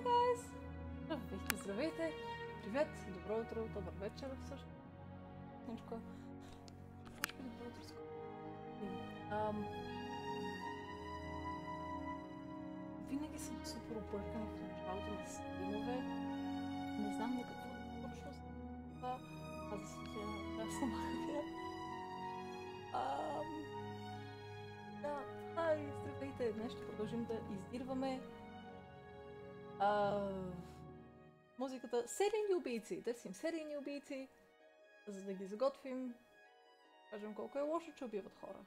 guys! Здравейте, здравейте! Привет! Добро утро, добър вечер също. Ничко. Може би добро утро скоро. Винаги съм супер объркана в началото на стримове. Не знам на какво точно става. Аз да се тя сама хвя. Да, здравейте! Днес ще продължим да издирваме музиката серийни убийци. Търсим серийни убийци, за да ги заготвим. Кажем колко е лошо, че убиват хора.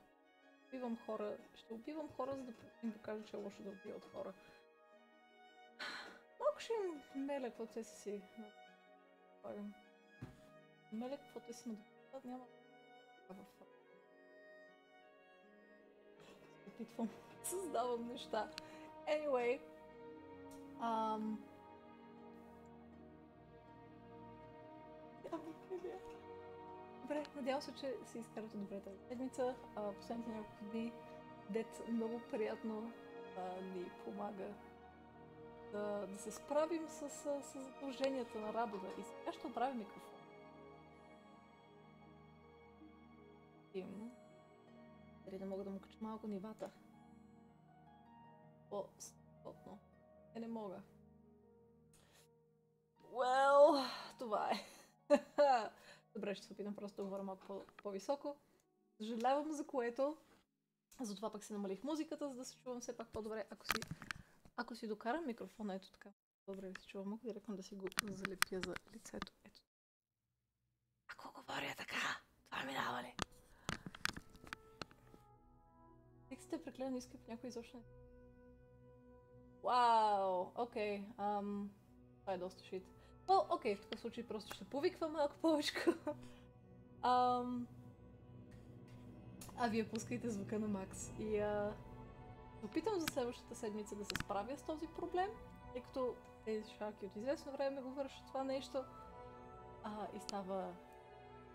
Убивам хора. Ще убивам хора, за да им покажа, че е лошо да убиват хора. Малко ще им меля каквото си наплагам. Меля каквото си надопитат, няма опитвам. Създавам неща. Anyway. Добре, надявам се, че се изкарате добре тази седмица. Последните няколко дни дет много приятно ни помага да се справим с задълженията на работа. И сега ще оправя микрофон. Дали да мога да му кача малко нивата. По-страхотно. Не мога. Well, това е. Добре, ще се опитам просто да говоря малко по-високо. Съжалявам за което. Затова пък си намалих музиката, за да се чувам все пак по-добре. Ако си докарам микрофона, ето така. Добре да се чувам, мога директно да си го залепя за лицето. Ето. Ако говоря така, това минава ли? Текстът е преклено изкъп, някой изобщо не... Вау, окей. Това е доста шит. Окей, в такъв случай просто ще повиквам малко повече. Вие пускайте звука на Макс. И опитам за следващата седмица да се справя с този проблем, тъй като тези шарки от известно време го вършат това нещо. И става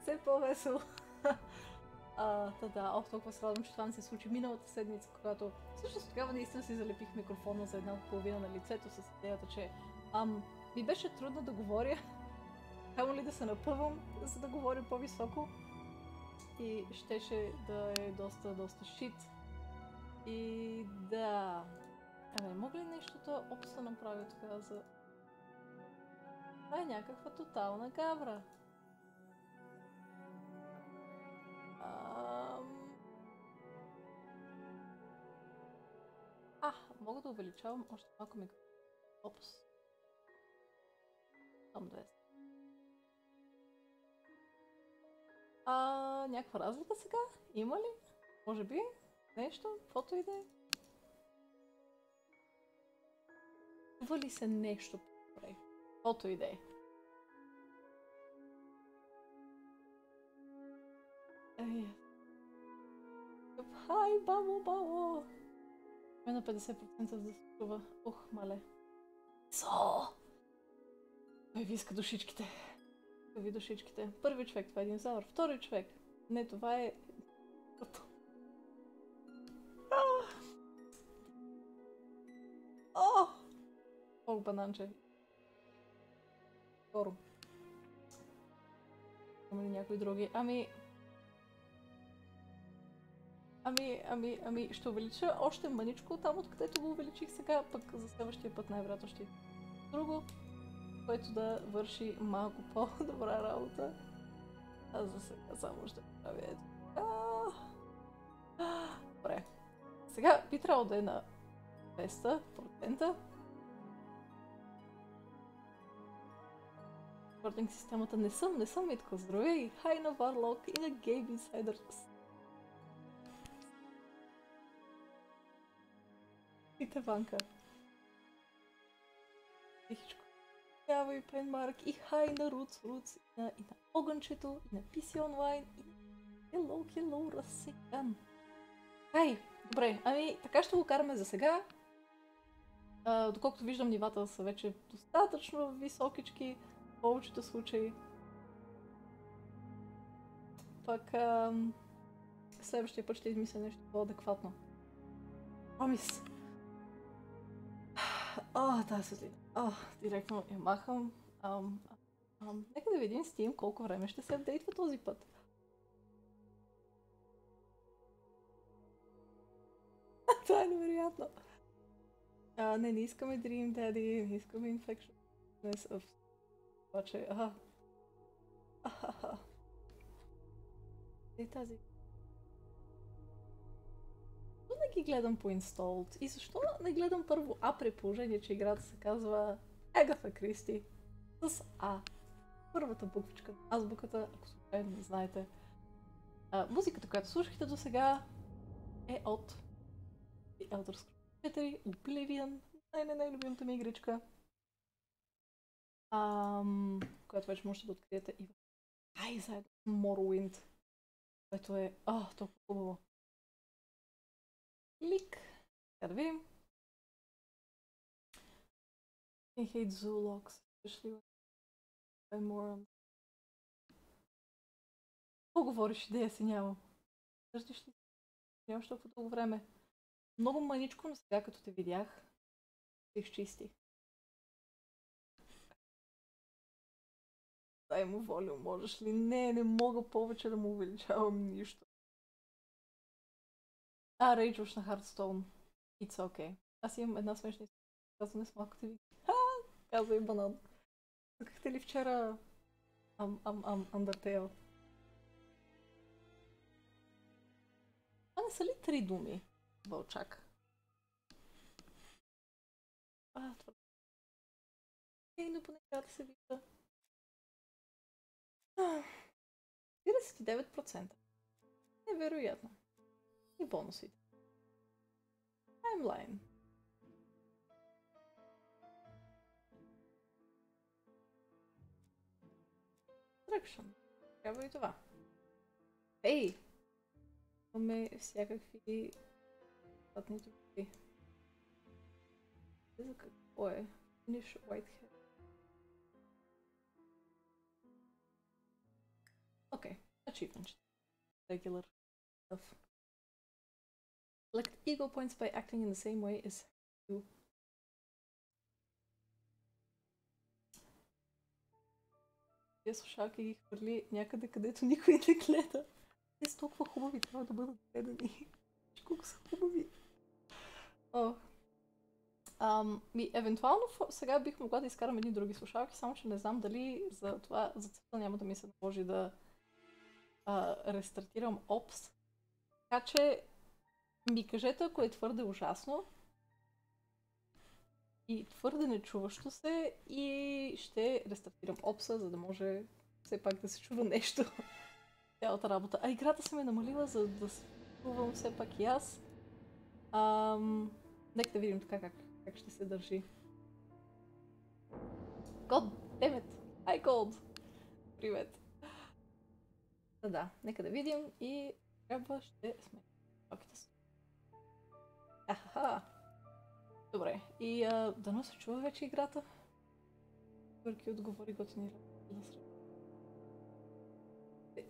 все по-весело. Толкова се радвам, че това не се случи миналата седмица, когато всъщност тогава наистина си залепих микрофона за една половина на лицето с идеята, че ми беше трудно да говоря, само ли да се напъвам, за да говоря по-високо и щеше да е доста шит. И да... мога ли нещо да общо направя така за... Това е някаква тотална гавра. Мога да увеличавам още малко микрофон. Опс. Там 200. Някаква разлика сега? Има ли? Може би? Нещо? Каквото и да е? Чува ли се нещо по-добре? Каквото и да е. Хай, бабо! На 50% за да се чува. Мале. Той ви иска душичките. Душичките. Първи човек, това е динозавър. Втори човек. Не, това е... бананче. Скоро. Има ли някои други? Ще увелича още мъничко там, откъдето го увеличих сега, пък за следващия път най-вероятно ще друго, което да върши малко по-добра работа. За сега само ще правя ето така. Добре. Сега би трябвало да е на 200%. Рекординг системата не съм Митко. Здравей! Хай на Варлок и на Гейб Инсайдърс. И Таванка. Тихичко. Ява и Пенмарк, и хай на Руц, и на Огънчето, и на PC Онлайн, и Hello, Разсекан. Хай! Добре, така ще го караме за сега. Доколкото виждам, нивата са вече достатъчно високички в повечето случаи. Пък следващия път ще измисля нещо по-адекватно. Промис! Тази светлина. Директно я махам. Нека да видим Steam колко време ще се апдейтва този път. Това е невероятно. Не искаме Dream Daddy, не искаме Infection of... Обаче, И тази... Защо не ги гледам по Installed? И защо не гледам първо при положение, че играта се казва Agatha Christie с А. Първата буквичка на азбуката, ако случайно не знаете. Музиката, която слушахте до сега е от The Elder Scrolls 4, Oblivion, най-любимата ми игричка, която вече можете да откриете и в заедно Morrowind, което е толкова хубаво. Клик. Сега да видим. I hate zoologs, especially when I'm more... Какво говориш? Идея си нямам. Съждиш ли? Нямаш толкова дълго време. Много маничко, но сега като те видях, се изчисти. Дай му волю, можеш ли? Не мога повече да му увеличавам нищо. Рейджваш на Hearthstone. It's okay. Аз имам една смешна история. Казване с малко те ви. Казва и банан. Скахте ли вчера Undertale? Не са ли 3 думи, Вълчак? Това... но поне трябва да се вижда. 49%. Невероятно. И бонусите. Таймлайн. Traction. Трябва и това. Имаме всякакви платни трудови. За какво е? Finish Whitehead. Окей. Achievement. Regular stuff. Collect ego points by acting in the same way as you. Тия слушалки ги хвърли някъде, където никой не гледа. Те са толкова хубави, трябва да бъдат гледани. Колко са хубави. Евентуално сега бих могла да изкарам едни други слушалки, само че не знам дали за целта няма да ми се наложи да рестартирам Ops. Така че ми кажете, ако е твърде ужасно и твърде нечуващо се, и ще рестартирам Ops, за да може все пак да се чува нещо. Цялата работа. Играта се ме намалила, за да се чувам все пак и аз. Нека да видим така как ще се държи. God damn it! Hi Gold! Привет! Да, нека да видим и трябва ще сме оките си. Добре, и дано се чува вече играта. Върки отговори готини да сред.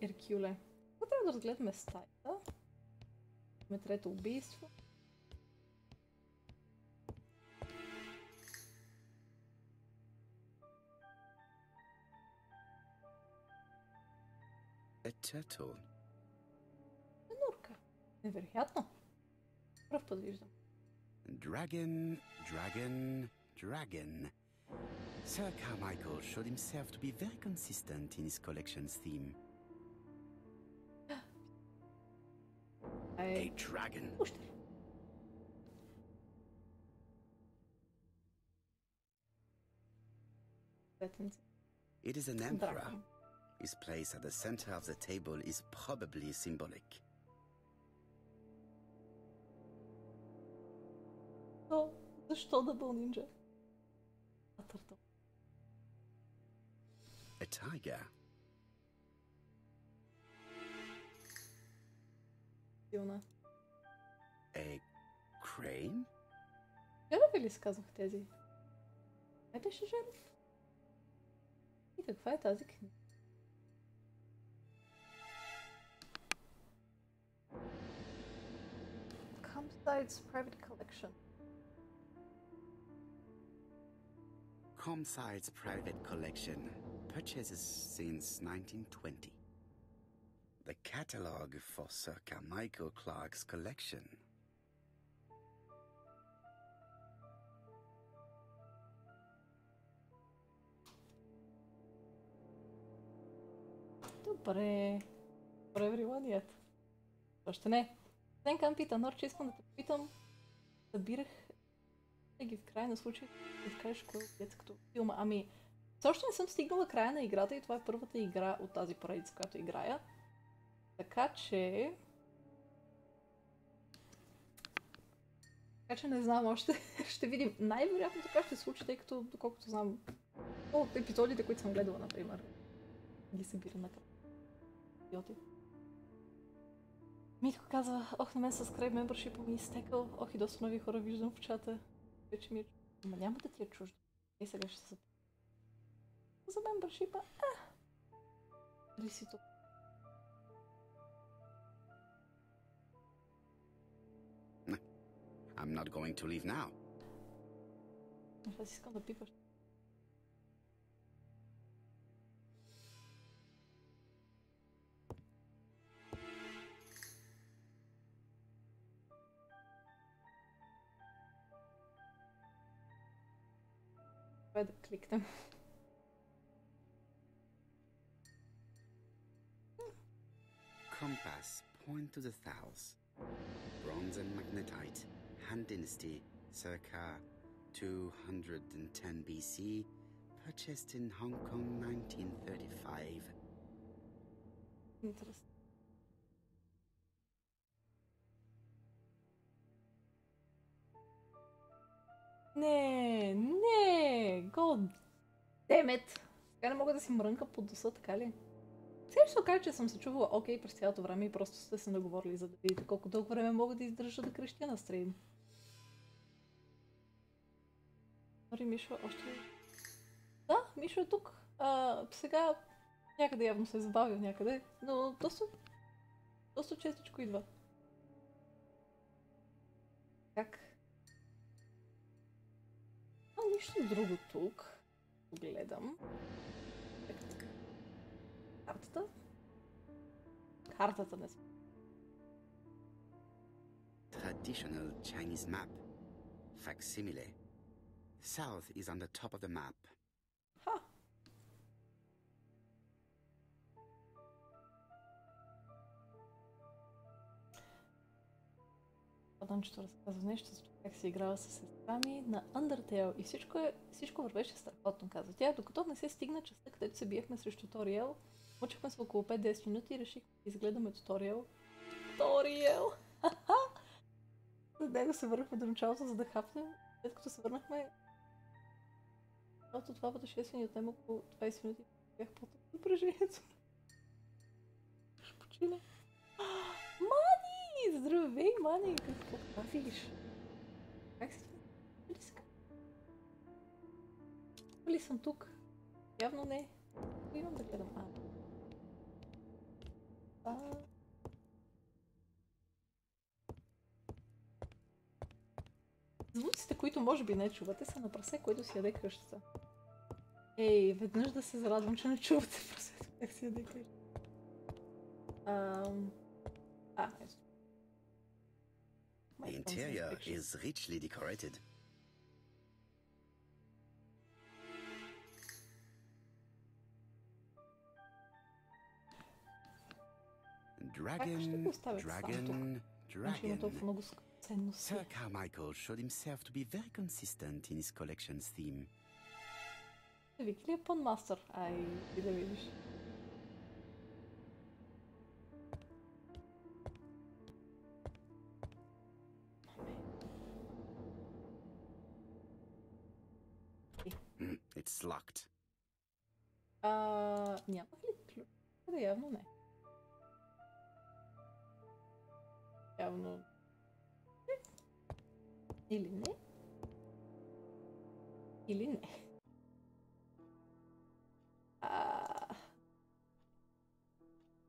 Еркюле. Какво трябва да разгледаме стаята? Имаме трето убийство. Нурка. Невероятно. Пръв път виждам. Dragon. Sir Carmichael showed himself to be very consistent in his collection's theme. A dragon. It is an emperor. His place at the center of the table is probably symbolic. Защо да бъл нинджа? A tiger. A crane? Жерави ли сказах тези? Беше жерав. И каква е тази книга? Campsite's private collection. Comside's private collection, purchases since 1920. The catalogue for Sir Carmichael Clark's collection. Добре. Добре, вниманието. Още не. Ден пита, Норче, искам да те питам. Събирах ги в края на случая, да кажеш кой е убиец като филма. Ами, все още не съм стигнала края на играта и това е първата игра от тази поредица, която играя. Така че не знам още. Ще видим. Най-вероятно така ще се случи, тъй като, доколкото знам, от епизодите, които съм гледала, например, ги събира на края. Митко казва, на мен с Crave Membership ми изтекал. И доста нови хора виждам в чата. Вече ми е чуждо. Ама няма да ти е чуждо. И сега ще се за Membership-а. Дали си тук? I'm not going to leave now. Аз искам да пипаш. Да кликнем. Compass, point to the thals. Bronze and magnetite, Han Dynasty, circa 210 BC, purchased in Hong Kong 1935. Интересно. Не, God damn it! Сега не мога да си мрънка под доса, така ли? Сега ще се окаже, че съм се чувала през цялото време и просто сте се наговорили, за да видите колко дълго време мога да издържа да крещя на стрим. Дори Мишо още... Да, Мишо е тук. Сега някъде явно се е забавил някъде, но доста честичко идва. Как? Нищо друго тук. Гледам. Картата? Картата не сме. Traditional Chinese map. Facsimile. South is on the top of the map. Ха! Паданчето разказва нещо за как се играла с сестра ми на Undertale и всичко вървеше страхотно, казва тя, докато не се стигна частта, където се биехме срещу Ториел. Учихме се около 5-10 минути и решихме да изгледаме туториал. Туториал! За него се върнахме до началото, за да хапнем. След като се върнахме, защото това пътешествие от него около 20 минути бях под напрежението. Ще почина. Мани! Здравей, Мани! Какво правиш? Как си? Дали съм тук? Явно не. Имам да гледам. Звуците, които може би не чувате, са на прасе, което си яде къщата. Ей, веднъж да се зарадвам, че не чувате прасето, как си яде къщата. Ето. The interior is richly decorated. Dragon. Sir Carmichael showed himself to be very consistent in his collection's theme. Вики ли е Пънмастър? И да видиш. It's locked. Няма ли ключ? Да, явно не. Явно... Или не? Или не?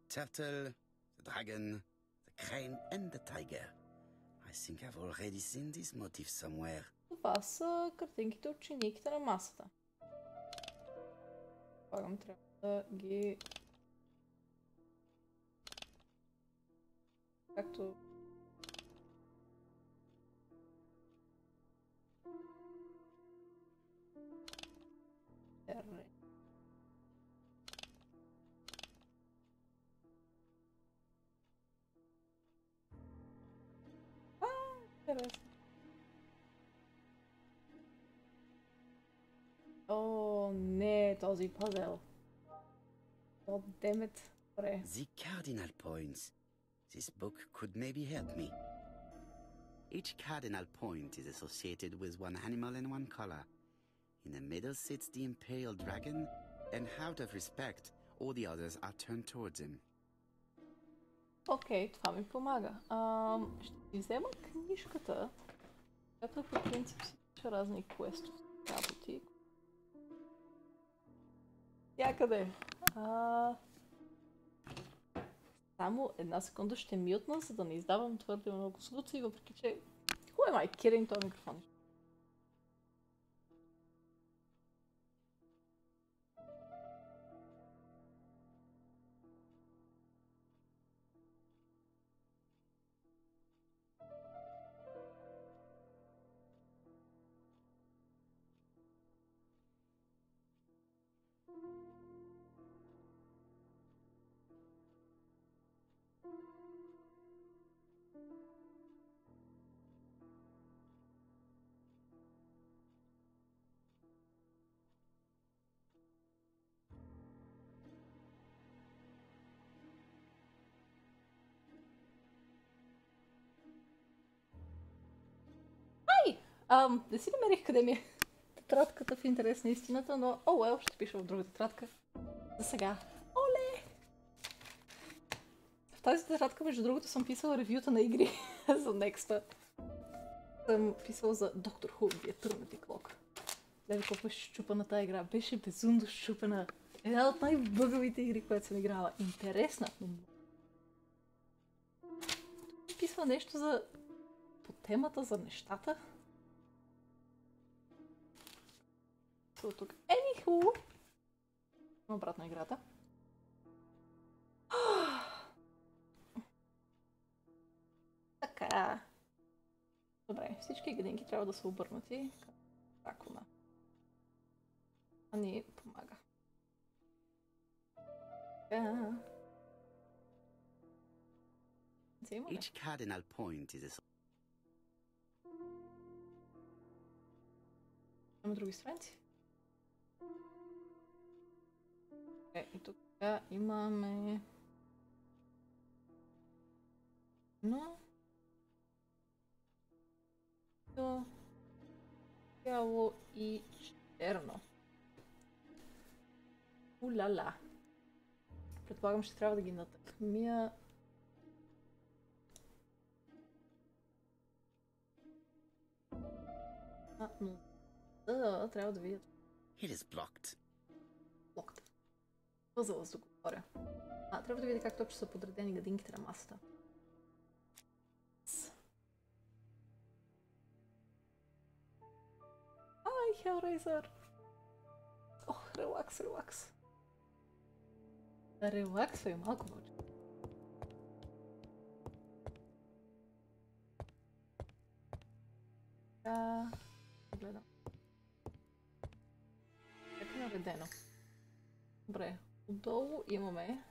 Turtle, the dragon, the crane and the tiger. I think I've already seen this motif somewhere. Това са картинките от чиниките на масата. Предполагам, трябва да ги... Както... Интересно. О, не, този пазел. О, демет. Добре. The cardinal points. This book could maybe help me. Each cardinal point is associated with one animal and one color. In the middle sits the imperial dragon, and out of respect, all the others are turned towards him. Окей, това ми помага. Ще си взема книжката, която по принцип си пише разни квестове работи. Някъде. Само една секунда ще мютна, за да не издавам твърде много звуци, въпреки че... Who am I kidding, този микрофон? Не си намерих къде ми е тетрадката в интерес на истината, но ще пиша в друга тетрадка. За сега. Оле! В тази тетрадка, между другото, съм писала ревюта на игри за Next. Съм писала за Доктор Ху, Eternity Clock. Гледай колко беше щупана тази игра. Беше безумно щупана. Една от най-бъгавите игри, която съм играла. Интересна. Писала нещо за... по темата за нещата. Тук. Anywho! Обратно играта. Така. Добре, всички градинки трябва да са обърнати към дракона. А ни помага. Така. Each cardinal point is a... Има други страници. И тук имаме... Но... Бяло и черно. Уляла. Предполагам, ще трябва да ги натъкмя. Но трябва да видя. It is blocked. Blocked. Пъзъл, за да го говоря. Трябва да видя как точно са подредени градинките на масата. Hellraiser! Ох, релакс. Релаксвай малко, мълча. Гледам. Как е наредено? Добре, отдолу имаме...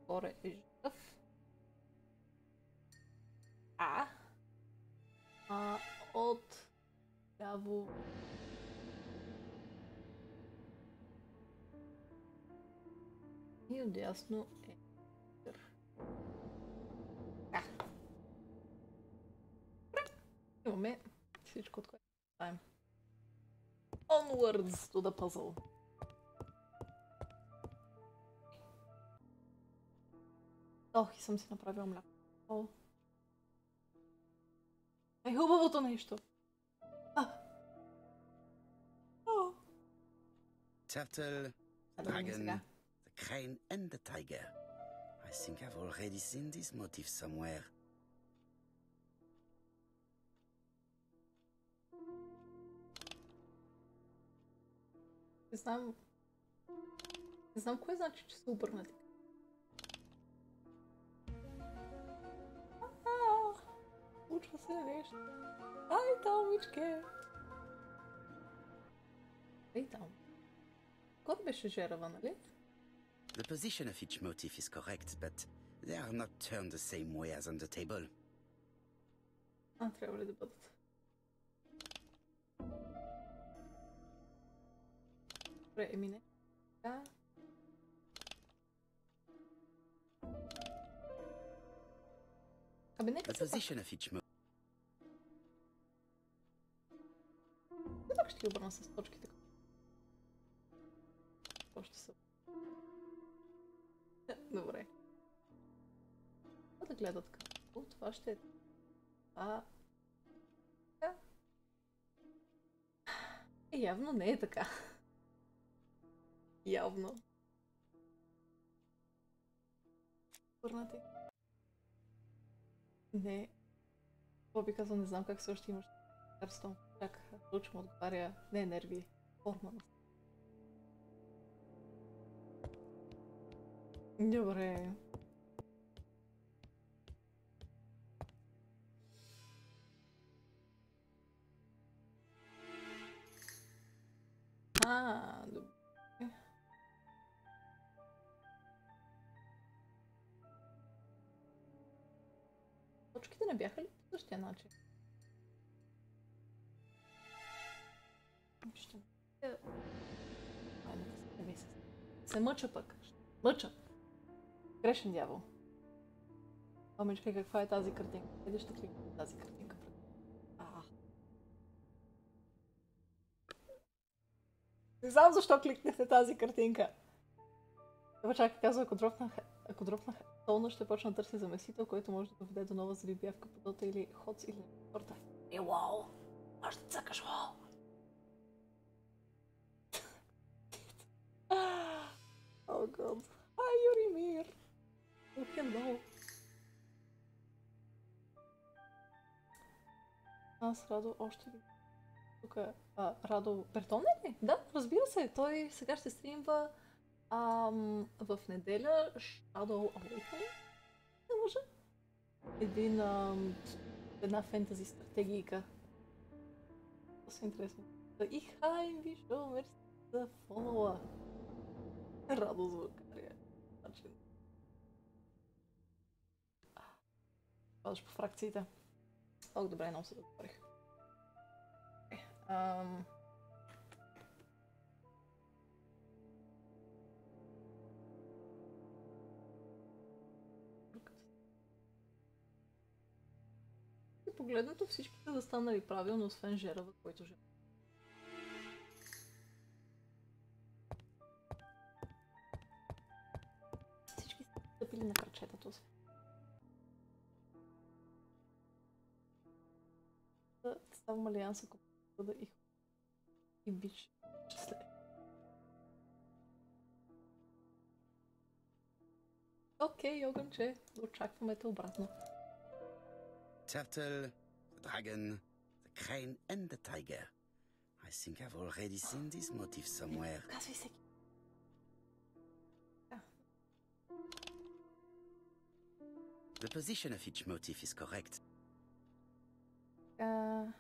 Горе е жив. От ляво и отдясно е имаме всичко, от което знаем. Onwards to the puzzle. Ох, и съм си направил мляко. Най-хубавото нещо. Turtle, dragon, the crane and the tiger. I think I've already seen this motif somewhere. Не знам... Не знам кое значи, че се обърнати. Случва се нещо. Ай, Талмичке! Ей, там. Кой беше жерава, нали? The position of each motif is correct, but they are not turned the same way as on the table. Трябва ли да бъдат? Добре, емине. Да. Абе, нека The се position of each motif. Как ще ги обърна с точките? Още са. Добре. Да гледат какво. Това ще е... Явно не е така. Явно. Върнати. Не. Това би казал, не знам как все още имаш лекарство. Чак, точно отговаря. Не нерви. Форма. Добре. Добре. Точките не бяха ли по същия начин? Ще... Айде, не се мъча пък. Мъча. Грешен дявол. Омичка, каква е тази картинка? Къде ще кликнем тази картинка? Не знам защо кликнахте тази картинка. Това чакай, казва, ако дропнах тона, ще почна да търси заместител, който може да доведе до нова зарибявка по дота или ходс или спорта. Вау! Може да цъкаш вау! О, год. Ай, Юримир! Hello! Аз Радо още ли? Тук е Радо Бертон ли? Да, разбира се. Той сега ще стримва в неделя Shadow Awakening. Не може? Една фентази стратегийка. Доста интересно. И хай, виждо, мерси за фоллоуа. Радо звукария. Начин. Падаш по фракциите. Много добре, много се договорих. И погледнато всички са застанали правилно, освен Жерава, който жертва. Всички са стъпили на крачетата си. Ставам алианс, ако бъда и бич щастлив. Окей, Огънче, очакваме те обратно. Turtle, the dragon, the crane and the tiger. I think I've already seen this motif somewhere. Казвай всеки. The position of each motif is correct. Да.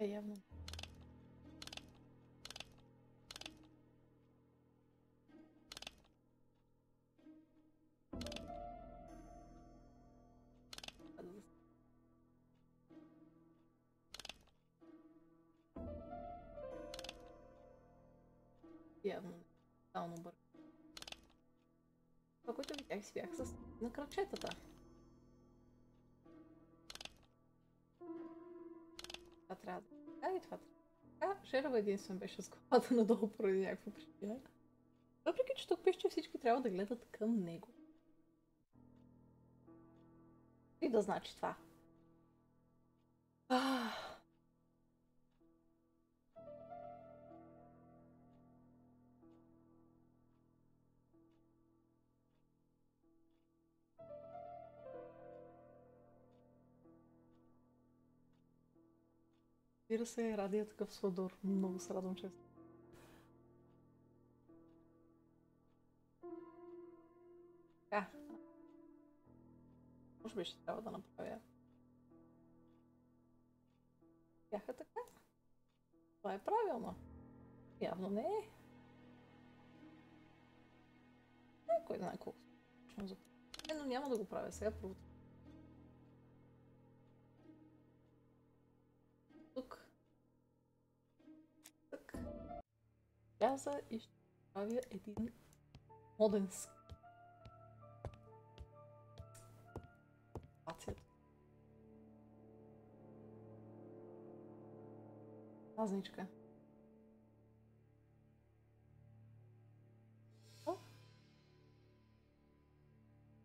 Явно. Явно. Тотално бързо. Това, което видях, си бях с на крачетата. Това трябва да... и това трябва. Жерава единствен беше с главата надолу поради някаква причина. Въпреки, че тук пише, че всички трябва да гледат към него. И да значи това. разбира се, радия такъв сладур. Много се радвам, че така. Може би ще трябва да направя. Бяха така. Това е правилно. Явно не е. Кой знае колко. Но няма да го правя сега. Първо. Тук. Тук. Вляза и ще правя един моден Празничка.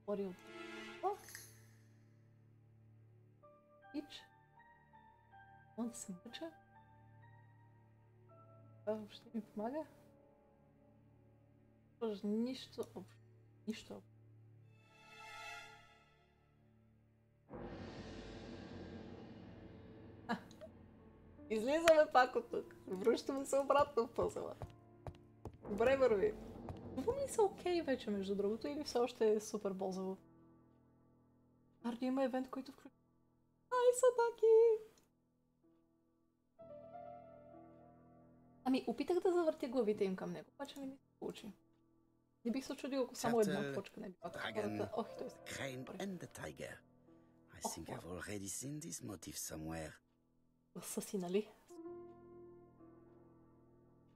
Отвори от това. Ич. Мога да се мъча. Това въобще ми помага. Нищо общо. Нищо общо. Излизаме пак от тук. Връщаме се обратно в пъзела. Добре върви. Това ми са окей вече, между другото, или все още е супер бозаво? Арди има евент, който включва... Ай, Садаки! Ами, опитах да завъртя главите им към него, обаче не ми се получи. Не бих се чудил, ако само една почка не била. Ох, той се... I think I've already seen this motif somewhere. Са си, нали?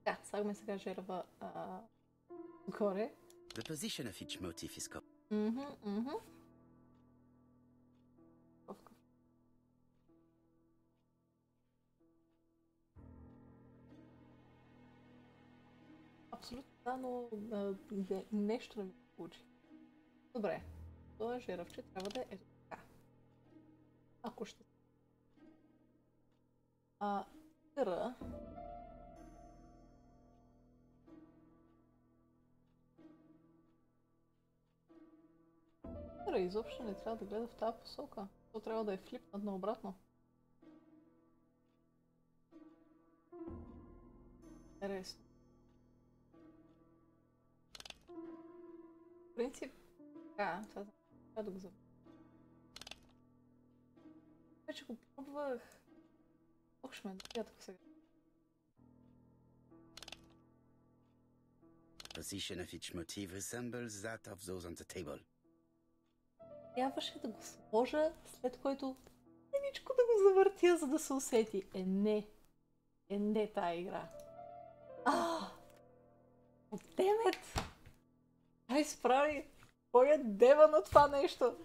Да, слагаме сега жерава горе. The position of each motif is Абсолютно да, но нещо не ми се получи. Добре, това жеравче трябва да е ето така. Ако ще... Търа... Търа изобщо не трябва да гледа в тази посока. То трябва да е флипнат наобратно. Интересно. В принцип... това трябва да го забавя. Вече го пробвах. Ох, ще ме така сега. Position of each motif resembles that of those on the table. Трябваше да го сложа, след което нечко да го завъртя, за да се усети. Не тая игра. Отдемет! Ай, справи! Кой е дева на това нещо?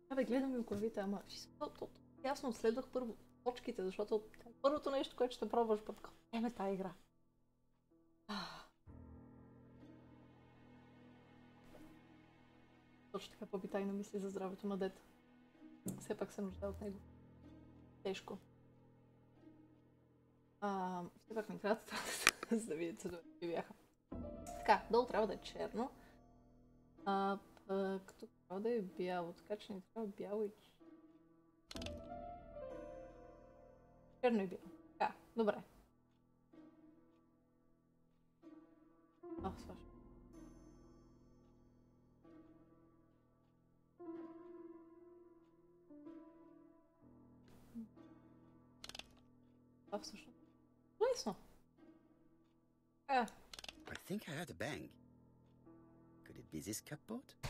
Абе, гледам и в главите, ама ясно следвах първо точките, защото първото нещо, което ще пробваш път, тая игра. Точно така по-питайно мисли за здравето на дете. Все пак се нуждае от него. Тежко. Все пак ми трябва за да видите добре бяха. Така, долу трябва да е черно. Като трябва да е бяло, така че не трябва бяло и... Черно и бяло. Така, добре. Сваша. Всъщност. Лесно. I think I heard a bang. Could it be this cupboard?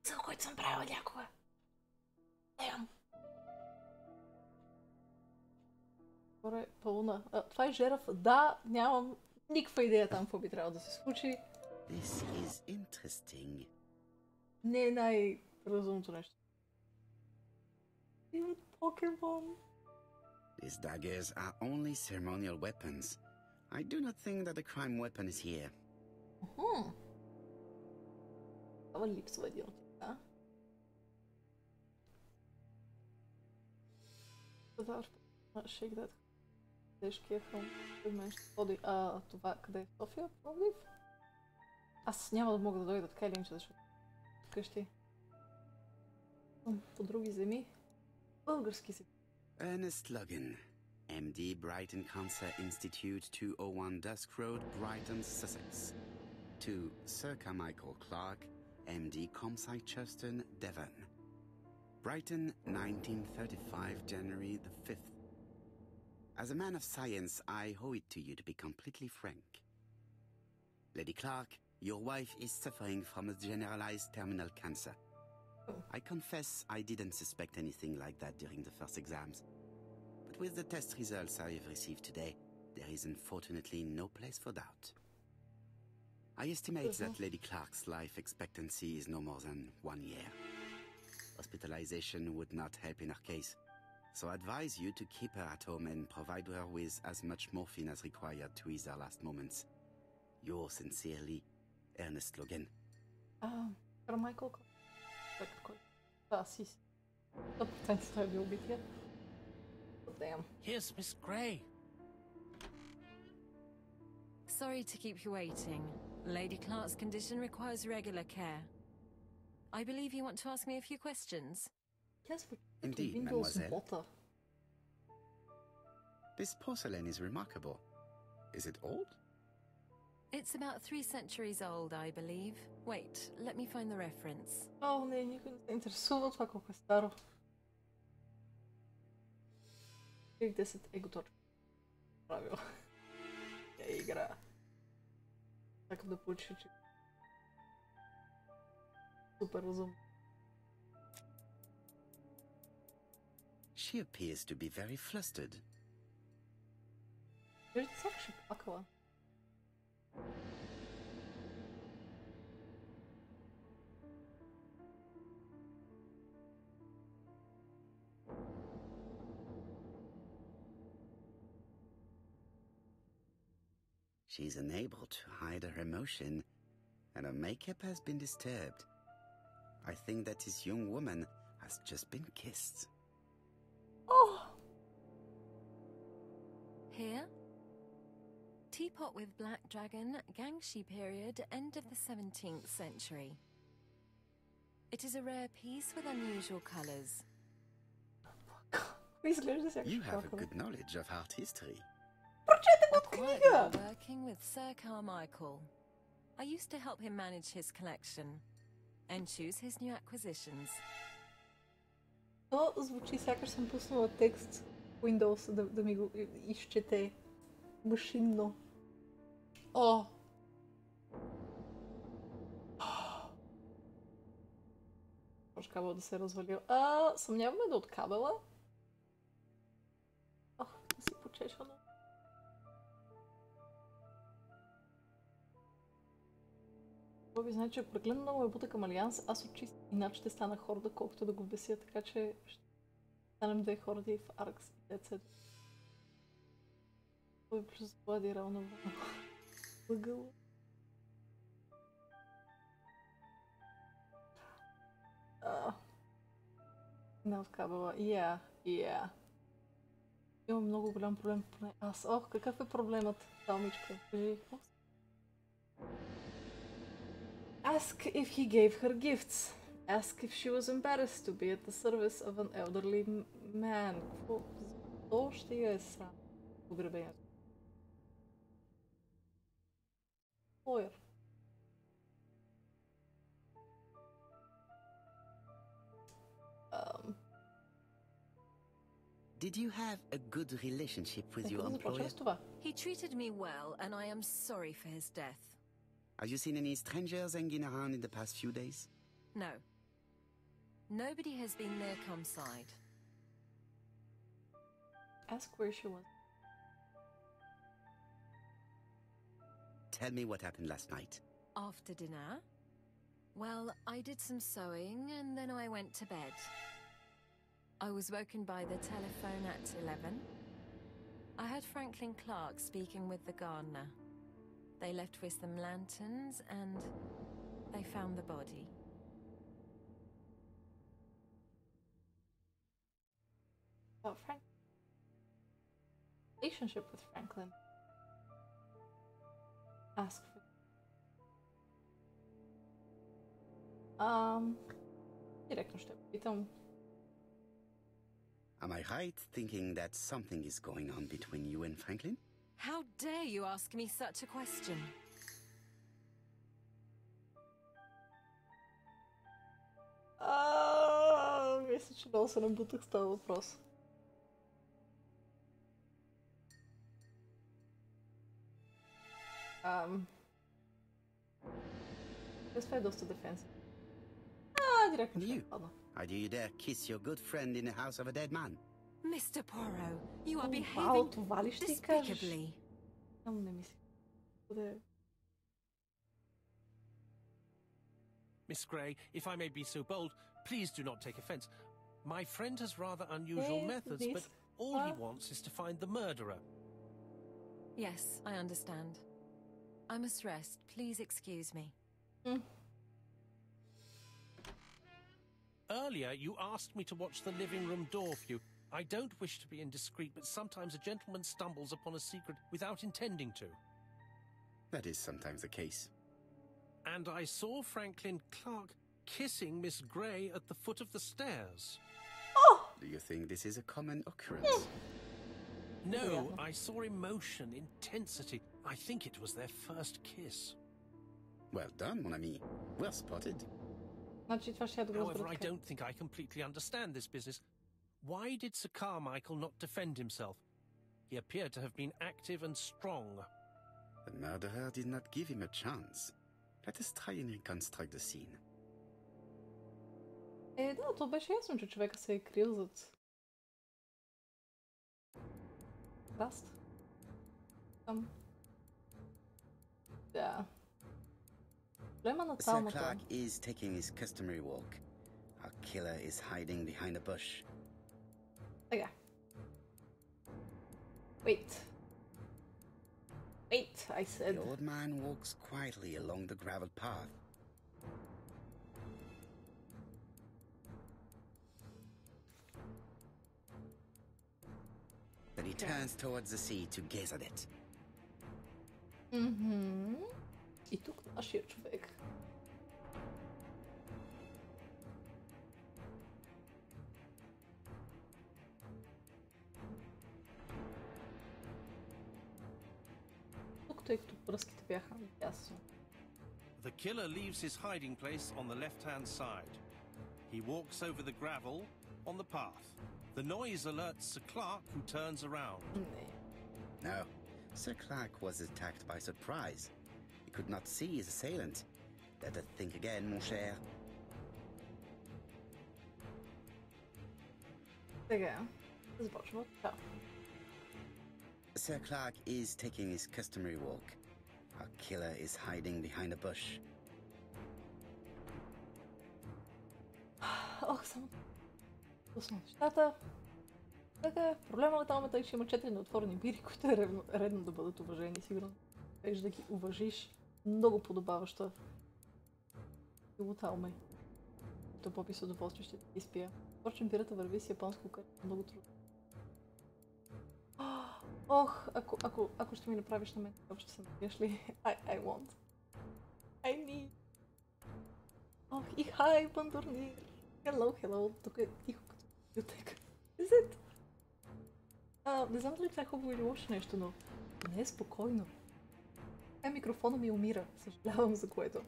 За който съм правила някога. Нямам. Добре, пълна. Това е жерав. Да, нямам никаква идея там какво би трябвало да се случи. This is interesting. Не е най-разумното нещо. Един покемон. These daggers are only ceremonial weapons. I do not think that the crime weapon is here. Това липсва един от тях. Shake that. Тежкия филм. Мен ще ходи. Това къде е? София? Пловдив? Аз няма да мога да дойда така или иначе, защото вкъщи. По други земи. Български земи. Ernest Logan, MD, Brighton Cancer Institute, 201 Dusk Road, Brighton, Sussex. To Sir Carmichael Clark, MD, Comsite Churchton, Devon. Brighton, 1935, January the 5th. As a man of science, I owe it to you to be completely frank. Lady Clark, your wife is suffering from a generalized terminal cancer. I confess I didn't suspect anything like that during the first exams. But with the test results I have received today, there is unfortunately no place for doubt. I estimate that Lady Clark's life expectancy is no more than 1 year. Hospitalization would not help in her case, so I advise you to keep her at home and provide her with as much morphine as required to ease her last moments. Yours sincerely, Ernest Logan. Carmichael Clark. Да, си. 100% той е бил убития. Damn. Here's Miss Gray. Sorry to keep you waiting. Lady Clark's condition requires regular care. I believe you want to ask me a few questions. Indeed, mademoiselle. This porcelain is remarkable. Is it old? It's about 3 centuries old, I believe. Wait, let me find the reference. О, не, никой не се интересува това колко е старо. 10 его точно. Правило. Я игра. Так да получи, че... Супер разумно. She appears to be very flustered. Виждате, сякаш е плакала. She's unable to hide her emotion, and her makeup has been disturbed. I think that this young woman has just been kissed. Oh! Here? Teapot with black dragon, Gangxi period, end of the 17th century. It is a rare piece with unusual colours. You have a good knowledge of art history. Acquired while working with Sir Carmichael. I used to help him manage his collection and choose his new acquisitions. То звучи сякаш съм пуснала текст в Windows да ми го изчете машинно. О! Може кабел да се е развалил. Съмняваме да от кабела. Ох, да си почешано. Това ви знае, че е прегледно ме бута към Алианс, аз отчисти. Иначе ще стана хорда, колкото да го беся, така че ще станем 2 хорди в Аркс и Децет. Той плюс Влади равно въгъл. Не от кабела. Yeah. Имам много голям проблем. Аз, какъв е проблемът? Талмичка, кажи. Ask if he gave her gifts. Ask if she was embarrassed to be at the service of an elderly man. Защо ще я е срам? Погребението. Лойер. Did you have a good relationship with your employer? He treated me well, and I am sorry for his death. Have you seen any strangers hanging around in the past few days? No. Nobody has been near Comside. Ask where she was. Tell me what happened last night. After dinner? Well, I did some sewing and then I went to bed. I was woken by the telephone at 11. I heard Franklin Clark speaking with the gardener. They left with some lanterns and they found the body. About Frank. Relationship with Franklin. Ask for. Директно ще питам. Am I right thinking that something is going on between you and Franklin? How dare you ask me such a question? Мисля, че много се набутах с този въпрос. Това е доста дефенсив. Директно ще падна. Or do you dare kiss your good friend in the house of a dead man? Mr. Poirot, you are Вау, behaving това ли ще ти кажеш? despicably. Само не мисля. Miss Gray, if I may be so bold, please do not take offense. My friend has rather unusual methods, but all he wants is to find the murderer. Yes, I understand. I must rest. Please excuse me. Earlier, you asked me to watch the living room door for you. I don't wish to be indiscreet, but sometimes a gentleman stumbles upon a secret without intending to. That is sometimes the case. And I saw Franklin Clark kissing Miss Gray at the foot of the stairs. Do you think this is a common occurrence? No, I saw emotion, intensity. I think it was their first kiss. Well done, mon ami. Well spotted. Значи това ще я добре However, I разберете. don't think I completely understand this business. Why did Sir Carmichael not defend himself? He appeared to have been active and strong. The murderer did not give him a chance. Let us try and reconstruct the scene. Да, то беше ясно, че човека се е крил зад... Раст. Да. Проблема на Sir талмата... Clark is taking his customary walk. Our killer is hiding behind a bush. Сега. Wait. Wait, I said. The old man walks quietly along the gravel path. Then he turns towards the sea to gaze at it. И тук нашия човек. Тук, тъй като пръските бяха ясно. The killer leaves his hiding place on the left-hand side. He walks over the gravel on the path. The noise alerts Sir Clark, who turns around. Не. No, Sir Clark was attacked by surprise. He could not see his assailant. Let us think again, mon cher. Сега. Започва така. Sir Clark is taking his customary walk. Our killer is hiding behind a bush. Ох, само... Пусна нещата. Така, проблема на талмата е, че има 4 неотворени бири, които е редно да бъдат уважени. Сигурно виж да ги уважиш много подобаваща. Талме. То попи с удоволствие ще ти изпия. Впрочем, бирата върви с японско, което е много трудно. Ох, ако ще ми направиш на мен, това ще се напиеш ли? I want. I need. Ох, и хай, бандурни. Hello. Тук е тихо като библиотека. Is it? Не знам дали това е хубаво или лошо нещо, но не е спокойно. Микрофона ми умира. Съжалявам за което.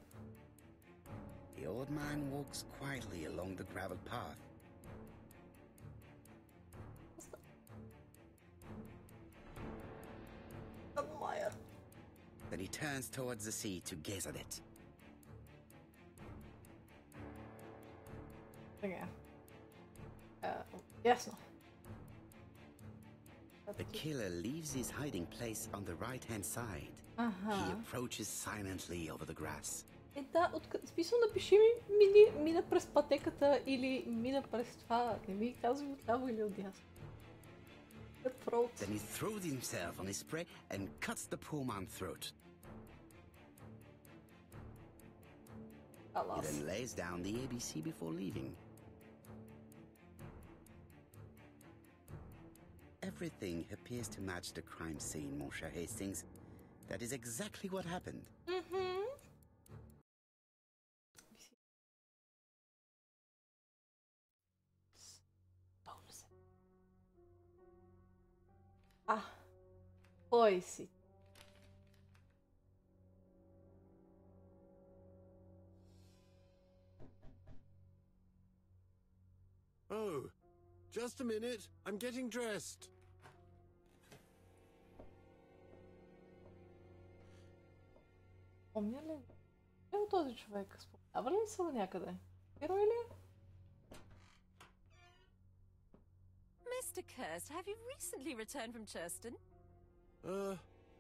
The old man walks quietly along the gravel path. Then he turns towards the sea to gaze at it. Така. Ясно. The killer leaves his hiding place on the right-hand side. He approaches silently over the grass. Да, смисъл напиши мина през пътеката или мина през това. Не ми казвай отляво или отдясно. Then he throws himself on his prey and cuts the poor man's throat. He then lays down the ABC before leaving. Everything appears to match the crime scene, mon cher Hastings. That is exactly what happened. Кой си? Oh, just a minute. I'm getting dressed. Помня ли? Е този човек? Споменава ли се някъде? Герой ли? Mr. Kirst, have you recently returned from Churston?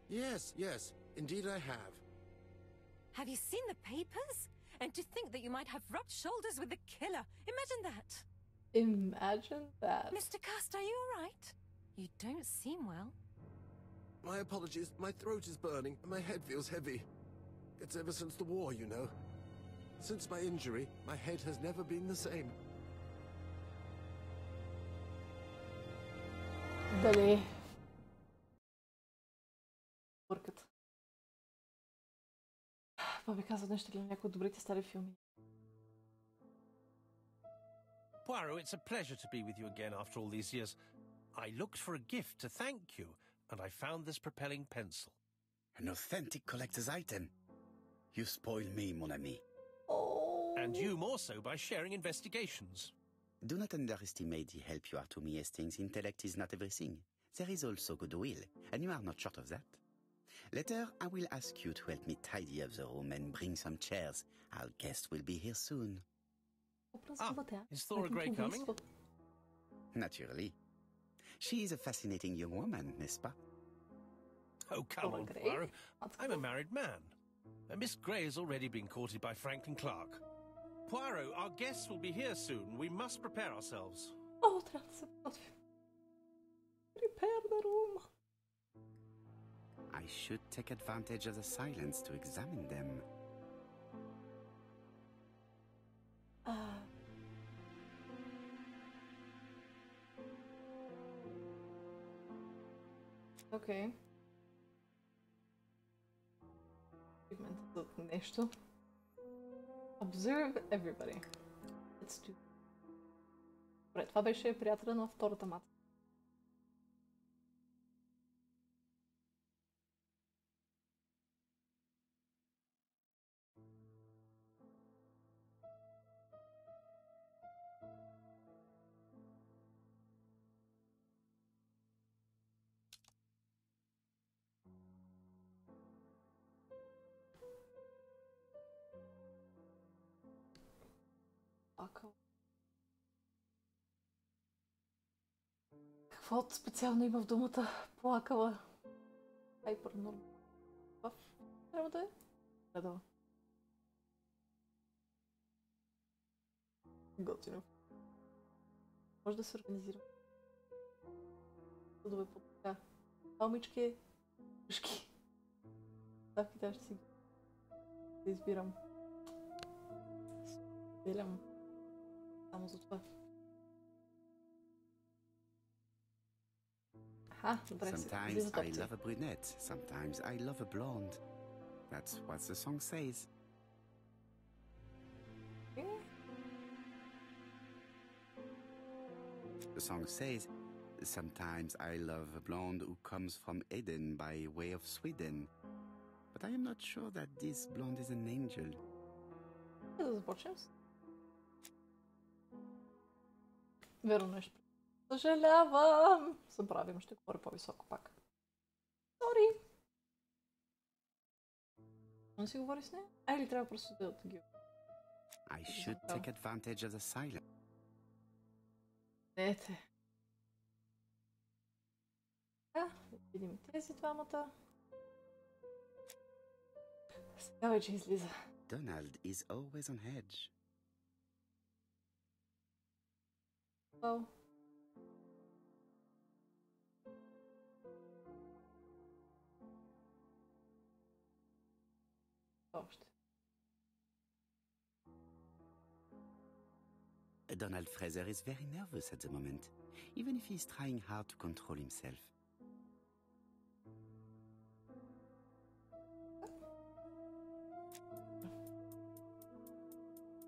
Yes. Indeed I have. Have you seen the papers? And to think that you might have rubbed shoulders with the killer. Imagine that. Imagine that. Mr. Kirst, are you all right? You don't seem well. My apologies. My throat is burning and my head feels heavy. It's ever since the war, you know. Since my injury, my head has never been the same. Дали? Бъркат. Това би казал нещо, гледам някои от добрите стари филми. Poirot, it's a pleasure to be with you again after all these years. I looked for a gift to thank you, and I found this propelling pencil. An authentic collector's item. You spoil me, mon ami. Oh. And you more so by sharing investigations. Do not underestimate the help you are to me, Hastings. Intellect is not everything. There is also goodwill, and you are not short of that. Later, I will ask you to help me tidy up the room and bring some chairs. Our guest will be here soon. Is Thora Grey coming? Naturally. She is a fascinating young woman, n'est-ce pas? Oh, come Thora on, Grey? Poirot. I'm a married man. And Miss Grey has already been courted by Franklin Clark. Poirot, our guests will be here soon. We must prepare ourselves. О, трябва да се подготвим. Prepare the room. I should take advantage of the silence to examine them. Окей. За нещо. Observe everybody. Let's do. Добре, това беше приятеля на втората мата. Какво специално има в думата плакала? Хайпернорм. Това трябва да е? Да. Готино. Може да се организира. Съдове по така. Палмички, къшки. Ставки да ще си да избирам. Белям. Само за това. Sometimes I love a brunette, sometimes I love a blonde. That's what the song says. The song says, sometimes I love a blonde who comes from Eden by way of Sweden. But I am not sure that this blonde is an angel. Да започнем. Верно нещо. Съжалявам! Забравям, ще говоря по-високо пак. Сори! Не си говори с нея? Или трябва просто да ги... I should take advantage of the silence. Ете. Да видим тези двамата. Сега вече излиза. Donald is always on edge. Well. Donald Fraser is very nervous at the moment, even if he is trying hard to control himself.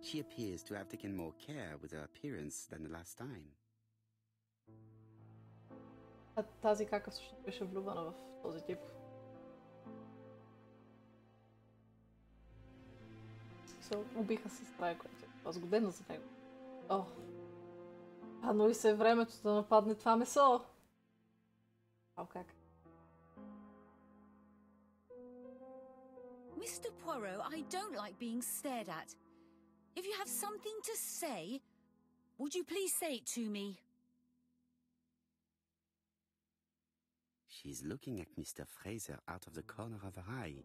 She appears to have taken more care with her appearance than the last time. А тази кака всъщност беше влюбена в този тип. Убиха сестра, която е възгодена за него. О! Но и се е времето да нападне това месо! Как? Mr. Poirot, I don't like being stared at. If you have something to say, would you please say it to me? She's looking at Mr. Fraser out of the corner of her eye.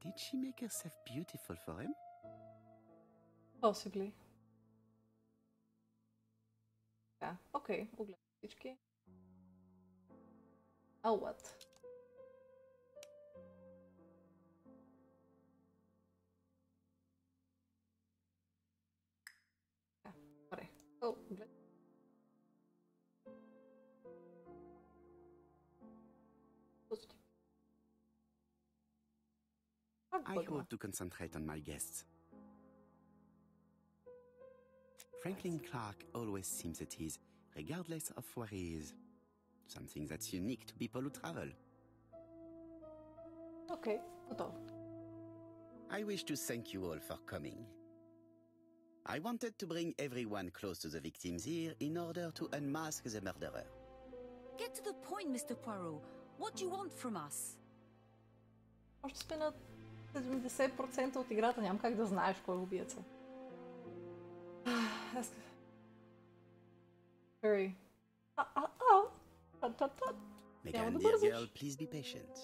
Did she make herself beautiful for him? Possibly. Да, окей, огледам всички. What? Добре. Огледам. I hope to concentrate on my guests. Franklin Clark always seems at ease, regardless of where he is. Something that's unique to people who travel. Okay, готово. I wish to thank you all for coming. I wanted to bring everyone close to the victims here in order to unmask the murderer. Get to the point, Mr. Poirot. What do you want from us? Още сме на 70% от играта, нямам как да знаеш кой е убиеца. Very. Madame, dear girl, please be patient.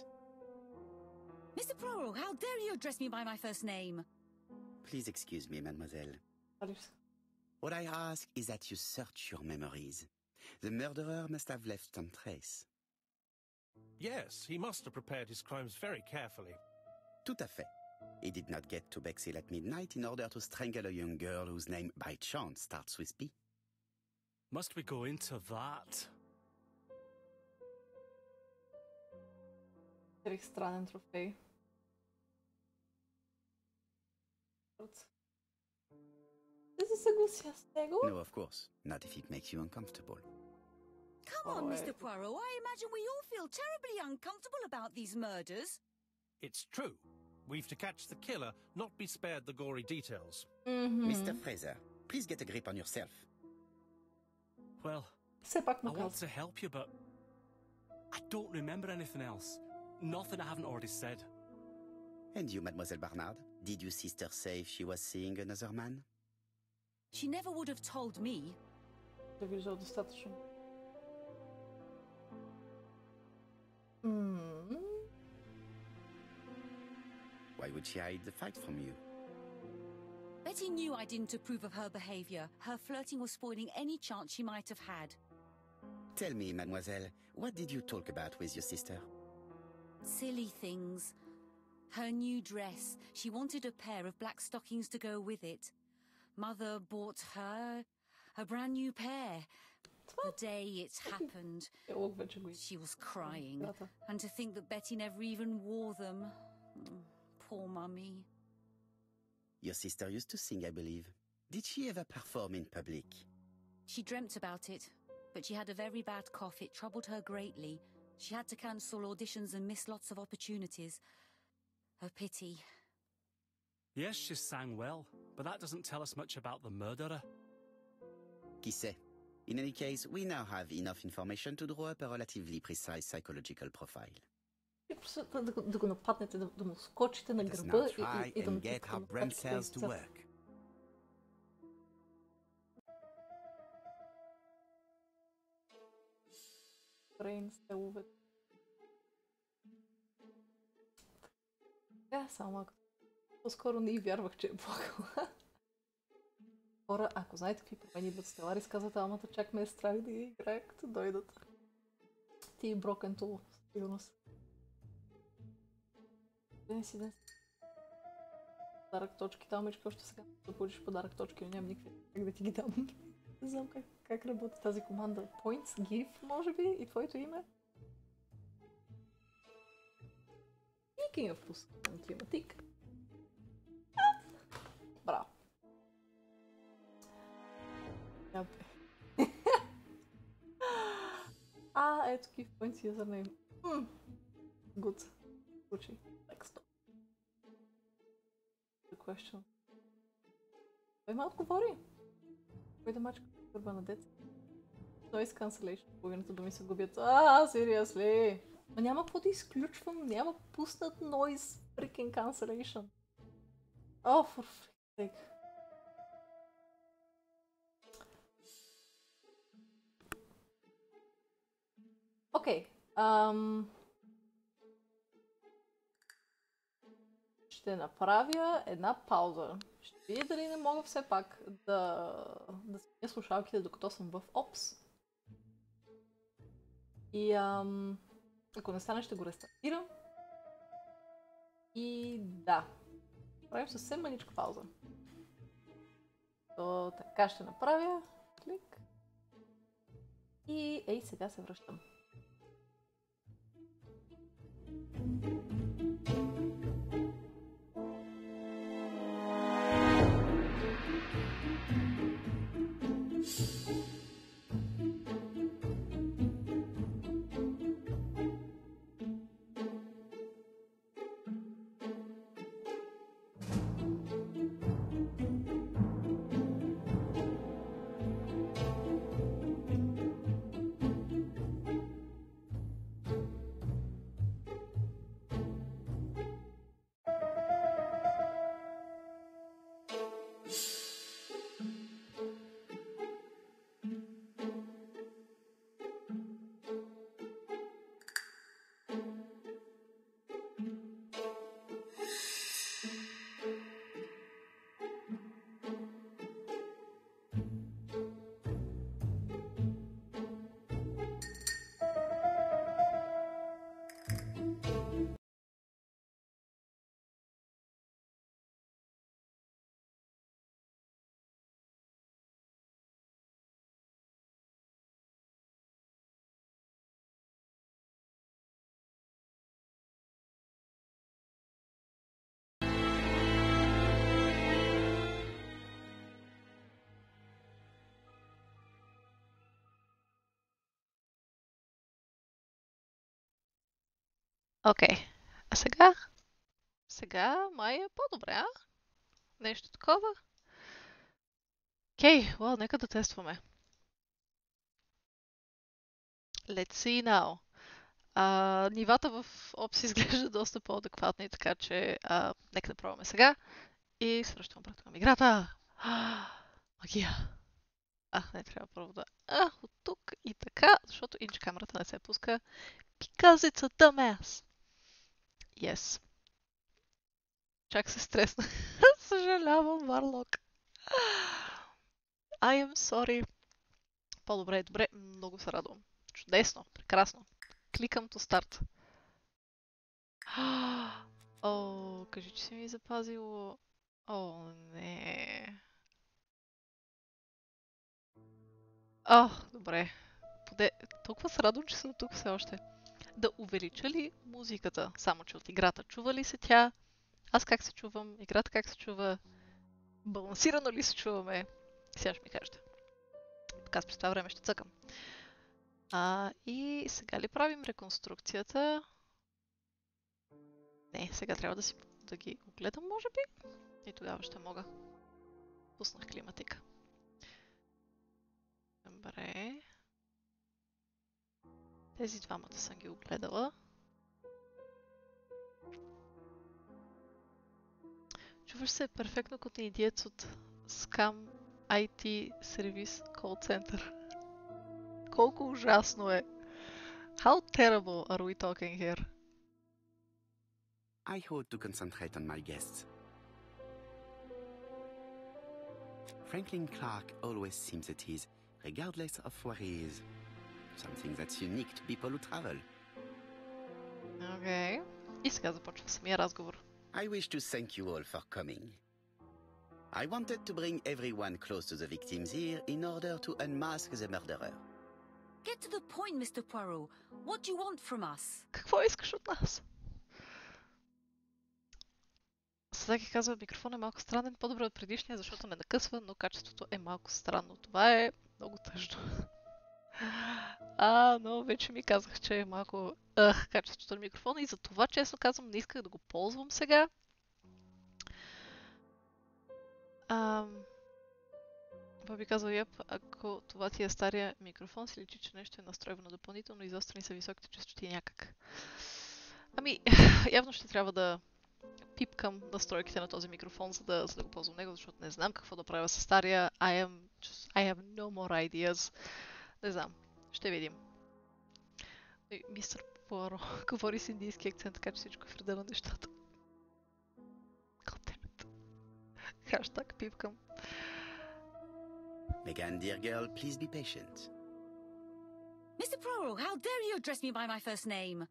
Mr. Poirot, how dare you address me by my first name? Please excuse me, mademoiselle. What I ask is that you search your memories. The murderer must have left some trace. Yes, he must have prepared his crimes very carefully. Tout à fait. He did not get to Bexhill at midnight in order to strangle a young girl whose name by chance starts with P. Must we go into that? Странен трофей. Ти се съглася с него? No, of course. Not if it makes you uncomfortable. Come on, Mr. Poirot. I imagine we all feel terribly uncomfortable about these murders. It's true. We've to catch the killer, not be spared the gory details. Mr. Fraser, please get a grip on yourself. Well, I want to help you, but I don't remember anything else. Nothing I haven't already said. And you, Mademoiselle Barnard? Did your sister say if she was seeing another man? She never would have told me. Why would she hide the fact from you? Betty knew I didn't approve of her behavior. Her flirting was spoiling any chance she might have had. Tell me, mademoiselle, what did you talk about with your sister? Silly things. Her new dress. She wanted a pair of black stockings to go with it. Mother bought her a brand new pair. The day it happened, she was crying. And to think that Betty never even wore them. Poor mummy. Your sister used to sing, I believe. Did she ever perform in public? She dreamt about it, but she had a very bad cough. It troubled her greatly. She had to cancel auditions and miss lots of opportunities. A pity. Yes, she sang well, but that doesn't tell us much about the murderer. Qui sait? In any case, we now have enough information to draw up a relatively precise psychological profile. Да го нападнете, да му скочите на гърба и да му get our brain cells to work. Brain cells. Само ако по-скоро не и вярвах, че е плакала. Хора, ако знаете какви промени идват Стеларис, казват, амата чак ме е страх да ги играя, като дойдат. Ти и Брокентул, сигурност. Ден. Подарък точки, там мечка още сега да получиш подарък точки, но нямам никакви как да ти ги дам. Не знам как работи тази команда. Points, give, може би, и твоето име. Speaking of пускан климатик. Браво. Ето have to give points username. Good. Случай. Next. The question. Той ме отговори. Кой да мачка гърба на деца? Noise cancellation. Половината думи се губят. Seriously? Но няма какво да изключвам. Няма пуснат noise freaking cancellation. Oh, for freak's sake. Окей. Ще направя една пауза. Ще видя дали не мога все пак да сменя слушалките, докато съм в Ops. И ако не стане, ще го рестартирам. И да. Правим съвсем маничка пауза. То така ще направя. Клик. И сега се връщам. Окей. А сега? Сега май е по-добре, а? Нещо такова? Окей, нека да тестваме. Let's see now. Нивата в Ops изглежда доста по-адекватни, така че нека да пробваме сега. И срещам обратно към играта. Магия! Не трябва първо да... от тук и така, защото иначе камерата не се пуска. Because it's a dumbass. Yes. Чак се стресна. Съжалявам, Варлок. I am sorry. По-добре, добре, много се радвам. Чудесно, прекрасно. Кликам to start. Кажи, че си ми запазило. Не. Добре. Толкова се радвам, че съм тук все още. Да увелича ли музиката? Само, че от играта чува ли се тя? Аз как се чувам? Играта как се чува? Балансирано ли се чуваме? Сега ще ми кажете. Така през това време ще цъкам. И сега ли правим реконструкцията? Не, сега трябва да ги огледам, може би? И тогава ще мога. Пуснах климатика. Добре. Тези двамата съм ги огледала. Чуваш се перфектно като идиец от Scam IT Service Call Center. Колко ужасно е! How terrible are we talking here? I hope to concentrate on my guests. Franklin Clark always seems at ease, regardless of where he is. Something that's unique to people who travel. Окей. И сега започва самия разговор. I wish to thank you all for coming. I wanted to bring everyone close to the victims here in order to unmask the murderer. Get to the point, Mr. Poirot. What do you want from us? Какво искаш от нас? Съдаки казва, микрофон е малко странен, по-добре от предишния, защото не накъсва, но качеството е малко странно. Това е много тъжно. Но вече ми казах, че е малко качеството на микрофона и за това, честно казвам, не исках да го ползвам сега. Боби казва, ако това ти е стария микрофон, си личи, че нещо е настройвано допълнително и изострени са високите честоти някак. Явно ще трябва да пипкам настройките на този микрофон, за да го ползвам него, защото не знам какво да правя с стария. I have no more ideas. Не знам. Ще видим. Мистер Пуаро говори с индийски акцент, така че всичко е в реда на нещата. Goddammit. Хаштаг пипкам. Megan, dear girl, please be patient. Mr. Poirot, how dare you address me by my first name?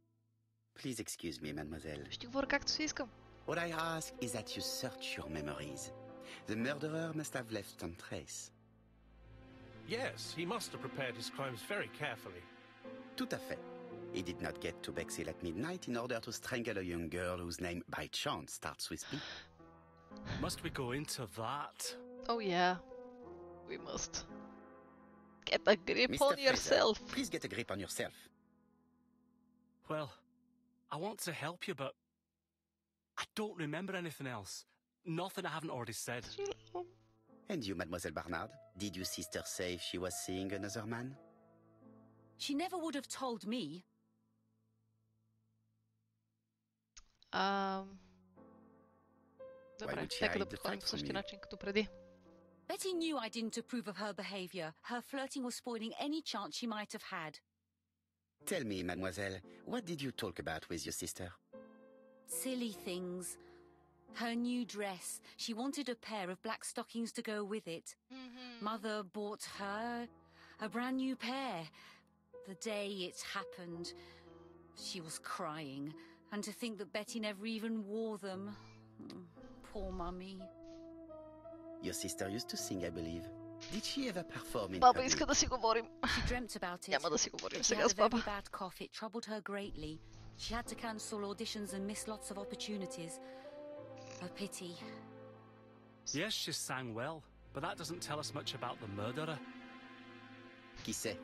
Please excuse me, mademoiselle. Ще говоря както си искам. What I ask is that you search your memories. The murderer must have left some trace. Yes, he must have prepared his crimes very carefully. Tout à fait. He did not get to Bexhill at midnight in order to strangle a young girl whose name by chance starts with P. Must we go into that? Oh yeah. We must. Get a grip Mr. on yourself. Fraser, please get a grip on yourself. Well, I want to help you, but I don't remember anything else. Nothing I haven't already said. And you, Mademoiselle Barnard, did your sister say she was seeing another man? She never would have told me. Добре, нека да подходим по същия начин като преди. Betty knew I didn't approve of her behavior. Her flirting was spoiling any chance she might have had. Tell me, mademoiselle, what did you talk about with your sister? Silly things. Her new dress. She wanted a pair of black stockings to go with it. Mother bought her a brand new pair. The day it happened, she was crying. And to think that Betty never even wore them. Poor mummy. Your sister used to sing, I believe. Did she ever perform in Баба public? иска да си говорим. She dreamt about it. Няма да си говорим She сега had с a баба. very bad cough. It troubled her greatly. She had to cancel auditions and miss lots of opportunities. A pity. Yes, she sang well, but that doesn't tell us much about the murderer. Qui sait?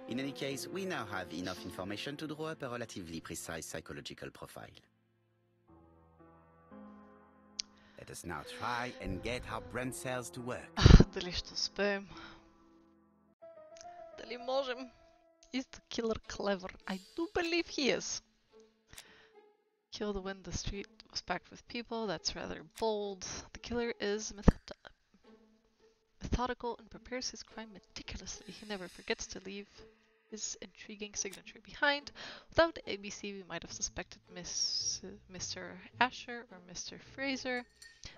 In any case, we now have enough information to draw up a relatively precise psychological profile. Let us now try and get our brain cells to work. Дали ще успеем? Дали можем? Is the killer clever? I do believe he is. Killed when the street was packed with people. That's rather bold. The killer is methodical and prepares his crime meticulously. He never forgets to leave his intriguing signature behind. Without ABC, we might have suspected Mr. Asher or Mr. Fraser.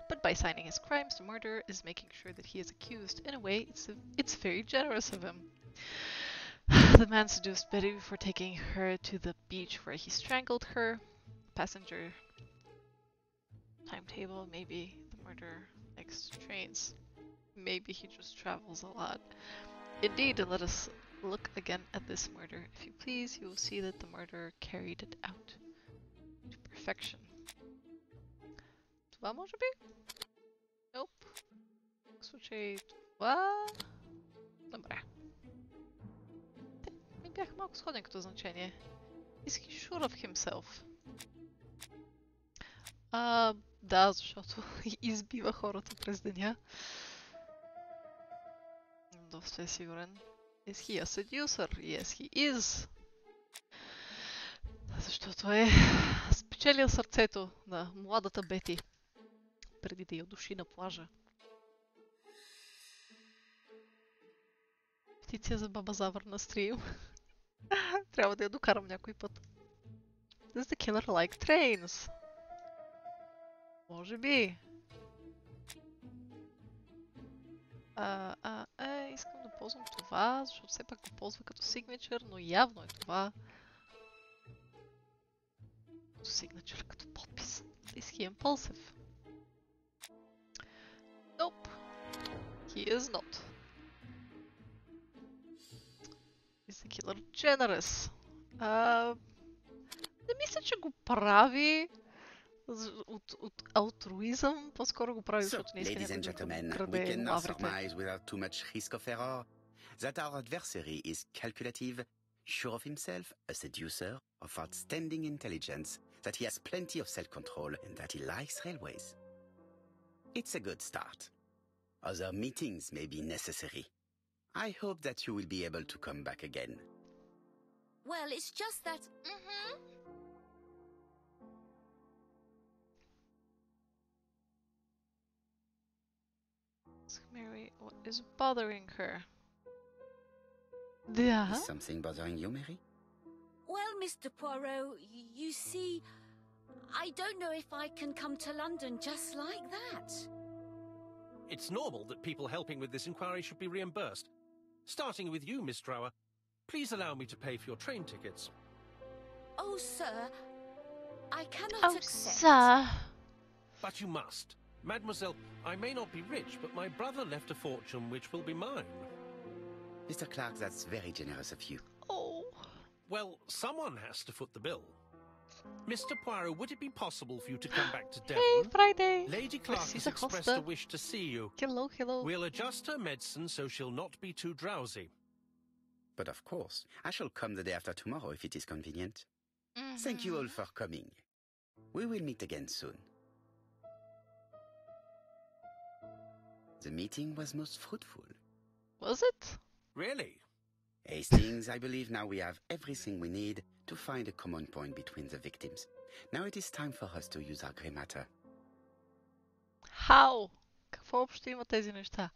But by signing his crimes, the murderer is making sure that he is accused. In a way, it's very generous of him. The man seduced Betty before taking her to the beach where he strangled her. Passenger timetable, maybe the murderer likes trains. Maybe he just travels a lot. Indeed, and let us look again at this murder. If you please, you will see that the murderer carried it out to perfection. Това може би? Nope. В случай това... Добре. Те ми бяха малко сходни като значение. Is he sure of himself? Да, защото избива хората през деня. Доста е сигурен. Is he a seducer? Yes, he is. Защото е спечелил сърцето на младата Бети преди да я души на плажа. Петиция за баба Завър на стрим. Трябва да я докарам някой път. Does the killer like trains? Може би. Искам да ползвам това, защото все пак го ползва като signature, но явно е това. Като signature, като подпис. Is he impulsive? Nope. He is not. Is the killer generous? Не мисля, че го прави от алтруизъм, по-скоро го прави, защото не иска някой да краде лаврите. Without too much risk of error. that our adversary is calculative, sure of himself, a seducer, of outstanding intelligence, that he has plenty of self-control, and that he likes railways. It's a good start. Other meetings may be necessary. I hope that you will be able to come back again. Well, it's just that... Ask Mary what is bothering her. Yeah. Is something bothering you, Mary? Well, Mr. Poirot, you see, I don't know if I can come to London just like that. It's normal that people helping with this inquiry should be reimbursed. Starting with you, Miss Drower. Please allow me to pay for your train tickets. Oh, sir, I cannot Oh, accept. sir. But you must. Mademoiselle, I may not be rich, but my brother left a fortune which will be mine. Mr. Clark, that's very generous of you. Oh. Well, someone has to foot the bill. Mr. Poirot, would it be possible for you to come back to Devon? Hey, Friday. Lady Clark has Precisa expressed Costa. a wish to see you. Hello, hello. We'll adjust her medicine so she'll not be too drowsy. But of course, I shall come the day after tomorrow if it is convenient. Thank you all for coming. We will meet again soon. The meeting was most fruitful. Was it? Really? Hastings, I believe now we have everything we need to find a common point between the victims. Now it is time for us to use our grey matter. How? Какво общо има тези неща?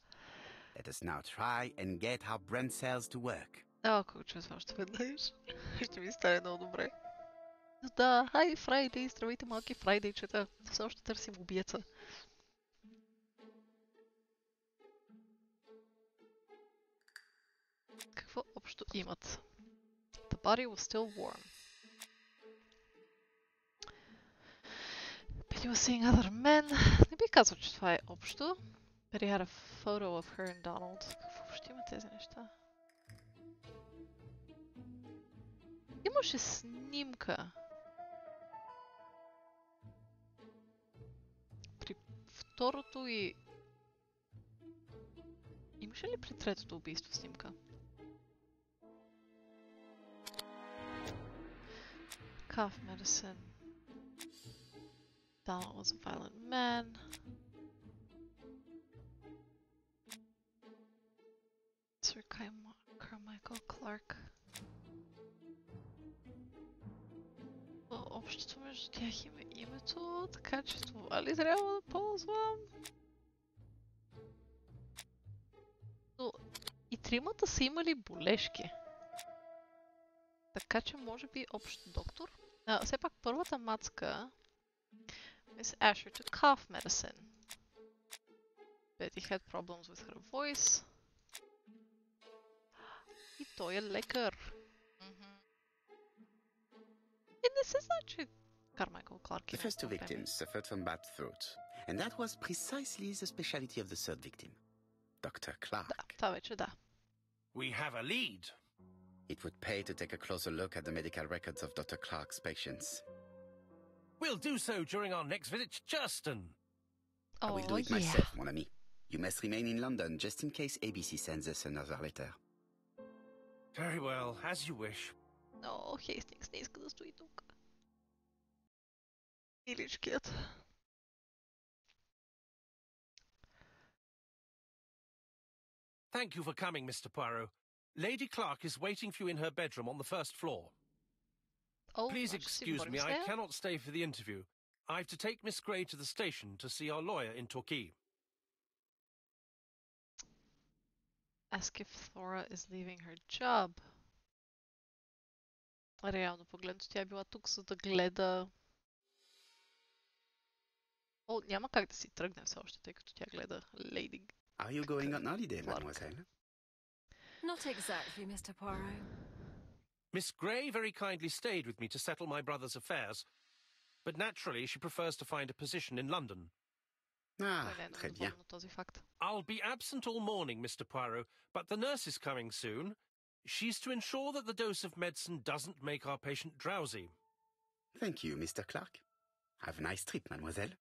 Let us now try and get our brain cells to work. Ако чуя това още веднъж, ще ми стане много добре. Да, хай, Фрайдей, здравейте малки Фрайдейчета. Все още търсим убиеца. Какво общо имат? The body was still warm. Betty was seeing other men. Не би казал, че това е общо. Betty had a photo of her and Donald. Какво общо има тези неща? Имаше снимка. При второто и... Имаше ли при третото убийство снимка? Cough medicine. Donald was a violent man. Sir Carmichael Clark. Общото между тях има името, така че това ли трябва да ползвам? Но и тримата са имали болешки. Така че може би общ доктор. Все пак първата мацка Miss Asher took cough medicine. Betty had problems with her voice. И той е лекар. И не се знае, че Carmichael Clark The first two victims suffered from bad throat, and that was precisely the specialty of the third victim, Dr. Clark. Да, това вече да. We have a lead. It would pay to take a closer look at the medical records of Dr. Clark's patients. We'll do so during our next visit to Churston. I will do it myself, mon ami. You must remain in London just in case ABC sends us another letter. Very well, as you wish. О, Хейстингс не иска да стои тук. Иличкият. Thank you for coming, Mr. Poirot. Lady Clark is waiting for you in her bedroom on the first floor. Oh, Please excuse me, I cannot stay for the interview. I have to take Miss Gray to the station to see our lawyer in Torquay. Ask if Thora is leaving her job. Реално погледнато, тя е била тук, за да гледа... О, няма как да си тръгне все още, тъй като тя гледа Лейди. Are you going on holiday, mademoiselle? Not exactly, Mr. Poirot. Miss Gray very kindly stayed with me to settle my brother's affairs, but naturally she prefers to find a position in London. Ah, très bien. I'll be absent all morning, Mr. Poirot, but the nurse is coming soon. She's to ensure that the dose of medicine doesn't make our patient drowsy. Thank you, Mr. Clark. Have a nice trip, mademoiselle.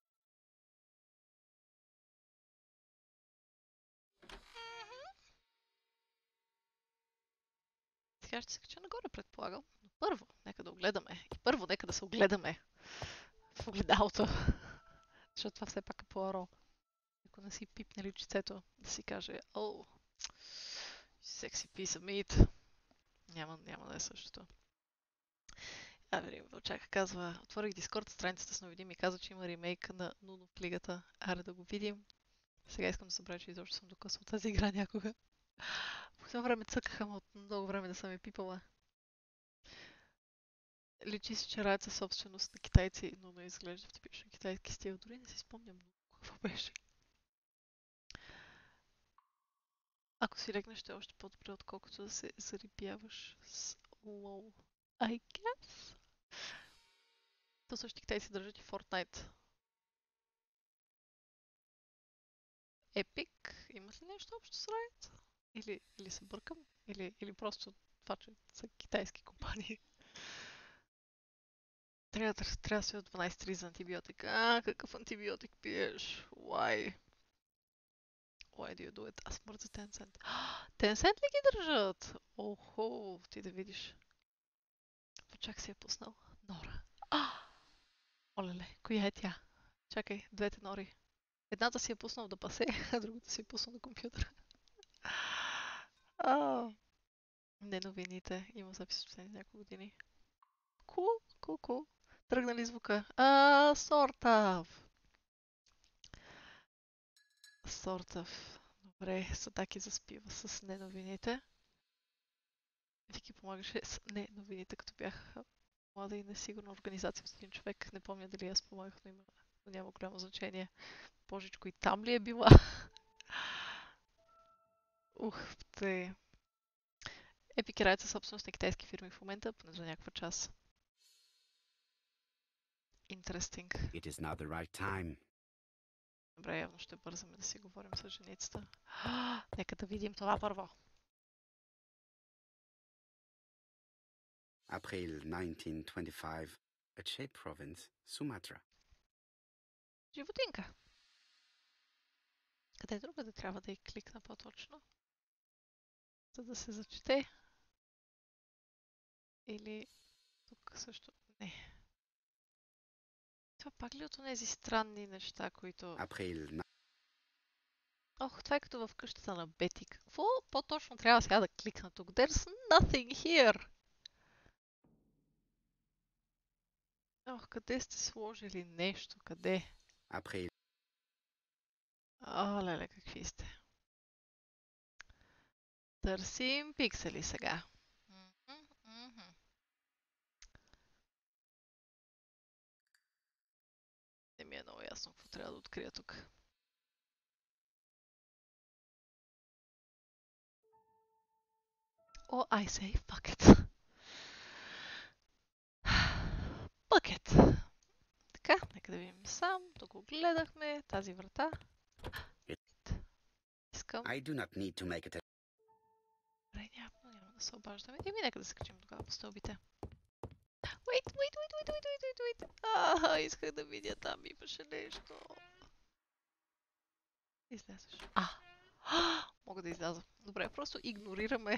Тя ще се кача нагоре, предполагам. Но първо, нека да огледаме. И първо, нека да се огледаме в огледалото. Защото това все пак е Пуаро. Ако не си пипне личицето, да си каже, о, секси piece of meat. Няма да е същото. Вълчака казва, отворих Дискорд страницата с новини и каза, че има ремейк на Нуно в лигата. Аре да го видим. Сега искам да събравя, че изобщо съм докъсвал тази игра някога. По това време цъкаха, от много време да съм я пипала. Личи си, че раят със собственост на китайци, но не изглежда в типично китайски стил. Дори не си спомням много какво беше. Ако си легнеш, ще е още по-добре, отколкото да се зарибяваш с лол. I guess. То също китайци държат и Fortnite. Epic, имат ли нещо общо с Riot? Или се бъркам? Или просто това, че са китайски компании? Трябва да си от 12 за антибиотик. Какъв антибиотик пиеш? Why? Why do you do it? Аз мърза Tencent. Tencent ли ги държат? Охо, ти да видиш. Чак си е пуснал. Нора. Олеле, коя е тя? Чакай, двете Нори. Едната си е пуснал да пасе, а другата си е пуснал на компютъра. Не новините. Има запис от няколко години. Кул. Тръгна ли звука? Sort of. Добре, Сатаки заспива с неновините. Вики помагаше с неновините, като бях млада и несигурна организация с един човек. Не помня дали аз помагах, но няма голямо значение. Божичко, и там ли е била? Те. Epic играят със собственост на китайски фирми в момента, поне за някаква час. Interesting. It is not the right time. Добре, явно ще бързаме да си говорим с женицата. Нека да видим това първо. April 1925, Aceh Province, Sumatra. Животинка. Къде друга да трябва да й кликна по-точно? За да се зачете. Или тук също. Не. Това пак ли от тези странни неща, които... Април. Ох, това е като в къщата на Бети. Какво по-точно трябва сега да кликна тук? There's nothing here! Ох, къде сте сложили нещо? Къде? Април. О, леле, какви сте. Търсим пиксели сега. Не ми е много ясно какво трябва да открия тук. О, I say bucket. Bucket. Така, нека да видим сам. Тук го гледахме. Тази врата. Искам. I do not need to make it. Няма да се обаждаме. Нека да се качим тогава по стълбите. Wait. Исках да видя там. Имаше нещо. Излезеш. Мога да изляза. Добре, просто игнорираме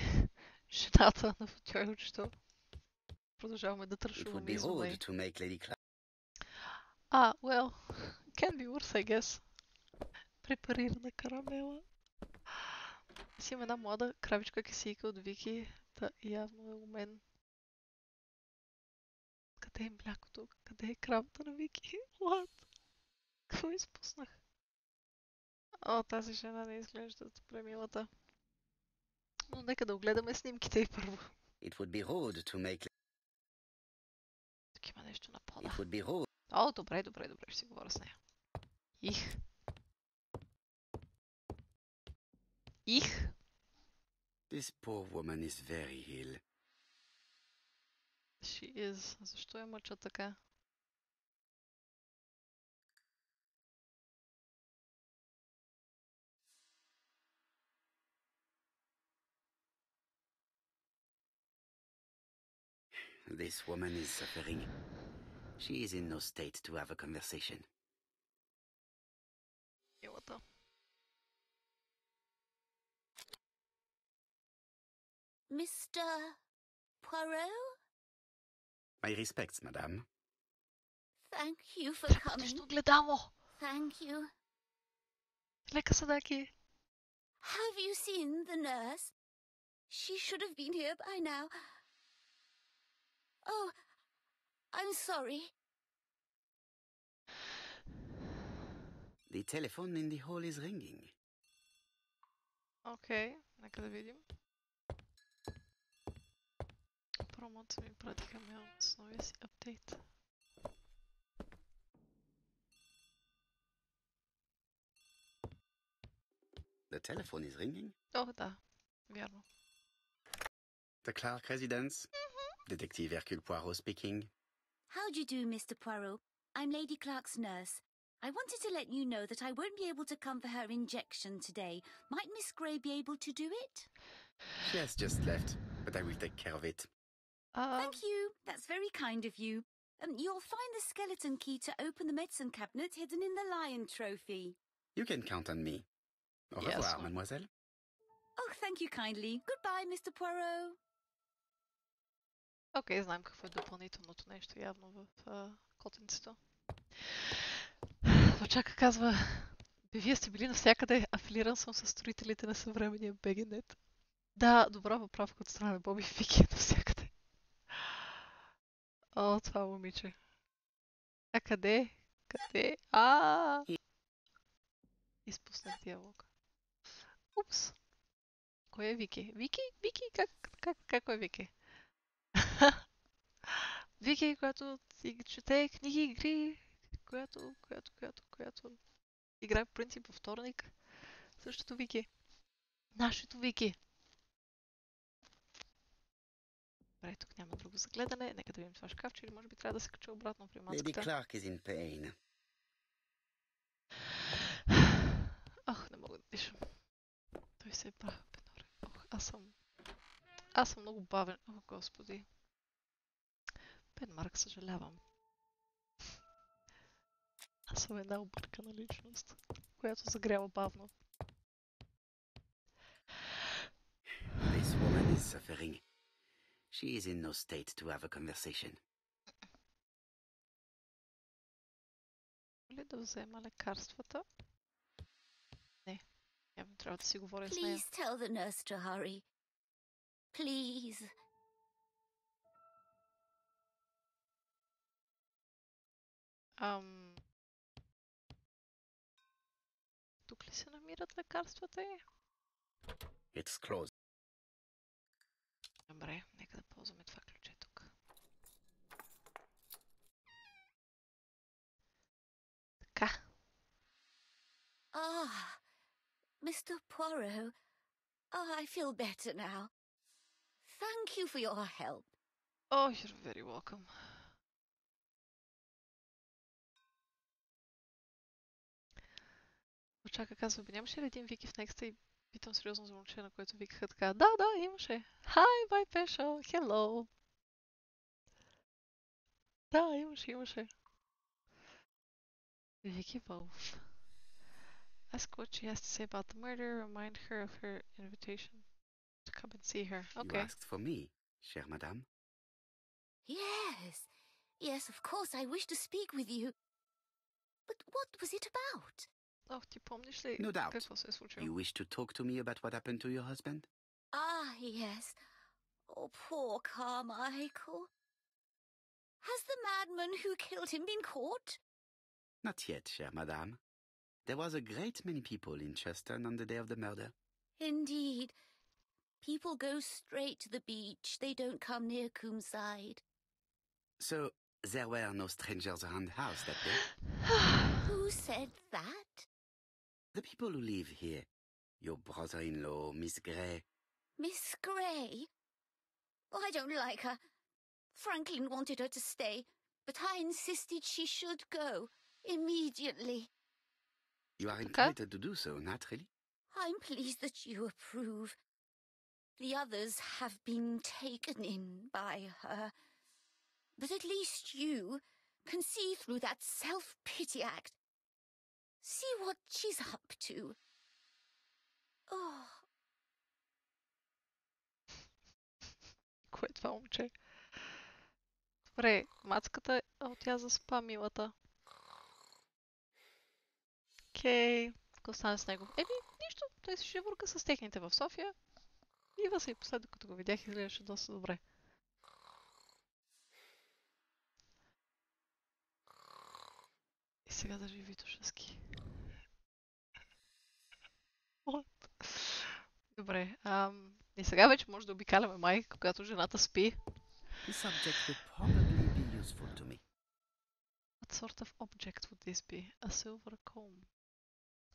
жената на футюрчето. Продължаваме да тършуваме извън. Well, can be worse, I guess. Препарирана карамела. Си има една млада кравичка кисийка от Вики. Та явно е у мен. Къде е млякото? Къде е кравата на Вики? What? Какво изпуснах? Тази жена не изглежда добре милата. Но нека да огледаме снимките и първо. It would be rude to make... Тук има нещо на пода. Добре, ще си говоря с нея. Их. This poor woman is very ill. She is. Защо я мъча така? This woman is suffering. She is in no state to have a conversation. Милата. Mr. Poirot? My respects, madame. Thank you for coming. Работещо гледало! Thank you. Лека Садаки! Have you seen the nurse? She should have been here by now. Oh, I'm sorry. The telephone in the hall is ringing. Окей, нека да видим. Промоци ми пратиха мейл с новия си апдейт. The telephone is ringing? О, да, вярно. The Clark residence? Detective Hercule Poirot speaking. How do you do, Mr. Poirot? I'm Lady Clark's nurse. I wanted to let you know that I won't be able to come for her injection today. Might Miss Grey be able to do it? She has just left, but I will take care of it. Thank you. That's very kind of you. You'll find the skeleton key to open the medicine cabinet hidden in the lion trophy. You can count on me. Au revoir, mademoiselle. Oh, thank you kindly. Goodbye, Mr. Poirot. Окей, знаем какво е допълнителното нещо явно в котенцето. Очака казва, вие сте били навсякъде, афилиран съм с строителите на съвременния Бегенет. Да, добра поправка от страна на Боби Фики навсякъде. О, това момиче. А къде? Къде? Изпуснах диалог. Упс. Кой е Вики? Вики? Вики? Как е Вики? Вики, която си чете книги, игри, която играе по принцип във вторник. Същото Вики. Нашето Вики. Добре, тук няма друго за гледане. Нека да видим това шкафче или може би трябва да се кача обратно при маската. Lady Clark is in pain. Ох, не мога да дишам. Той се е бавен, Пеноре. Ох, аз съм много бавен. О, господи. Пенмарк, съжалявам. Аз съм една объркана личност, която загрява бавно. This woman is suffering. She is in no state to have a conversation. Ли да взема лекарствата? Не. Явно трябва да си говоря с нея. Please tell the nurse to hurry. Please. Тук ли се намират лекарствата й? It's closed. Добре, нека да ползваме това ключе тук. Така. Mr. Poirot. I feel better now. Thank you for your help. Oh, you're very welcome. Очака казва, нямаше ли един Вики в некста и питам сериозно за момче, на което викаха така. Да, имаше. Hi, bye, Пешо. Hello. Да, имаше. Вики Wolf. Ask what she has to say about the murder. Remind her of her invitation to come and see her. Okay. You asked for me, chère madame. Yes, of course, I wish to speak with you. But what was it about? Ох, ти помниш ли No doubt. какво се е случило? You wish to talk to me about what happened to your husband? Yes. Oh, poor Carmichael. Has the madman who killed him been caught? Not yet, chère madame. There was a great many people in Cheston on the day of the murder. Indeed. People go straight to the beach. They don't come near Coomside. So, there were no strangers around the house that day? Who said that? The people who live here. Your brother-in-law, Miss Grey. Miss Grey? Oh, I don't like her. Franklin wanted her to stay, but I insisted she should go immediately. You are entitled to do so, naturally. I'm pleased that you approve. The others have been taken in by her. But at least you can see through that self-pity act. See what she's up to. това момче. Добре, мацката, тя заспа, милата. Окей, какво стана с него? Нищо, той си шибурка с техните в София. Ива се и последно, като го видях, изглеждаше доста добре. И сега даже и Витошевски. Добре, и сега вече може да обикаляме майка, когато жената спи. The subject would probably be useful to me. What sort of object would this be? A silver comb.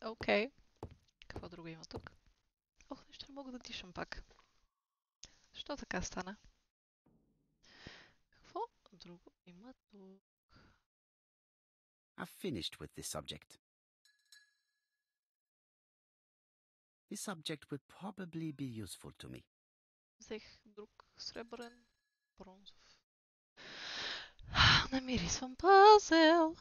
Окей. Какво друго има тук? Ох, нещо не мога да дишам пак. Защо така стана? Какво друго има тук? I've finished with this subject. This subject would probably be useful to me. Взех друг сребърен, бронзов. Намирисвам пазел.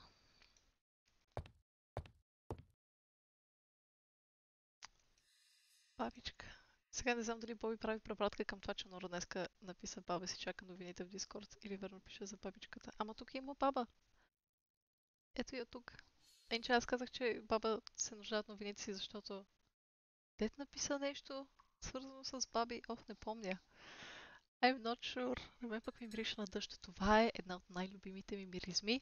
Бабичка. Сега не знам дали Боби прави препратка към това, че Нора днеска написа баба си чака новините в Дискорд или верно пише за бабичката. Ама тук има баба. Ето я тук. Иначе аз казах, че баба се нуждае от новините си, защото дет написа нещо свързано с баби. Ох, не помня. I'm not sure. На мен пък ми мирише на дъжд. Това е една от най-любимите ми миризми.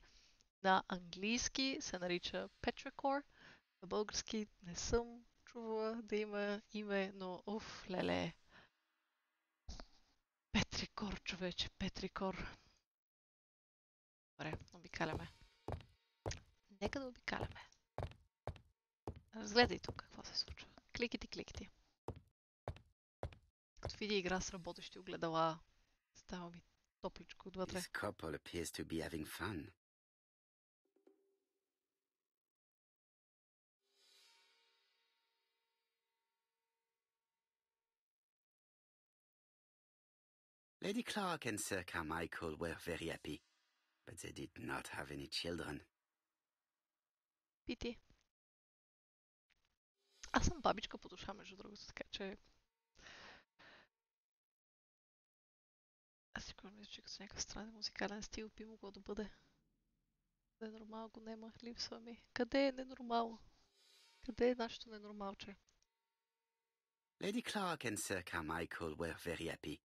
На английски се нарича petrichor. На български не съм чувала да има име, но леле. Петрикор, човече, Петрикор. Добре, обикаляме. Нека да обикаляме. Разгледай тук какво се случва. Кликити. Като видя игра с работещи огледала, става ми топличко отвътре. This couple appears to be having fun. Lady Clark and Sir Carmichael were very happy, but they did not have any children. Пити. Аз съм бабичка по душа, между другото, така че... Аз си мисля, че като някакъв странен музикален стил би могло да бъде. Да е нормално, го нема, липсва ми. Къде е ненормално? Къде е нашето ненормалче? Lady Clark and Sir Carmichael were very happy,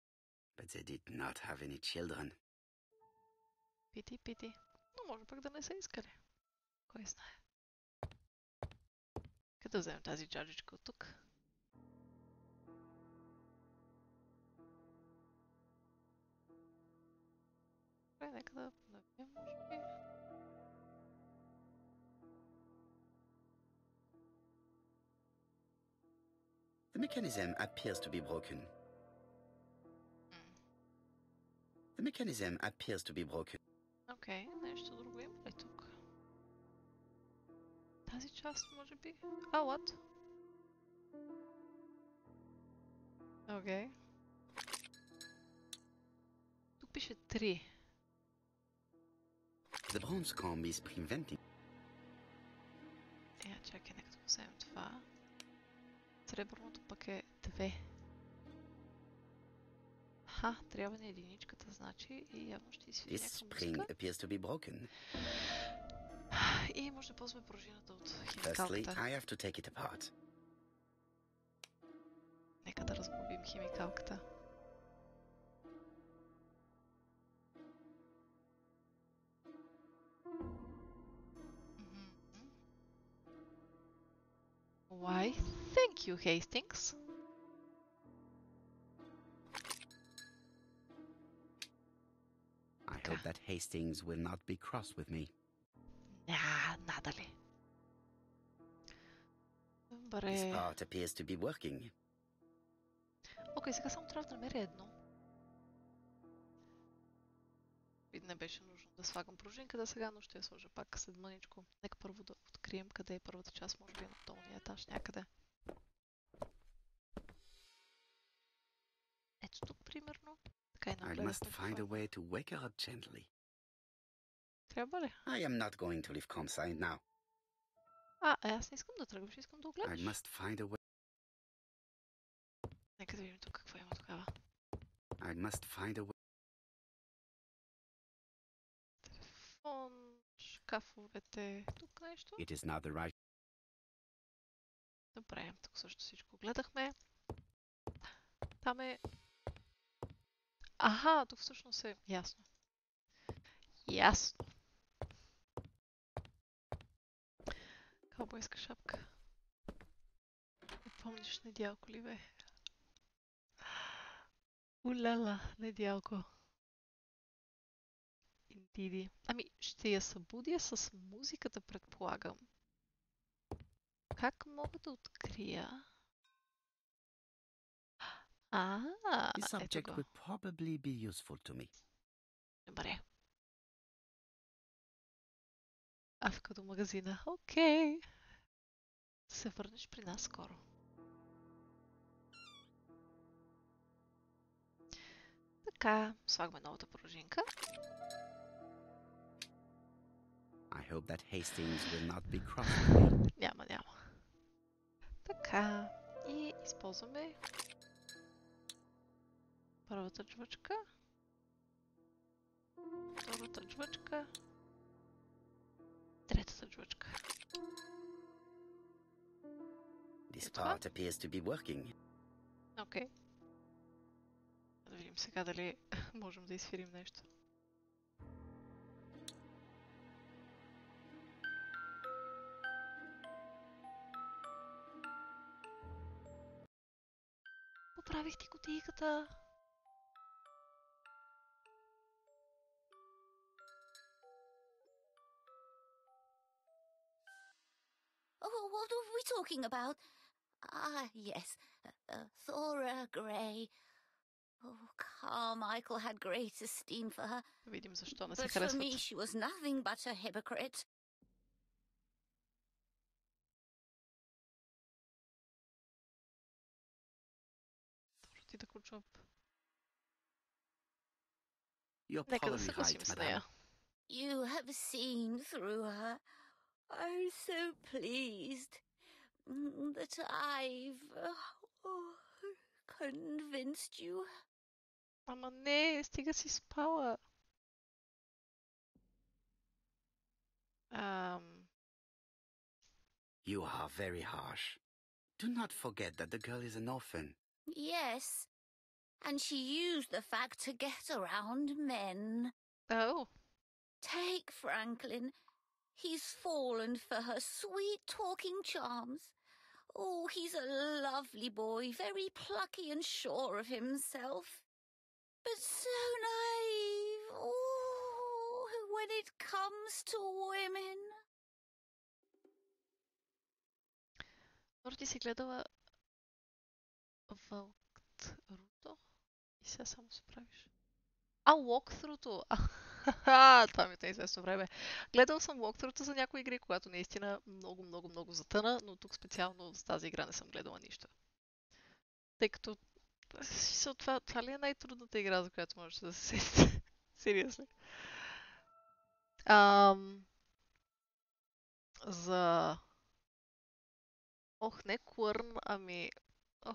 but they did not have any children. Пити. Но може пък да не са искали. Кой знае. Къде да вземем тази джаджичка от тук? Добре, нека да навием, може би. The mechanism appears to be broken. The mechanism appears to be broken. Окей, нещо друго има ли тук? Тази част, може би? What? Окей. Тук пише 3. The bronze comb is preventing. Чакай, нека да вземем това. Сребърното пък е 2. Трябва ни единичката, значи, и явно ще изсвири This някаква spring музика. appears to be broken. И може да ползваме пружината от Firstly, химикалката. I have to take it apart. Нека да разглобим химикалката. Why, thank you, Hastings. I hope that Hastings will not be cross with me. Надали. This Добре. part appears to be working. Окей, сега само трябва да намеря едно. Не беше нужно да слагам пружинката сега, но ще я сложа пак след мъничко. Нека първо да открием къде е първата част, може би на долния етаж някъде. Ето тук, примерно. Така и I нагледах. must find a way to wake her up gently. Трябва ли? I am not going to leave Comside now. Аз не искам да тръгваш, искам да I огледаш. must find a way. Нека да видим тук какво има тогава. I must find a way. Шкафовете. Тук нещо? It is not the right. Добре, тук също всичко гледахме. Там е... Аха, тук всъщност е ясно. Ясно. Каубойска шапка. Не помниш недялко ли бе? Уляла, недялко. Индиди. Ами, ще я събудя с музиката, предполагам. Как мога да открия? This subject ето го. would probably be useful to me. Добре. Авка до магазина. Окей. Се върнеш при нас скоро. Така, слагаме новата пружинка. I hope that Hastings will not be cross with me. Няма. Така, и използваме първата жвачка, втората жвачка, третата жвачка. This part appears to be working. Окей. Да видим сега дали можем да изфирим нещо. Поправих ти кутийката. Oh, what are we talking about? Ah, yes. Thora Grey. Oh, Carmichael had great esteem for her. Видим защо не се But for харесват. me, she was nothing but a hypocrite. Добре, ти да ключоп. You're Нека да probably съгласим right, с madame. нея. You have seen through her. I'm so pleased that I've convinced you. Ама не, стига си спала. You are very harsh. Do not forget that the girl is an orphan. Yes, and she used the fact to get around men. Oh. Take Franklin. He's fallen for her sweet talking charms. Oh, he's a lovely boy, very plucky and sure of himself. But so naive. Oh, when it comes to women. Може ти си гледала Walkthrough-то? И сега само се правиш. Walkthrough-то! Това ми е известно време. Гледал съм Walkthrough-то за някои игри, когато наистина много затъна, но тук специално с тази игра не съм гледала нищо. Тъй като това ли е най-трудната игра, за която можете да се сетите? Сериозно. За... не Quern, ами...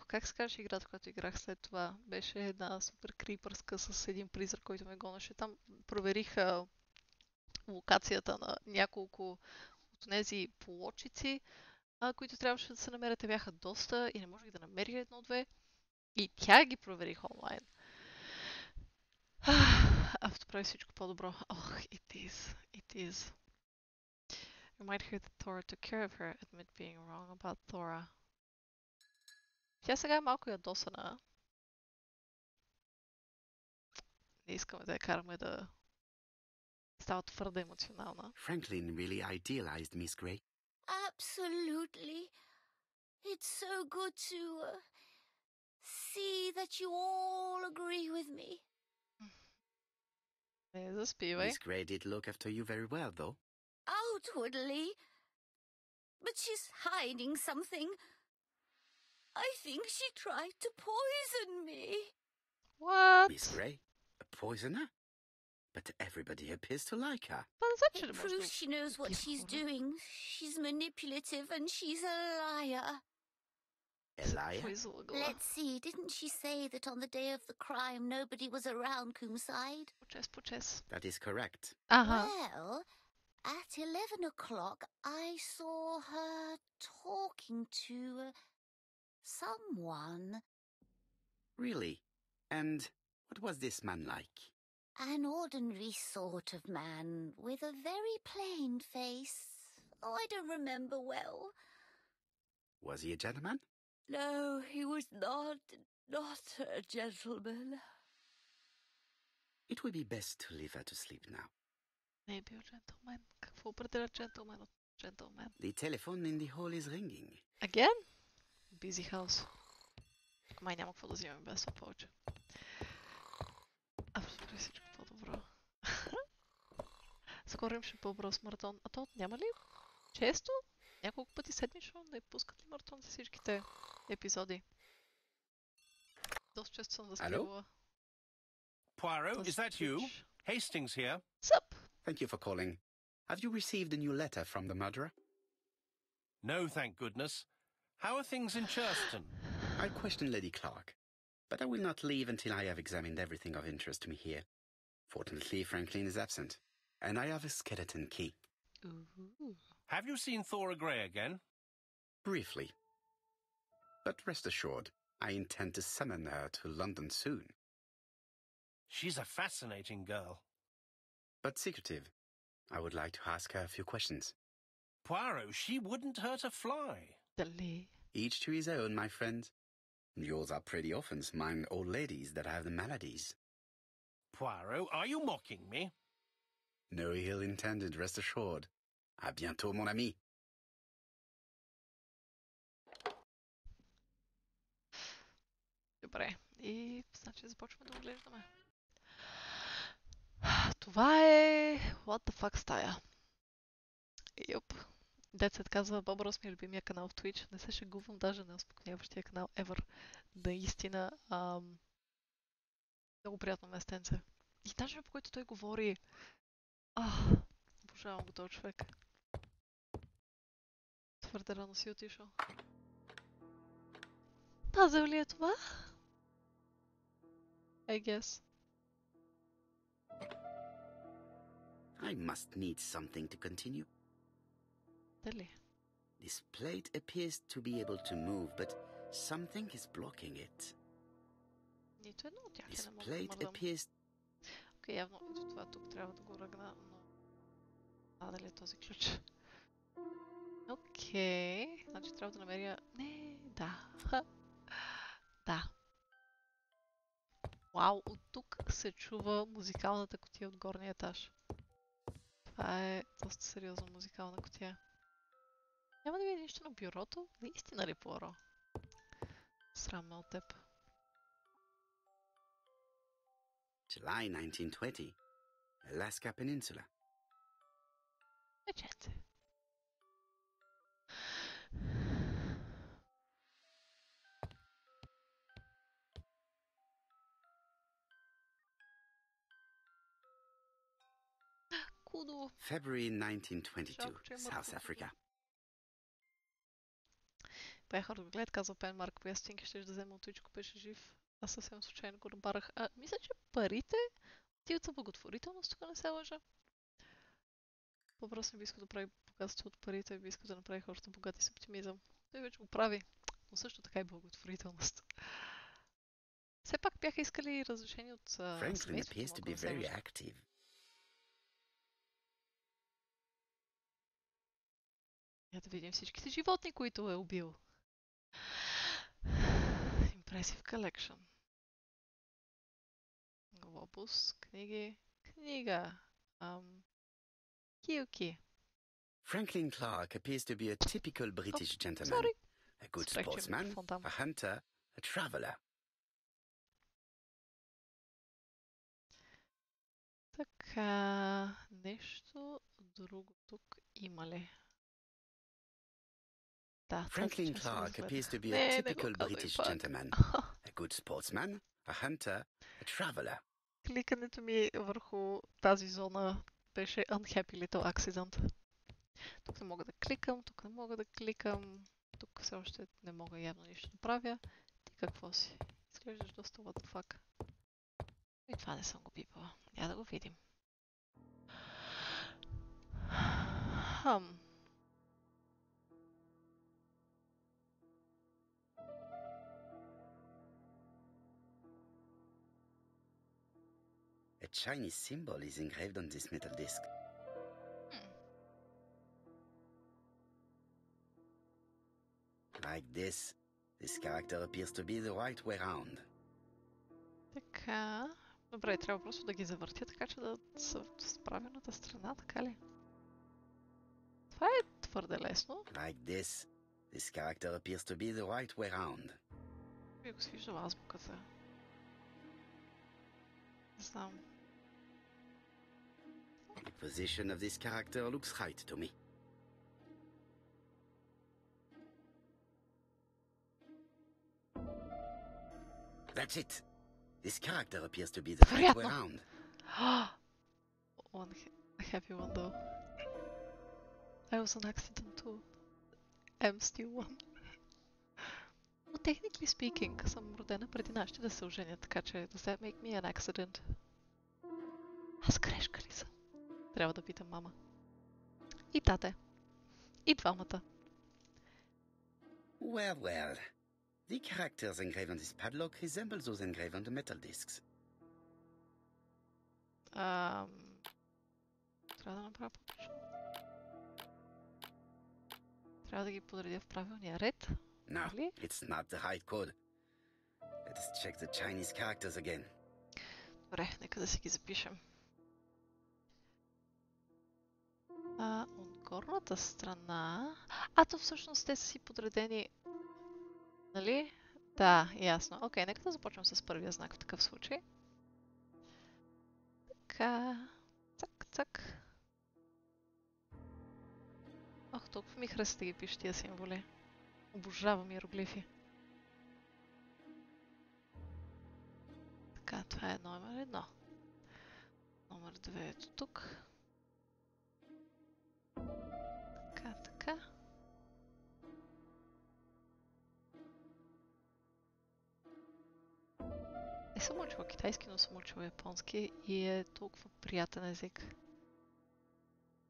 как се казваше играта, която играх след това? Беше една супер крипърска с един призрак, който ме гонеше. Там проверих локацията на няколко от тези плочици, които трябваше да се намерят. Те бяха доста и не можех да намеря едно-две. И тя ги проверих онлайн. Автоправи всичко по-добро. It is. You might hear that Thora took care of her, admit being wrong about Thora. Тя сега е малко ядосана. Не искаме да я караме да става твърде емоционална. Franklin really idealized Miss Grey. Absolutely. It's so good to see that you all agree with me. Не заспивай. Miss Grey did look after you very well, though. Outwardly. But she's hiding something. I think she tried to poison me. What? Miss Grey? A poisoner? But everybody appears to like her. It proves she knows what she's doing. She's manipulative and she's a liar. A liar? Let's see, didn't she say that on the day of the crime nobody was around Coomside? Почес. That is correct. Well, at 11 o'clock I saw her talking to someone. Really? And what was this man like? An ordinary sort of man with a very plain face. Oh, I don't remember well. Was he a gentleman? No, he was not a gentleman. It would be best to leave her to sleep now. Не е бил джентлмен. Какво определя джентлмен от джентлмен? The telephone in the hall is ringing. Again? Busy house. Май няма какво да взимаме без това повече. Абсолютно всичко по-добро. Скоро имаше по-бърз маратон. А то няма ли често? Няколко пъти седмично да пускат ли маратон за всичките епизоди? Доста често съм възприела. Poirot, is that you? Hastings here. Sup? Thank you for calling. Have you received a new letter from the murderer? No, thank goodness. How are things in Churston? I'll question Lady Clark, but I will not leave until I have examined everything of interest to me here. Fortunately, Franklin is absent, and I have a skeleton key. Ooh. Have you seen Thora Grey again? Briefly. But rest assured, I intend to summon her to London soon. She's a fascinating girl. But secretive. I would like to ask her a few questions. Poirot, she wouldn't hurt a fly. Дали? Each to his own, my friend. Yours are pretty orphans, mine old ladies that have the maladies. Poirot, are you mocking me? No ill intended, rest assured. À bientôt, mon ami. Добре. И значи започваме да оглеждаме. Това е What the fuck стая. Юп. Децът казва, Боб Рос ми е любимия канал в Twitch. Не се шегувам, даже не успокояващия канал ever. Наистина много приятно местенце. И даже по който той говори. Обожавам го този човек. Твърде рано си отишъл. Пазъл ли е това? I guess. I must need something to continue. Дали? This plate appears to be able to move, but something is blocking it. Нито едно от тях This не мога да plate мърдам. appears... Окей, явно ето това тук трябва да го ръгна, но... дали е този ключ? Окей, значи трябва да намеря... Не, да. Да. Вау, от тук се чува музикалната кутия от горния етаж. Това е доста сериозна музикална кутия. Няма да видя нищо на бюрото? Наистина ли, Пуаро? Срам ме от теб. July 1920. Alaska Peninsula. Вечете. Кудо. February 1922, South Africa. Бяха да го гледат, казва Пен Марк, коя стинки ще да взема от Twitch, ако беше жив. Аз съвсем случайно го набарах. Мисля, че парите отиват за благотворителност, тук не се лъжа. Въпрос не би искал да прави богатство от парите, би искал да направи хората богати с оптимизъм. Той вече го прави, но също така и благотворителност. Все пак бяха искали разрешение от семейството, да се лъжа. Я да видим всичките животни, които е убил. Impressive Collection. Глобус, книги, книга. Килки. Franklin Clark appears to be a typical British gentleman. Sorry. A good sportsman, a hunter, a traveler. Така, нещо друго тук има ли? Да, Franklin Clark appears to be a typical British gentleman. A good sportsman, a hunter, a traveler. Кликането ми върху тази зона беше Unhappy Little Accident. Тук не мога да кликам, тук не мога да кликам. Тук все още не мога явно нищо да правя. Ти какво си? Изглеждаш доста what the fuck. И това не съм го пипала. Я да го видим. A Chinese symbol is engraved on this metal disc. Like this. This character appears to be the right way round. Така. Добре, трябва просто да ги завъртя, така че да са с правилната страна, така ли? Това е твърде лесно. Like this. This character appears to be the right way round. Би го свиждал азбуката. Не знам. The position of this character looks right to me. That's it. This character appears to be the right way round. One happy one though. I was an accident too. I'm still one. Но technically speaking, съм родена преди нашите да се оженят, така че does that make me an accident? Аз грешка ли съм? Трябва да питам мама. И тате. И двамата. Well, well. The characters engraved on this padlock resemble those engraved on the metal discs. Трябва да направя по-точно. Трябва да ги подредя в правилния ред. No, it's not the right code. Let us check the Chinese characters again. Добре, нека да си ги запишем. От горната страна... то всъщност те са си подредени... Нали? Да, ясно. Окей, нека да започнем с първия знак в такъв случай. Така... Цак, цак. Ох, толкова ми харесва да ги пиша тия символи. Обожавам иероглифи. Така, това е номер 1. Номер 2 е тук. Така, така. Не съм учила китайски, но съм учила японски и е толкова приятен език.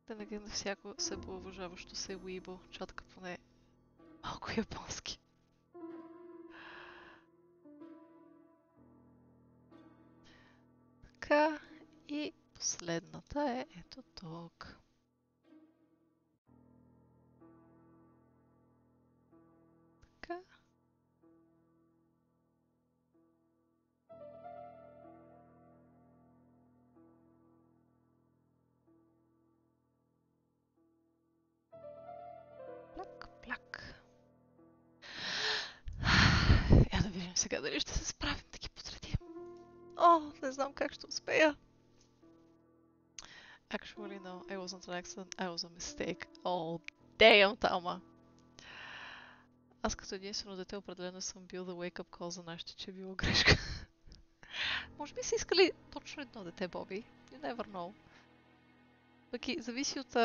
Да не ги на всяко себеуважаващо се уибо, чатка поне малко японски. Така, и последната е ето тук. Така. Плак, плак. Я да видим сега дали ще се справим да ги подредим. Не знам как ще успея. Actually, no, it wasn't an accident, I was a mistake. Oh, damn, Тама! Аз като единствено дете определено съм бил the wake-up call за нашите, че е било грешка. Може би са искали точно едно дете, Боби. You never know. Пък и зависи от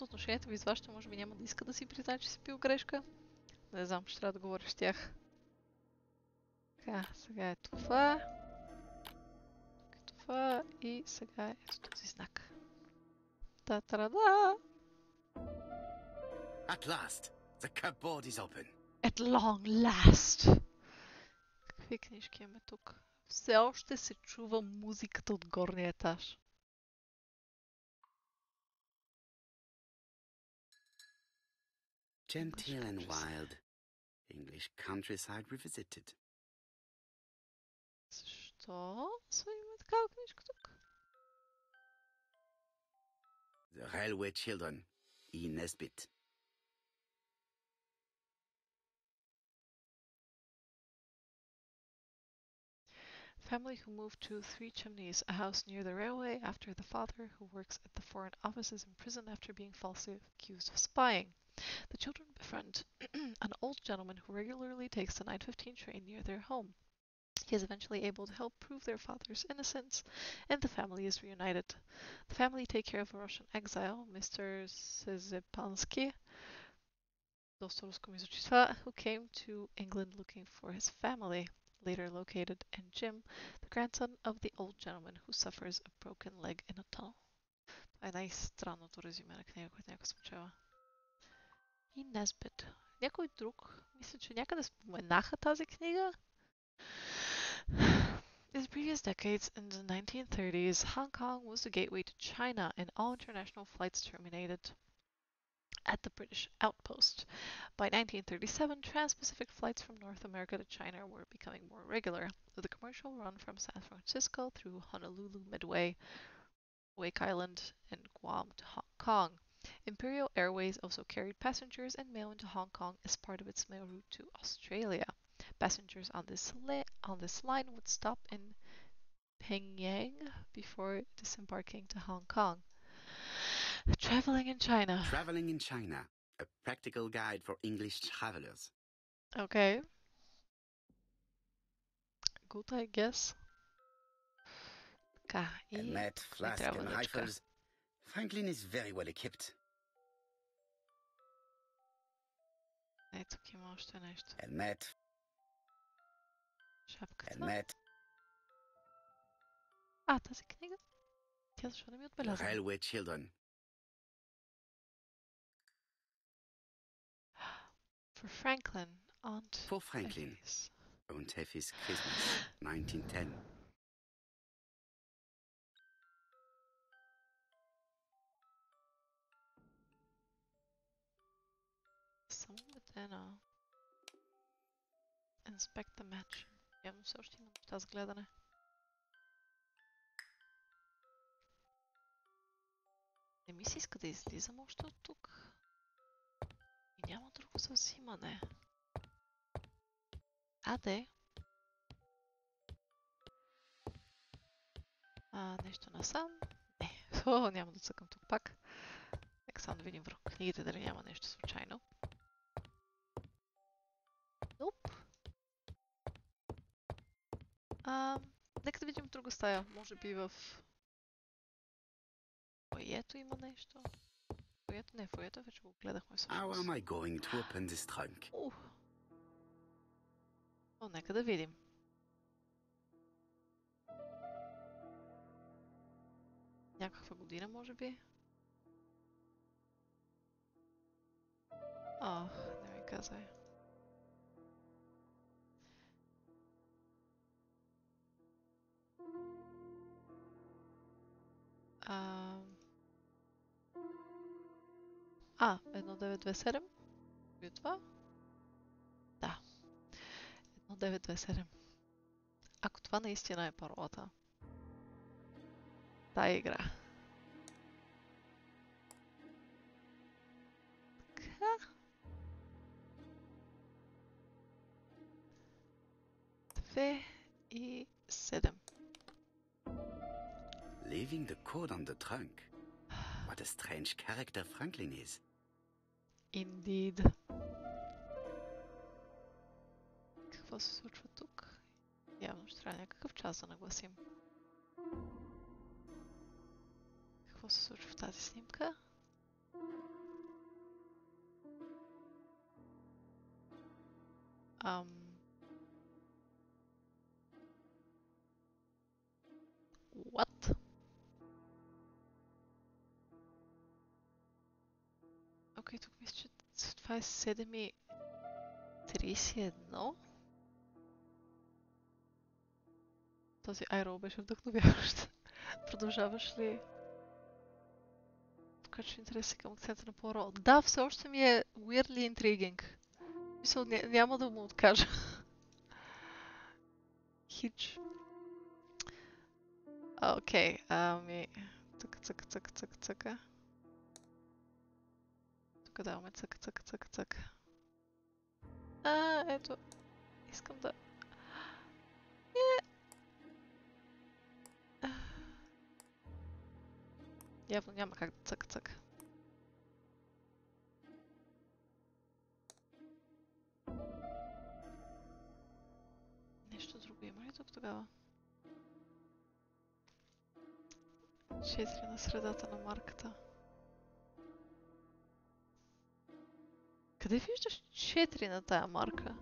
отношението ви с вашето, може би няма да иска да си признае, че си бил грешка. Не знам, ще трябва да говориш с тях. Така, сега е това. Това и сега е ето този знак. Та-та-да! At last, the cupboard is open. At long last! Какви книжки имаме тук? Все още се чува музиката от горния етаж. Genteel and wild. English countryside revisited. Защо има такава книжка тук? The Railway Children, E. Nesbit. Family who moved to Three Chimneys, a house near the railway, after the father, who works at the Foreign Office, is in prison after being falsely accused of spying. The children befriend an old gentleman who regularly takes the 9:15 train near their home. He is eventually able to help prove their father's innocence, and the family is reunited. The family take care of a Russian exile, Mr. Szepansky, Доста руско ми звучи това. Who came to England looking for his family, later located in Jim, the grandson of the old gentleman who suffers a broken leg in a tunnel. Това е най-странното резюме на книга, което някой съм чела. И Nesbit. Някой друг? Мисля, че някъде споменаха тази книга. In the previous decades, in the 1930s, Hong Kong was the gateway to China and all international flights terminated at the British outpost. By 1937, trans-Pacific flights from North America to China were becoming more regular, with a commercial run from San Francisco through Honolulu Midway, Wake Island, and Guam to Hong Kong. Imperial Airways also carried passengers and mail into Hong Kong as part of its mail route to Australia. Passengers on this line would stop in Pengyang before disembarking to Hong Kong. Traveling in China. Traveling in China, a practical guide for English travelers. Okay. Good, I guess. A net, flask, and rifles. Franklin is very well equipped. Тук има още нещо. A net. Шапката. A net. Тази книга? Тя защо не ми отбелязва? Railway Children. For Franklin, Aunt For Franklin. Aunt Effie's Christmas, 1910. Само bedena. Inspect the match. Явно все още има неща за гледане. Не ми се иска да излизам още от тук. И няма друго за взимане. Аде. Нещо насам? Не. Няма да цъкам тук пак. Нека само да видим върху книгите дали няма нещо случайно. Nope. Нека да видим в друга стая. Може би в фоайето има нещо. Фоайето? Не, фоайето вече го гледахме всъщност. How am I going to open this trunk? Нека да видим. Някаква година, може би? Не ми казай. А, 1927? И това? Да. 1927. Ако това наистина е паролата. Тая игра. Така. 2 и 7. Leaving the code on the trunk. What a strange character Franklin is. Indeed. Какво се случва тук? Явно ще трябва някакъв час да нагласим. Какво се случва в тази снимка? What? Окей, тук мисля, че това е 7:31. Този айрол беше вдъхновяващ. Продължаваш ли? Покачва интерес към акцента на Пуаро. Да, все още ми е weirdly intriguing. Мисля, няма да му откажа. Хич. Окей, цъка. Тук даваме цъка. Ето. Искам да... Явно няма как да цъка. Нещо друго има ли тук тогава? 4 на средата на марката. Къде виждаш 4 на тая марка?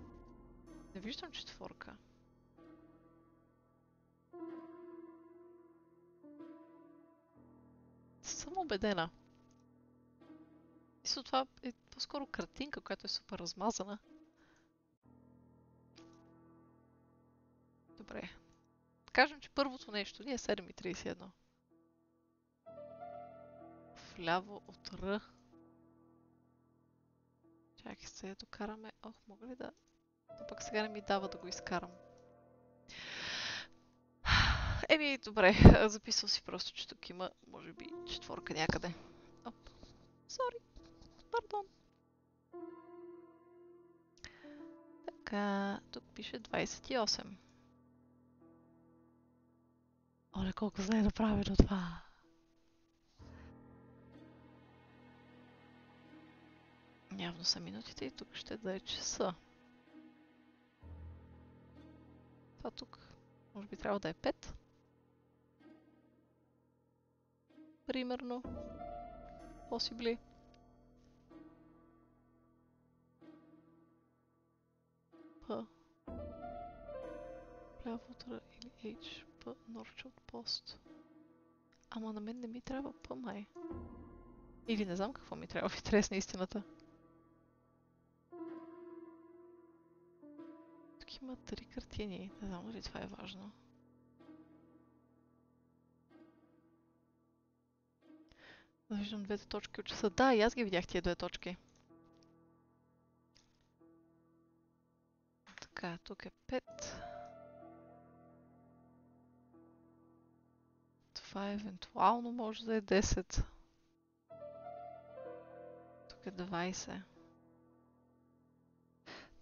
Не виждам четворка. Съм убедена. Мисля, това е по-скоро картинка, която е супер размазана. Добре. Кажем, че първото нещо ни е 7,31. Вляво от Р. Чакай се, докараме. Ох, мога ли да... Но пък сега не ми дава да го изкарам. Еми, добре. Записал си просто, че тук има, може би, четворка някъде. Оп. Сори. Пардон. Така, тук пише 28. Оле, колко зле е направено това. Явно са минутите и тук ще да е часа. Това тук, може би трябва да е 5. Примерно. Possibly. П. Ляво от Р или H. П. Норче от пост. Ама на мен не ми трябва П, май. Или не знам какво ми трябва в интерес на истината. Тук има 3 картини. Не знам дали това е важно. Да виждам двете точки от часа. Да, и аз ги видях тия две точки. Така, тук е 5. Това евентуално може да е 10. Тук е 20.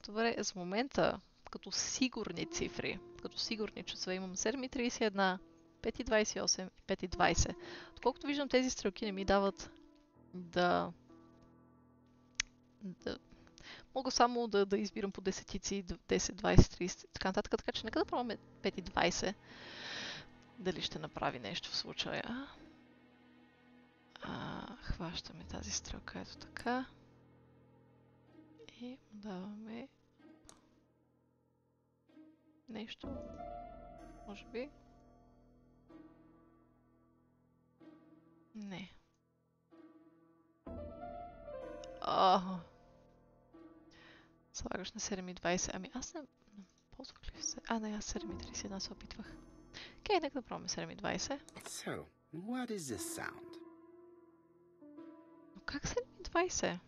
Добре, за момента, като сигурни цифри, като сигурни часове, имам 7,31, 5,28 и 5,20. Отколкото виждам, тези стрелки не ми дават да мога само да избирам по десетици, 10, 20, 30 и така нататък. Така че нека да пробваме 5,20. Дали ще направи нещо в случая. Хващаме тази стрелка, ето така. И даваме нещо. Може би. Не. Слагаш на 7,20. Ами аз не... Ползвах ли се? Не, аз 7,31 се опитвах. Окей, нека да пробваме 7,20. So, what is this sound? Но как 7,20?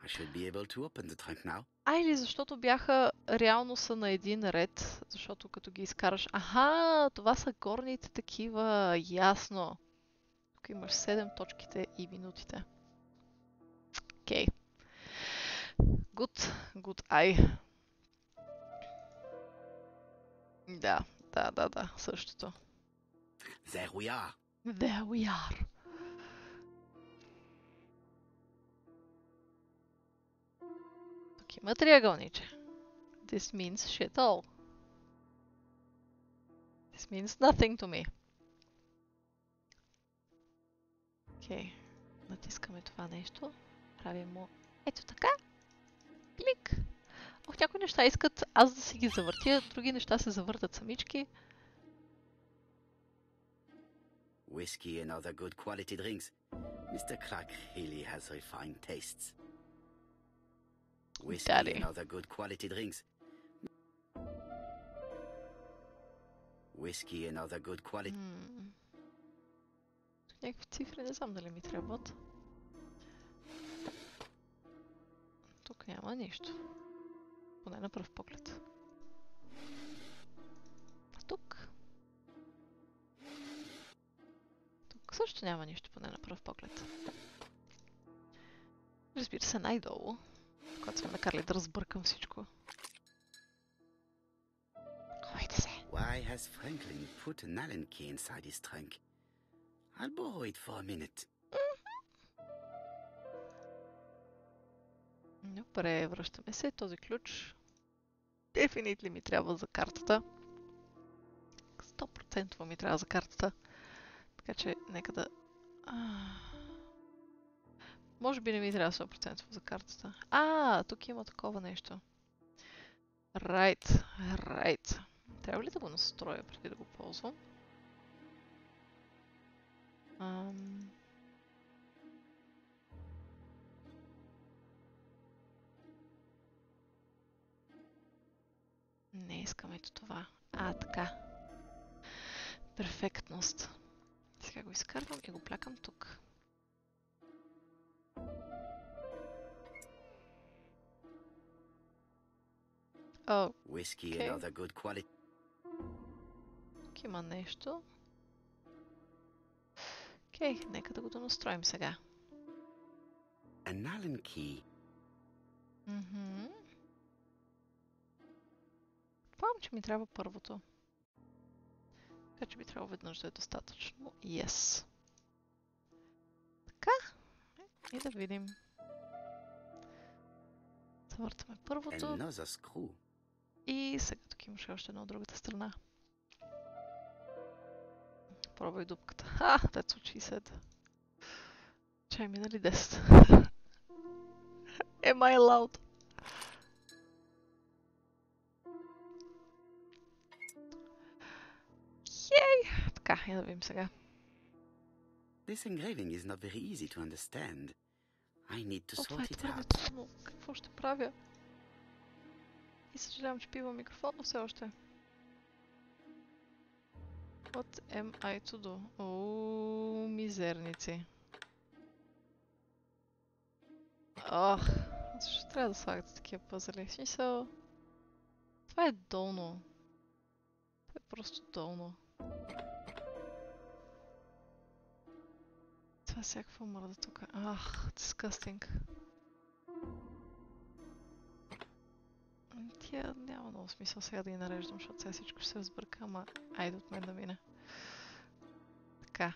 I should be able to open the trunk now. Или защото бяха реално са на един ред, защото като ги изкараш... Аха, това са горните такива, ясно. Тук имаш 7 точките и минутите. Окей. Good eye. Да, същото. There we are. There we are. Тук има триъгълниче. This means shit all. This means nothing to me. Окей. Натискаме това нещо. Правим му ето така. Клик. Някои неща искат аз да си ги завъртя, други неща се завъртат самички. Whiskey and other good quality drinks. Mr. Clark really has refined tastes. Whiskey and other good quality drinks. Whiskey and other good quality... Някакви цифри не знам дали ми трябват. Тук няма нищо. Поне на пръв поглед. А тук? Тук също няма нищо, поне на пръв поглед. Разбира се, най-долу, когато сме накарали да разбъркам всичко. Хойте се! Why has Franklin put an Allen key inside his trunk? I'll borrow it for a minute. Добре, връщаме се. Този ключ дефинитли ми трябва за картата. 100% ми трябва за картата. Така че, нека да... Може би не ми трябва 100% за картата. А, тук има такова нещо. Right. Трябва ли да го настроя преди да го ползвам? Не искам ето това. Така. Перфектност. Сега го изкарвам и го плякам тук. Whiskey and other good quality. Тук има нещо. Окей, нека да го донастроим сега. An Allen key. Предполагам, че ми трябва първото. Така че би трябвало веднъж да е достатъчно. Yes. Така. И да видим. Завъртаме първото. И сега тук имаше още едно от другата страна. Пробвай дупката. That's what she said. Чай минали 10. Am I allowed? Yay! Така, я да видим сега. This engraving is not very easy to understand. I need to Това е sort it твърде out. трудно. Какво ще правя? И съжалявам, че пивам микрофон, но все още. What am I to do? О, мизерници. Защо трябва да слагате такива пъзели? В смисъл... Това е долно. Това е просто долно. Това е всякаква мърда тук. Disgusting. Тя няма много смисъл сега да ги нареждам, защото сега всичко ще се разбърка, ама айде от мен да мине. Така.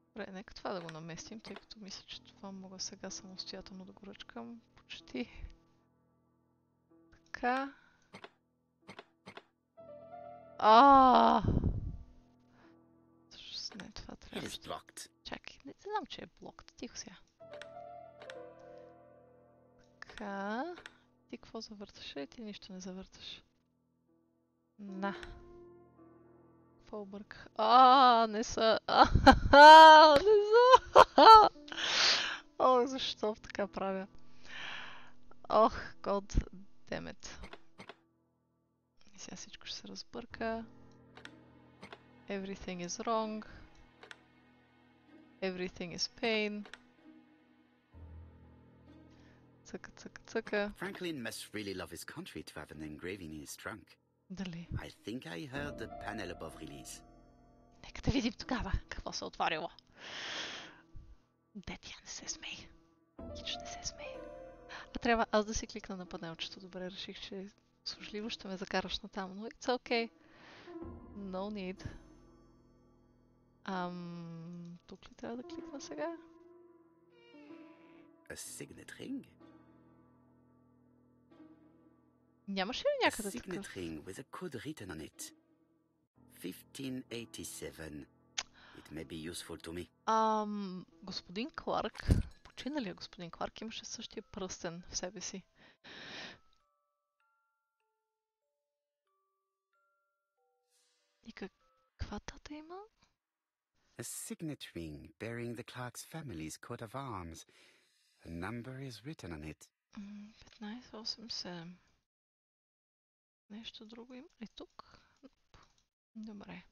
Добре, нека това да го наместим, тъй като мисля, че това мога сега самостоятелно да го ръчкам. Почти. Така. Всъщност не, това трябва. Чакай, не знам, че е блокът. Тихо сега. Така. Ти какво завърташе? Ти нищо не завърташ. На. Какво обърках? Не са. Не са. Защо така правя? God damn it. И сега всичко ще се разбърка. Everything is wrong. Everything is pain. Цъка. Franklin must really love his country to have an engraving in his trunk. Дали? I think I heard the panel above release. Нека да видим тогава какво се отворило. Детя, не се смей. Хич не се смей. Трябва аз да си кликна на панелчето. Добре, реших, че служливо ще ме закараш натам, но it's okay. No need. Тук ли трябва да кликна сега? A signet ring? Нямаше ли някъде такъв? A signet такъв? ring with a code written on it. 1587. It may be useful to me. Господин Кларк, починалият господин Кларк имаше същия пръстен в себе си. И каква тата има? A signet ring bearing the Clark's family's coat of arms. A number is written on it. 1587. Нещо друго има ли тук? Добре.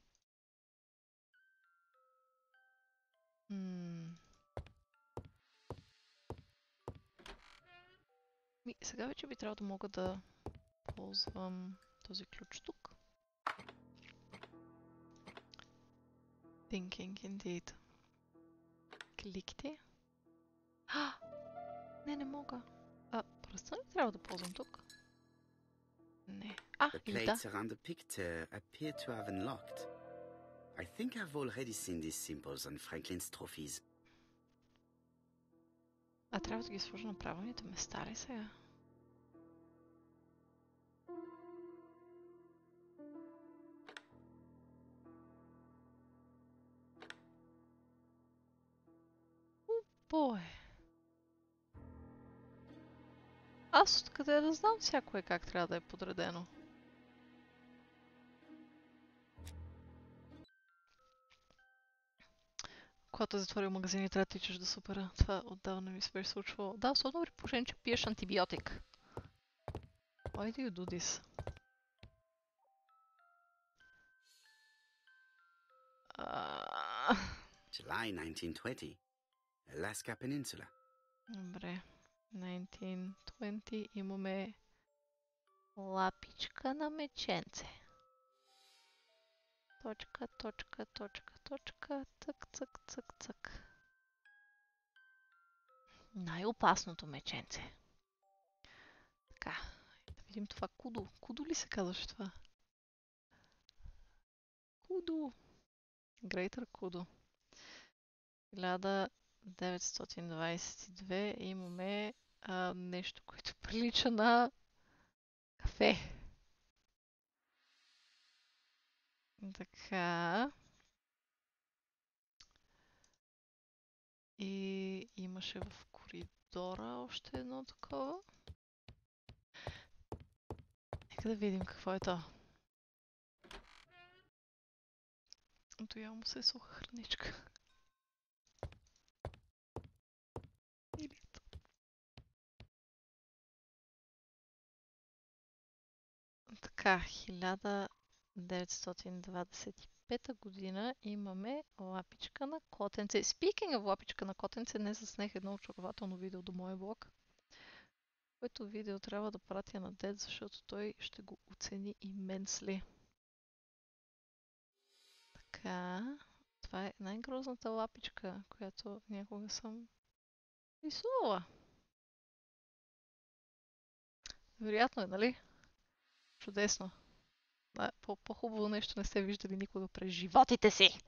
Сега вече би трябвало да мога да ползвам този ключ тук. Thinking indeed. Кликте. Не мога. Просто не трябва да ползвам тук. Не. The plates around the picture appear to have unlocked. I think I've already seen these symbols on Franklin's trophies. Трябва да ги сложа на правилните места ли сега? Аз откъде да знам всяко как трябва да е подредено? Когато затворил магазин, трябва да тичаш да супера. Това отдавна ми се беше случвало. Да, особено при положение, че пиеш антибиотик. Why do you do this? July 1920. Alaska Peninsula. Добре. 1920 имаме лапичка на меченце. Точка, точка, точка, точка, цък, цък, цък, цък. Най-опасното меченце. Така, да видим това кудо. Кудо ли се казваше това? Кудо. Greater Кудо. 1922 имаме нещо, което прилича на кафе. Така. И имаше в коридора още едно такова. Нека да видим какво е то. Ето явно се е суха храничка. Или то. Така, 1925 година имаме лапичка на котенце. Speaking of лапичка на котенце, днес заснех едно очарователно видео до моя блог. Което видео трябва да пратя на дед, защото той ще го оцени именсли. Така, това е най-грозната лапичка, която някога съм рисувала. Вероятно е, нали? Чудесно. По-хубаво нещо не сте виждали никога през животите си.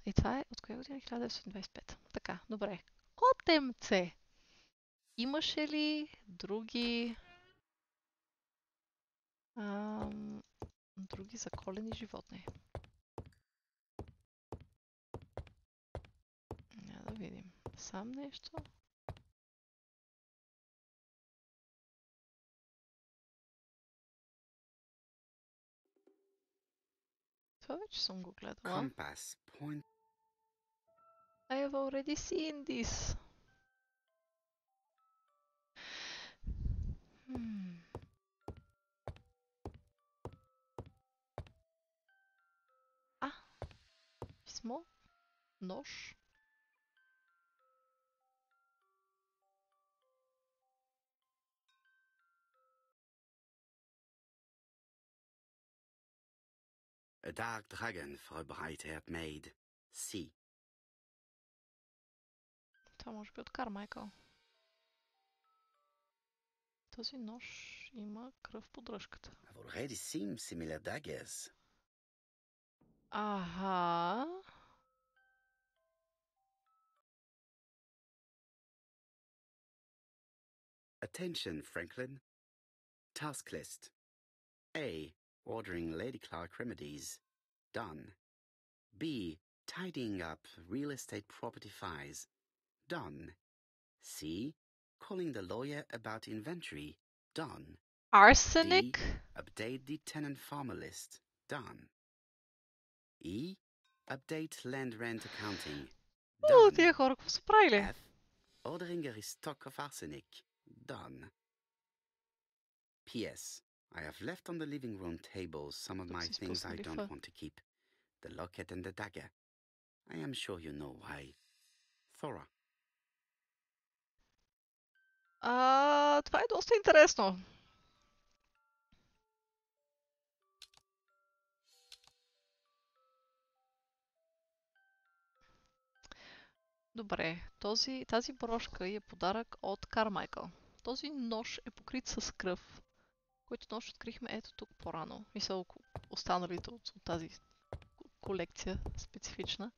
И това е от коя година? 1925. Така, добре. Котемце! Имаше ли други други заколени животни? Няма да видим. Сам нещо? Това вече съм го гледала. Compass point. I have already seen this. Писмо? Нож? A dark dragon for a bright-haired maid. See. Това може би от Кармайкъл. Този нож има кръв по дръжката. I've already seen similar daggers. Аха. Attention, Franklin. Task list. A. Ordering Lady Clark remedies. Done. B. Tidying up real estate property files. Done. C. Calling the lawyer about inventory. Done. Arsenic? D. Update the tenant farmer list. Done. E. Update land rent accounting. Done. Тия хора какво са правили? F. Ordering a restock of arsenic. Done. P.S. I have left on the living room table some of my things I don't want to keep. The locket and the dagger. I am sure you know why. Thora. Това е доста интересно. Добре, тази брошка е подарък от Кармайкъл. Този нож е покрит с кръв, който нож открихме ето тук по-рано. Мисля, останалите от тази колекция специфична.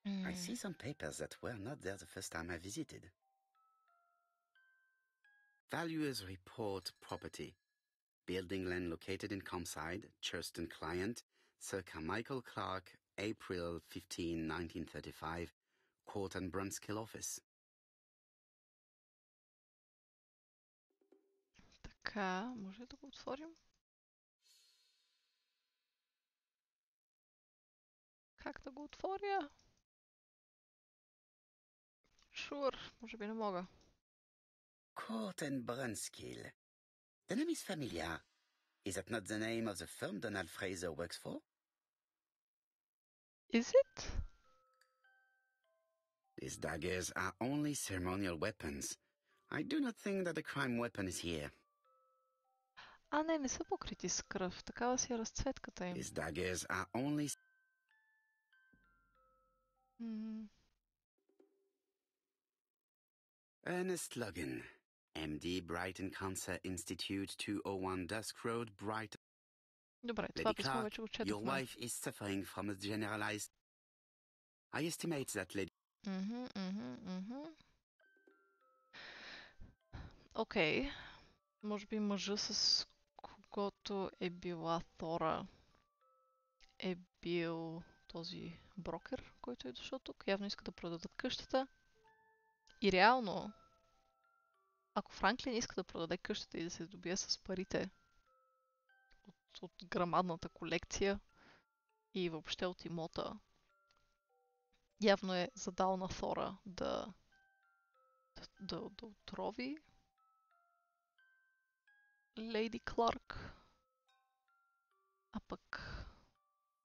I see some papers that were not there the first time I visited. Valuers report property. Building land located in Comside, Churston client, Sir Carmichael Clark, April 15, 1935, Court and Brunskill office. Така, може да го отворим? Как да го отворя? Може би не мога. Court and Brunskill. The name is familiar. Is that not the name of the firm Donald Fraser works for? Is it? These daggers are only ceremonial weapons. I do not think that the crime weapon is here. А, не са покрити с кръв. Такава си е разцветката им. These daggers are only... Ernest Logan, MD, Brighton Cancer Institute, 201 Dusk Road, Brighton. Добре, това писмо вече го четохме. Your wife is suffering from a generalized... I estimate that lady... Окей. Може би мъжа, с когото е била Тора, е бил този брокер, който е дошъл тук. Явно иска да продадат къщата. И реално, ако Франклин иска да продаде къщата и да се здобие с парите от грамадната колекция и въобще от имота, явно е задал на Тора да отрови Лейди Кларк. А пък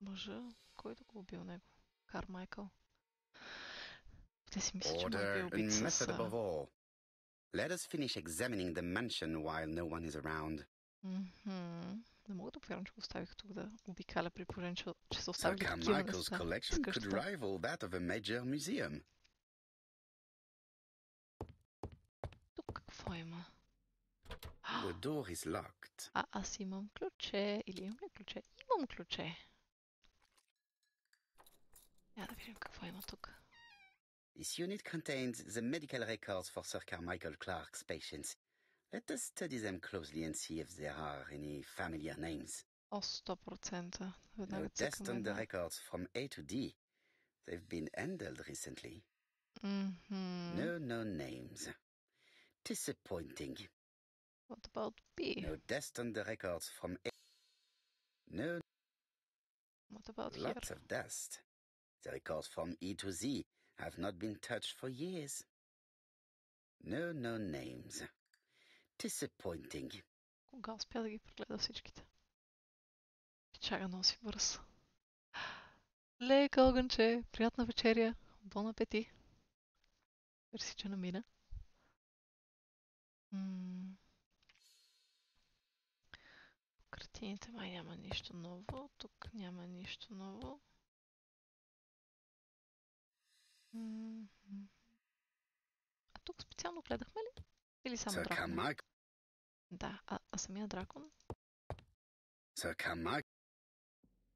мъжа, кой да го убил него? Кармайкъл. Те си мисля, че му е бил убит с... Let us finish examining the mansion while no one is around. Не мога да повярвам, че го оставих тук да обикаля при положение, че са оставили такива неща. Carmichael's collection could rival that of a major museum. Тук какво има? The door is locked. Аз имам ключе. Или имам ли ключе? Имам ключе. Я да видим какво има тук. This unit contains the medical records for Sir Carmichael Clark's patients. Let us study them closely and see if there are any familiar names. 100%. No test on the records from A to D. They've been handled recently. No names. Disappointing. What about B? No test on the records from A. No. What about Lots here? of dust. The records from E to Z have not been touched for years. No names. Disappointing. Кога успя да ги прегледа всичките? Чага носи бърз. Лека огънче, приятна вечеря, бон апети. Мерси, че намина. Картините май няма нищо ново. Тук няма нищо ново. А тук специално гледахме ли? Или само дракон? Да, а самия дракон?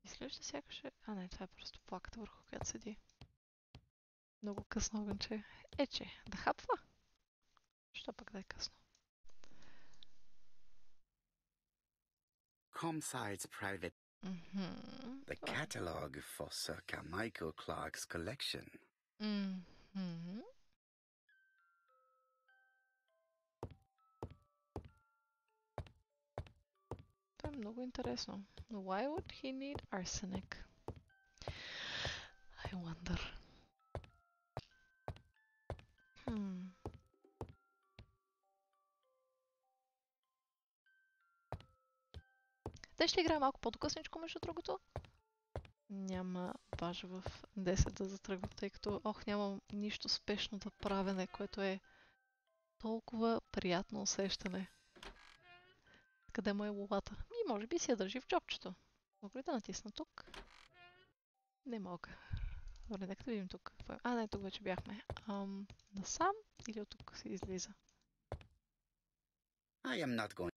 Изглежда сякаш е... А, не, това е просто плаката, върху която седи. Много късно огънче. Че, да хапва? Що пък да е късно? Comside's private. The catalogue for Sir Carmichael Clark's collection. Това е много интересно. Why would he need arsenic? I wonder. Те ще играе малко по-докъсничко, между другото. Няма бажа в 10 да затръгвам, тъй като нямам нищо спешно да правене, което е толкова приятно усещане. Къде му е лулата? Може би си я държи в джобчето. Мога ли да натисна тук? Не мога. Добре, нека да видим тук. Не, тук вече бяхме. Насам или от тук се излиза? I am not going.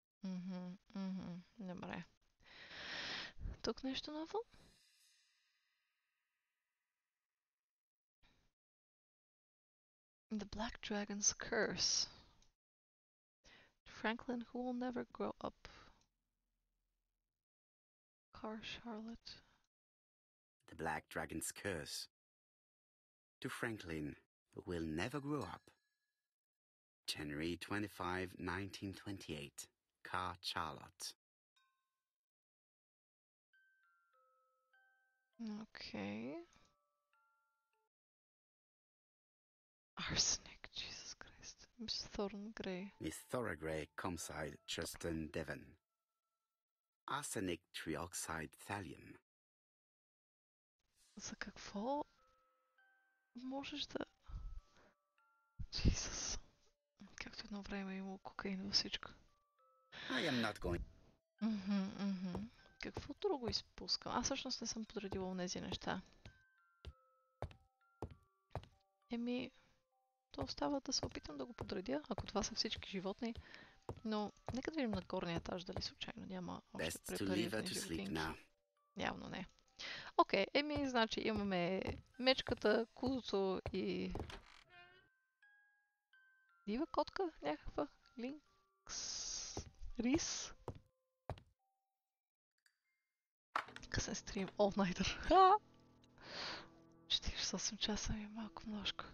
Добре. Тук нещо ново? The Black Dragon's Curse. Franklin who will never grow up. Car Charlotte. The Black Dragon's Curse. to Franklin, who will never grow up. January 25, 1928. Car Charlotte. Okay. Arsenic, Jesus Christ. Miss Thorngray. Miss Thorngray, Comside, Justin Devon. Arsenic trioxide thallium. За какво можеш да... Jesus. Както едно време имало кокаин във всичко. I am not going... Какво друго изпускам? Аз всъщност не съм подредила тези неща. То остава да се опитам да го подредя, ако това са всички животни. Но нека да видим на горния етаж, дали случайно няма още препарирани животинки. Явно не. Окей, значи имаме мечката, кудото и... Дива котка някаква? Линкс... Рис? Късен стрим, all-nighter. 48 часа ми е малко множко.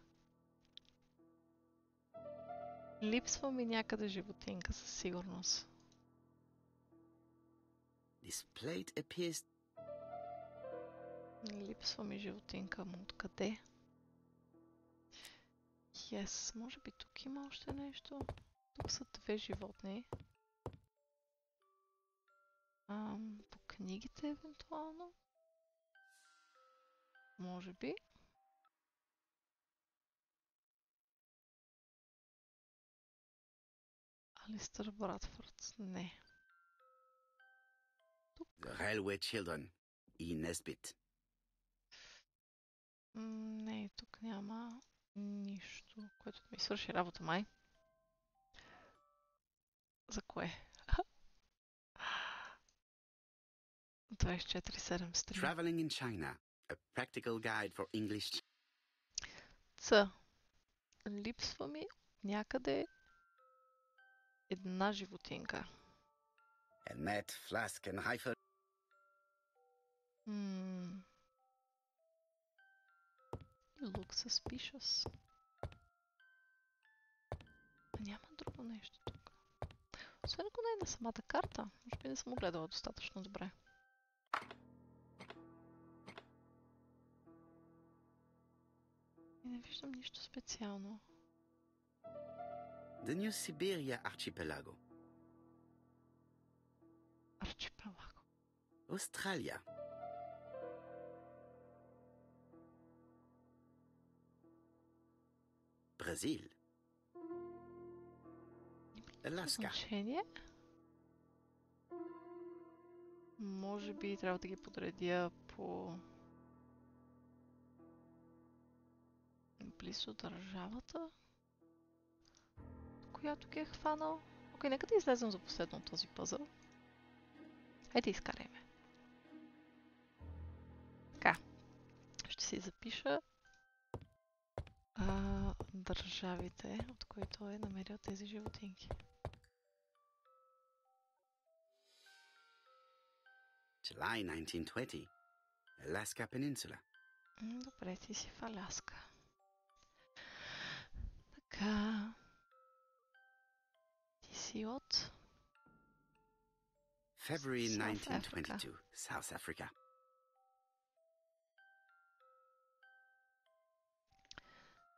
Липсва ми някъде животинка със сигурност. Липсва ми животинка, но откъде? Yes, може би тук има още нещо. Тук са две животни. По книгите евентуално. Може би. Алистър Братфорд. Не. Тук. The Railway Children. И Несбит. Не, тук няма нищо, което да ми свърши работа, май. За кое? 24/7 стрим. Traveling in China. A practical guide for English. Липсва ми някъде една животинка. Helmet, flask and rifle. Look suspicious. Няма друго нещо тук. Освен ако не е на самата карта. Може би не съм огледала достатъчно добре. И не виждам нищо специално. The New Siberia Archipelago. Арчипелаго. Australia. Бразил. Аляска. Значение? Може би трябва да ги подредя по... близо държавата, която ги е хванал. Окей, нека да излезем за последно от този пъзъл. Айде изкарайме. Така. Ще си запиша държавите, от които е намерил тези животинки. July 1920. Alaska Peninsula. Добре, ти си в Аляска. Така. Ти си от... February 1922. South Africa.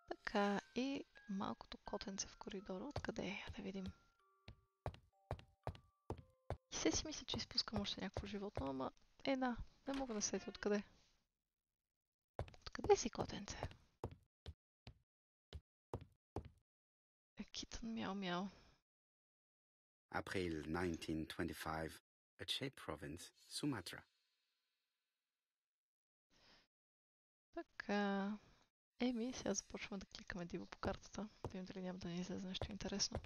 Така, и малкото котенце в коридора. Откъде е? Да видим. И се си мисля, че изпускам още някакво животно, ама не мога да сетя откъде. Откъде си, котенце? Китън мяу-мяу. April 1925. Aceh Province, Sumatra. Така. Сега започваме да кликаме диво по картата. Да видим дали няма да ни излезе нещо интересно.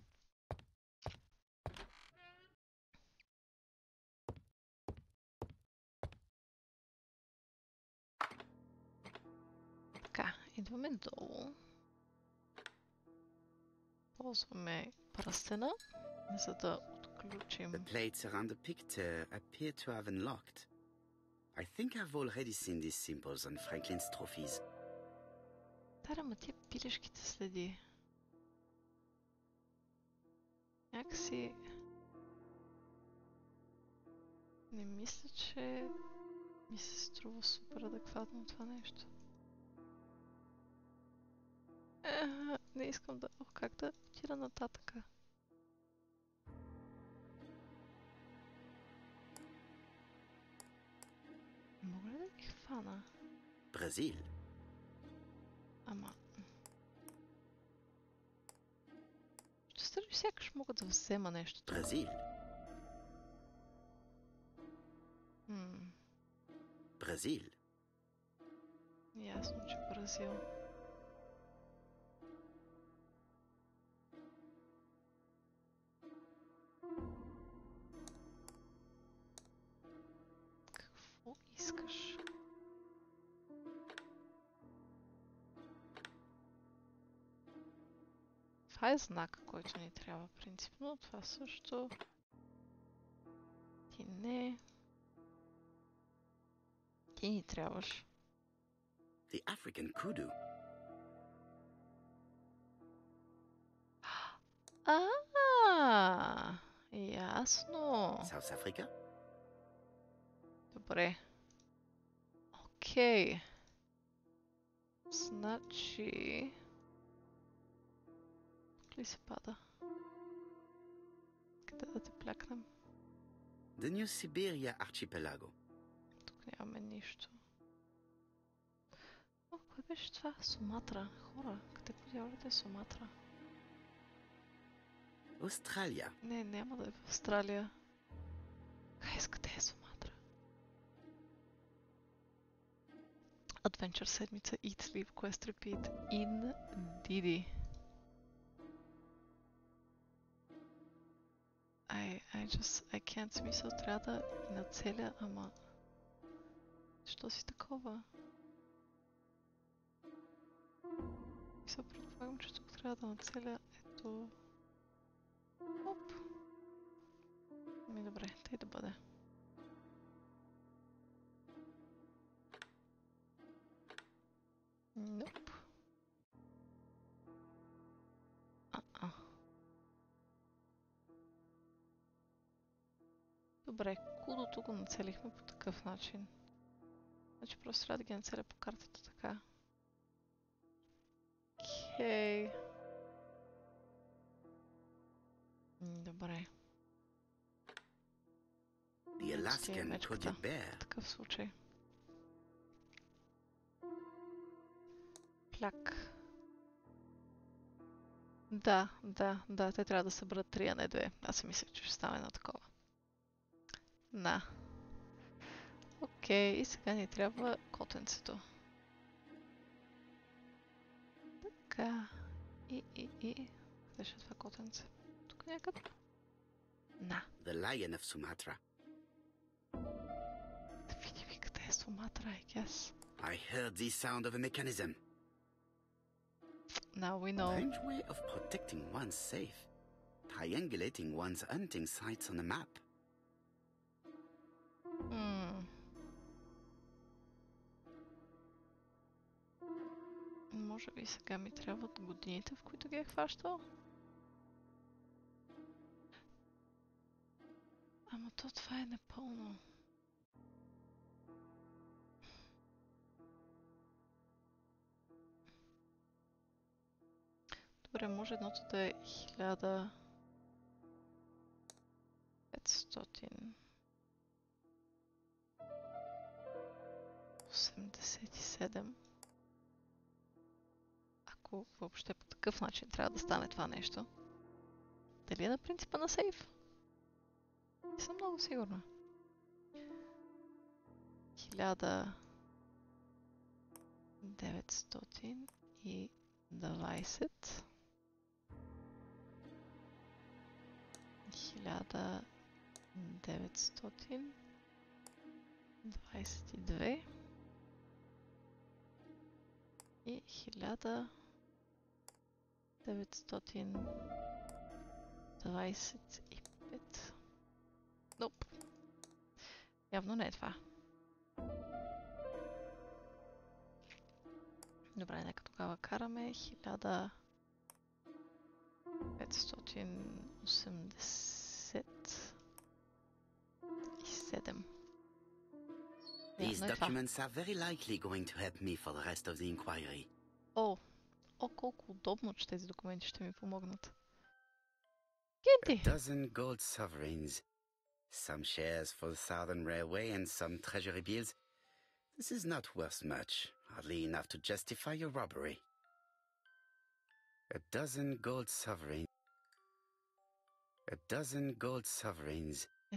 Така, идваме долу. Ползваме пръстена, за да отключим... The plates around the picture appear to have unlocked. I think I've already seen these symbols on Franklin's trophies. Старе, ма тия пилешките следи. Някакси... Не мисля, че ми се струва супер адекватно това нещо. Не искам да... как да отида нататъка? Мога ли да ги хвана? Бразил. Ама... Ще стържи сякаш мога да взема нещо. Бразил. Бразил. Ясно, че Бразил. Какво искаш? Това е знака, който ни трябва принципно. Това също. Ти не. Ти ни трябваш. The African kudu. Ясно. South Africa. Добре. Окей. Значи... Тук ли се пада? Къде да те плякнем? The New Siberia Archipelago. Тук нямаме нищо. О, кое беше това? Суматра. Хора, къде подявалите е Суматра? Australia. Не, няма да е в Австралия. Хайс, къде е Суматра? Adventure седмица Eat Sleep Quest Repeat in Didi. I can't, смисъл, трябва да ги нацеля, ама... Що си такова? Мисъл, предполагам, че тук трябва да нацеля, ето... Оп! Ми добре, тъй да бъде. Nope. Добре, кудото го нацелихме по такъв начин. Значи просто трябва да ги нацеля по картата така. Окей. Добре. The Alaskan Kodia Bear. В такъв случай. Пляк. Да, те трябва да съберат 3, а не 2. Аз си мислех, че ще стане едно такова. На. Окей, и сега ни трябва котенцето. Така. И. Къде ще е това котенце? Тук някъде? На. The Lion of Sumatra. Да видим и къде е Суматра, I guess. I heard the sound of a mechanism. Now we know. Strange way of protecting one's safe. Triangulating one's hunting sites on a map. Може би сега ми трябват годините, в които ги е хващал? Ама то това е непълно. Добре, може едното да е 1587. Ако въобще по такъв начин трябва да стане това нещо. Дали е на принципа на сейф? Не съм много сигурна. 1920. 1922 и 1925. Nope. Явно не е това. Добре, нека тогава караме 1587. These documents are very likely going to help me for the rest of the inquiry. О, колко удобно, че тези документи ще ми помогнат. A dozen gold sovereigns, some shares for the Southern Railway and some treasury bills. This is not worth much, hardly enough to justify your robbery. A dozen gold sovereigns.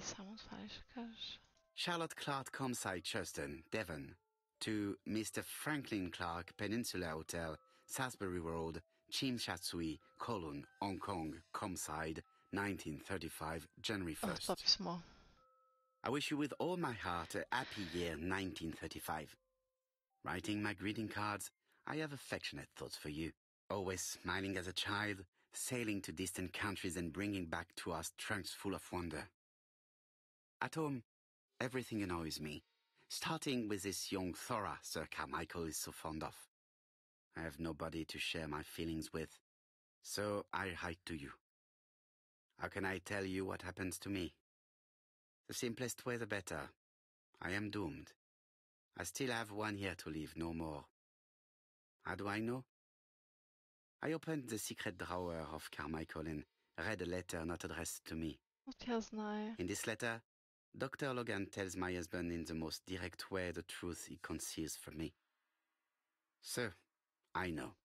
Само това ли ще кажеш? Charlotte Clark Comside Churston, Devon, to Mr. Franklin Clark Peninsula Hotel, Salisbury Road, Chim Sha Tsui, Kowloon, Hong Kong, Comside, 1935, January 1st. Това писмо. I wish you with all my heart a happy year 1935. Writing my greeting cards, I have affectionate thoughts for you. Always smiling as a child, sailing to distant countries and bringing back to us trunks full of wonder. At home, everything annoys me, starting with this young Thora Sir Carmichael is so fond of. I have nobody to share my feelings with, so I write to you. How can I tell you what happens to me? The simplest way the better. I am doomed. I still have 1 year to live, no more. How do I know? I opened the secret drawer of Carmichael and read a letter not addressed to me. In this letter, Dr. Logan tells my husband in the most direct way the truth he conceals from me. Sir, I know.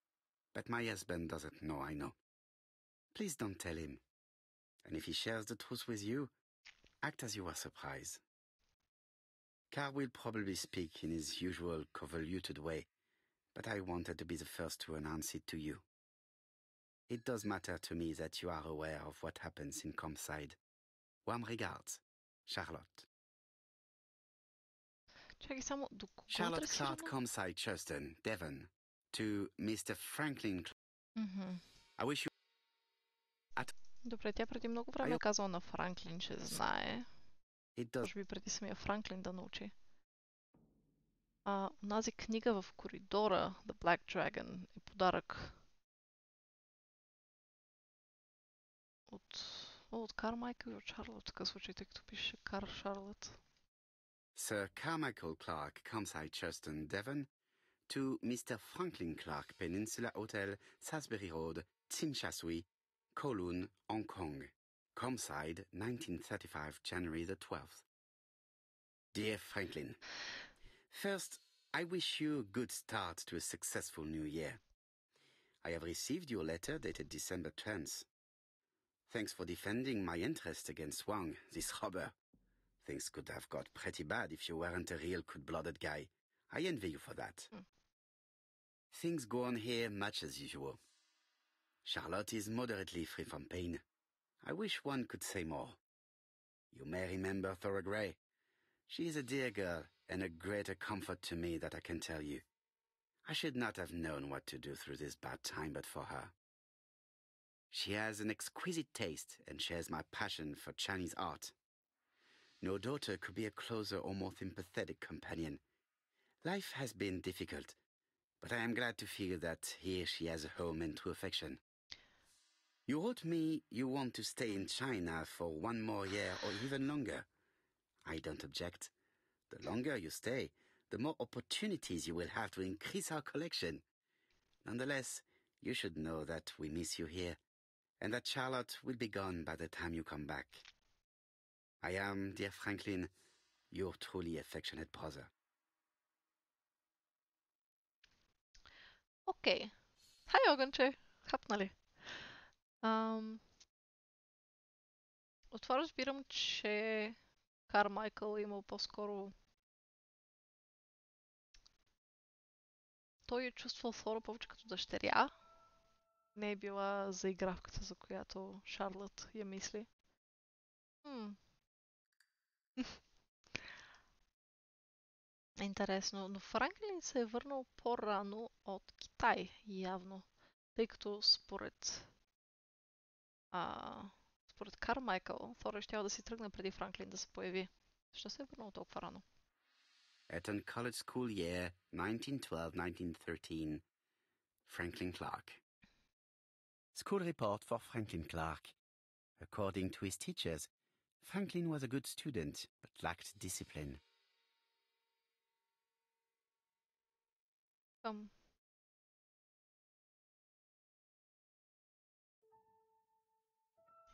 But my husband doesn't know I know. Please don't tell him. And if he shares the truth with you, act as you were surprised. Carl will probably speak in his usual convoluted way, but I wanted to be the first to announce it to you. It does matter to me that you are aware of what happens in Comside. Warm regards, Charlotte. Charlotte Clark Comside Churston, Devon, to Mr. Franklin. I wish you... Добре, тя преди много време е казала на Франклин, че знае. Може би преди самия Франклин да научи. Онази книга в коридора, The Black Dragon, е подарък от Кармайкъл и от Шарлот, в такъв случай, тъй като пише Кар Шарлот. Sir Carmichael Clark, Comside Churston, Devon, to Mr. Franklin Clark, Peninsula Hotel, Salisbury Road, Tsim Sha Tsui, Kowloon, Hong Kong, Comside, 1935, January the 12th. Dear Franklin, first, I wish you a good start to a successful new year. I have received your letter dated December 10th. Thanks for defending my interest against Wang, this robber. Things could have got pretty bad if you weren't a real cold-blooded guy. I envy you for that. Things go on here much as usual. Charlotte is moderately free from pain. I wish one could say more. You may remember Thora Grey. She is a dear girl and a greater comfort to me that I can tell you. I should not have known what to do through this bad time but for her. She has an exquisite taste and shares my passion for Chinese art. No daughter could be a closer or more sympathetic companion. Life has been difficult, but I am glad to feel that here she has a home and true affection. You wrote me you want to stay in China for 1 more year or even longer. I don't object. The longer you stay, the more opportunities you will have to increase our collection. Nonetheless, you should know that we miss you here, and that Charlotte will be gone by the time you come back. I am, dear Franklin, your truly affectionate brother. Окей. Хай, огънче! Хапнали. От това разбирам, че Кармайкъл е имал по-скоро... Той е чувствал Флора повече като дъщеря. Не е била заигравката, за която Шарлот я мисли. Интересно, но Франклин се е върнал по-рано от Китай, явно. Тъй като според Кармайкъл, Флора щяла да си тръгне преди Франклин да се появи. Защо се е върнал толкова рано? Eton College School Year 1912-1913, Franklin Clark. School report for Franklin Clark. According to his teachers, Franklin was a good student, but lacked discipline.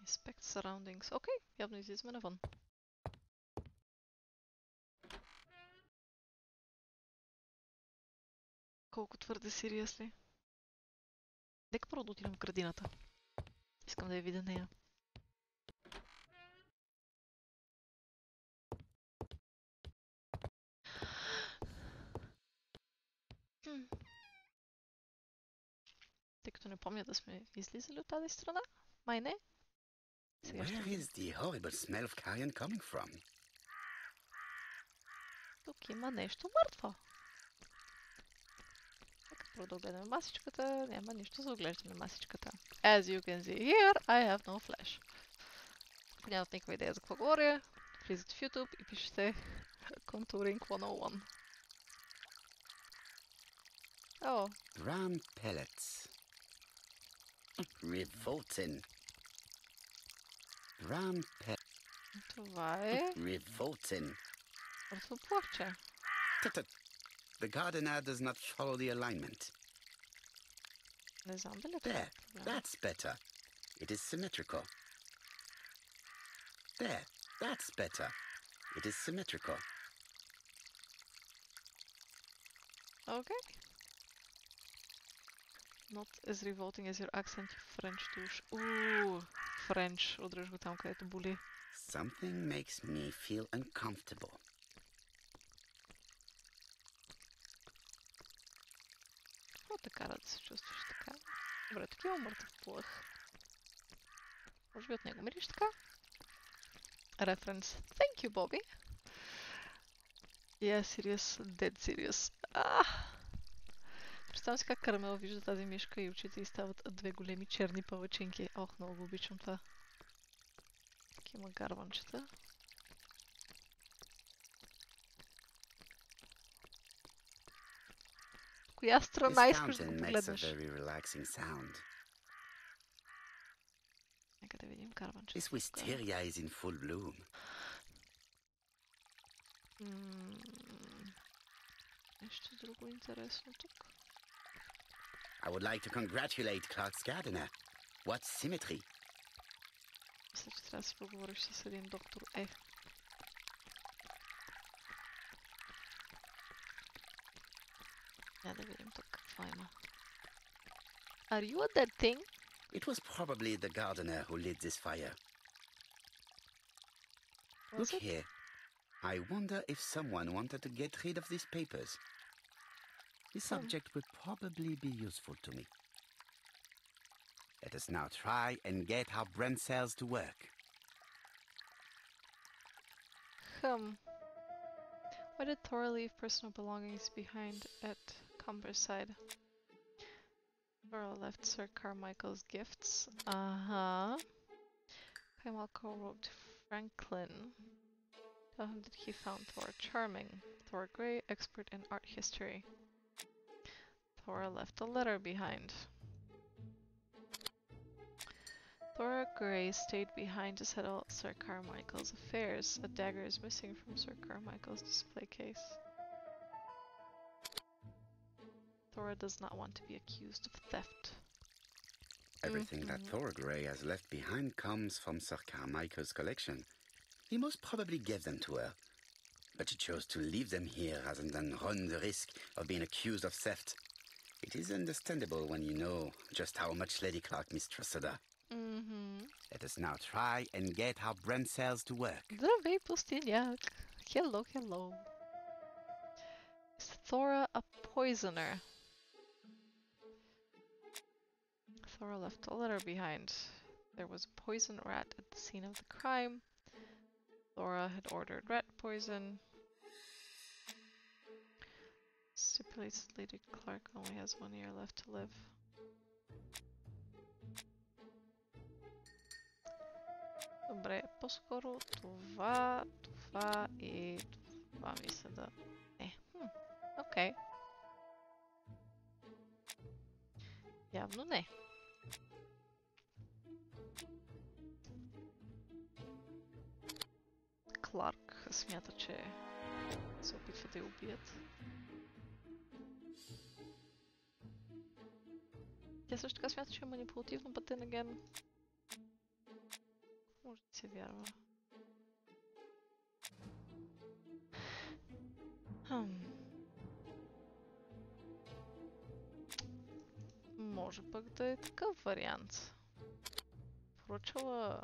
Inspect surroundings. Окей, явно излизаме навън. Колко твърде сериозли. Нека първо да отидем в градината. Искам да я видя нея. Тъй като не помня да сме излизали от тази страна. Май не. Where is the horrible smell of carrion coming from? Тук има нещо мъртво. Нека първо да огледаме масичката. Няма нищо за оглеждане масичката. As you can see here, I have no flash. Ако нямате никаква идея за какво говоря, влизате в YouTube и пишете Contouring 101. О! Brown pellets. Revolting. Brown pellets. Това е... Revolting. Мъртво плавче. The gardener does not follow the alignment. Не знам дали There, that's better. It is symmetrical. There, that's better. It is symmetrical. Okay. Not as revolting as your accent, you French douche. French. Удръж го там, където боли. Something makes me feel uncomfortable. Какво те кара да се чувстваш така? Добре, такива мъртъв плъх. Може би от него мириш така? Reference. Thank you, Bobby. Yeah, serious. Dead serious. Представям си как Карамел вижда тази мишка и очите й стават две големи черни палачинки. Ох, много обичам това. Тук има гарванчета. Коя страна искаш да го погледнеш? Нека да видим гарванчета. This wisteria is in full bloom. Нещо друго интересно тук. I would like to congratulate Clark's gardener. What symmetry! Мисля, че трябва да си поговориш с един доктор Да видим тук какво има. Are you a dead thing? It was probably the gardener who lit this fire. Look here. I wonder if someone wanted to get rid of these papers. This subject would probably be useful to me. Let us now try and get our brain cells to work. Why did Thor leave personal belongings behind at Cumberside? Thor left Sir Carmichael's gifts. Carmichael wrote to Franklin. Tell him that he found Thor charming. Thor Grey, expert in art history. Thor left a letter behind. Thor Grey stayed behind to settle Sir Carmichael's affairs. A dagger is missing from Sir Carmichael's display case. Thor does not want to be accused of theft. Everything that Thor Grey has left behind comes from Sir Carmichael's collection. He most probably gave them to her, but she chose to leave them here rather than run the risk of being accused of theft. It is understandable when you know just how much Lady Clark mistrusted her. Let us now try and get our brain cells to work. Здравей, пустиняк. Hello, hello. Is Thora a poisoner? Thora left a letter behind. There was a poison rat at the scene of the crime. Thora had ordered rat poison. Stipulates that Lady Clark only has 1 year left to live. Добре, по-скоро това и това мисля да... Окей. Явно не. Кларк смята, че се опитва да я убият. Тя също така смята, че е манипулативно, but then again. Може да се вярва. Може пък да е такъв вариант. Поръчала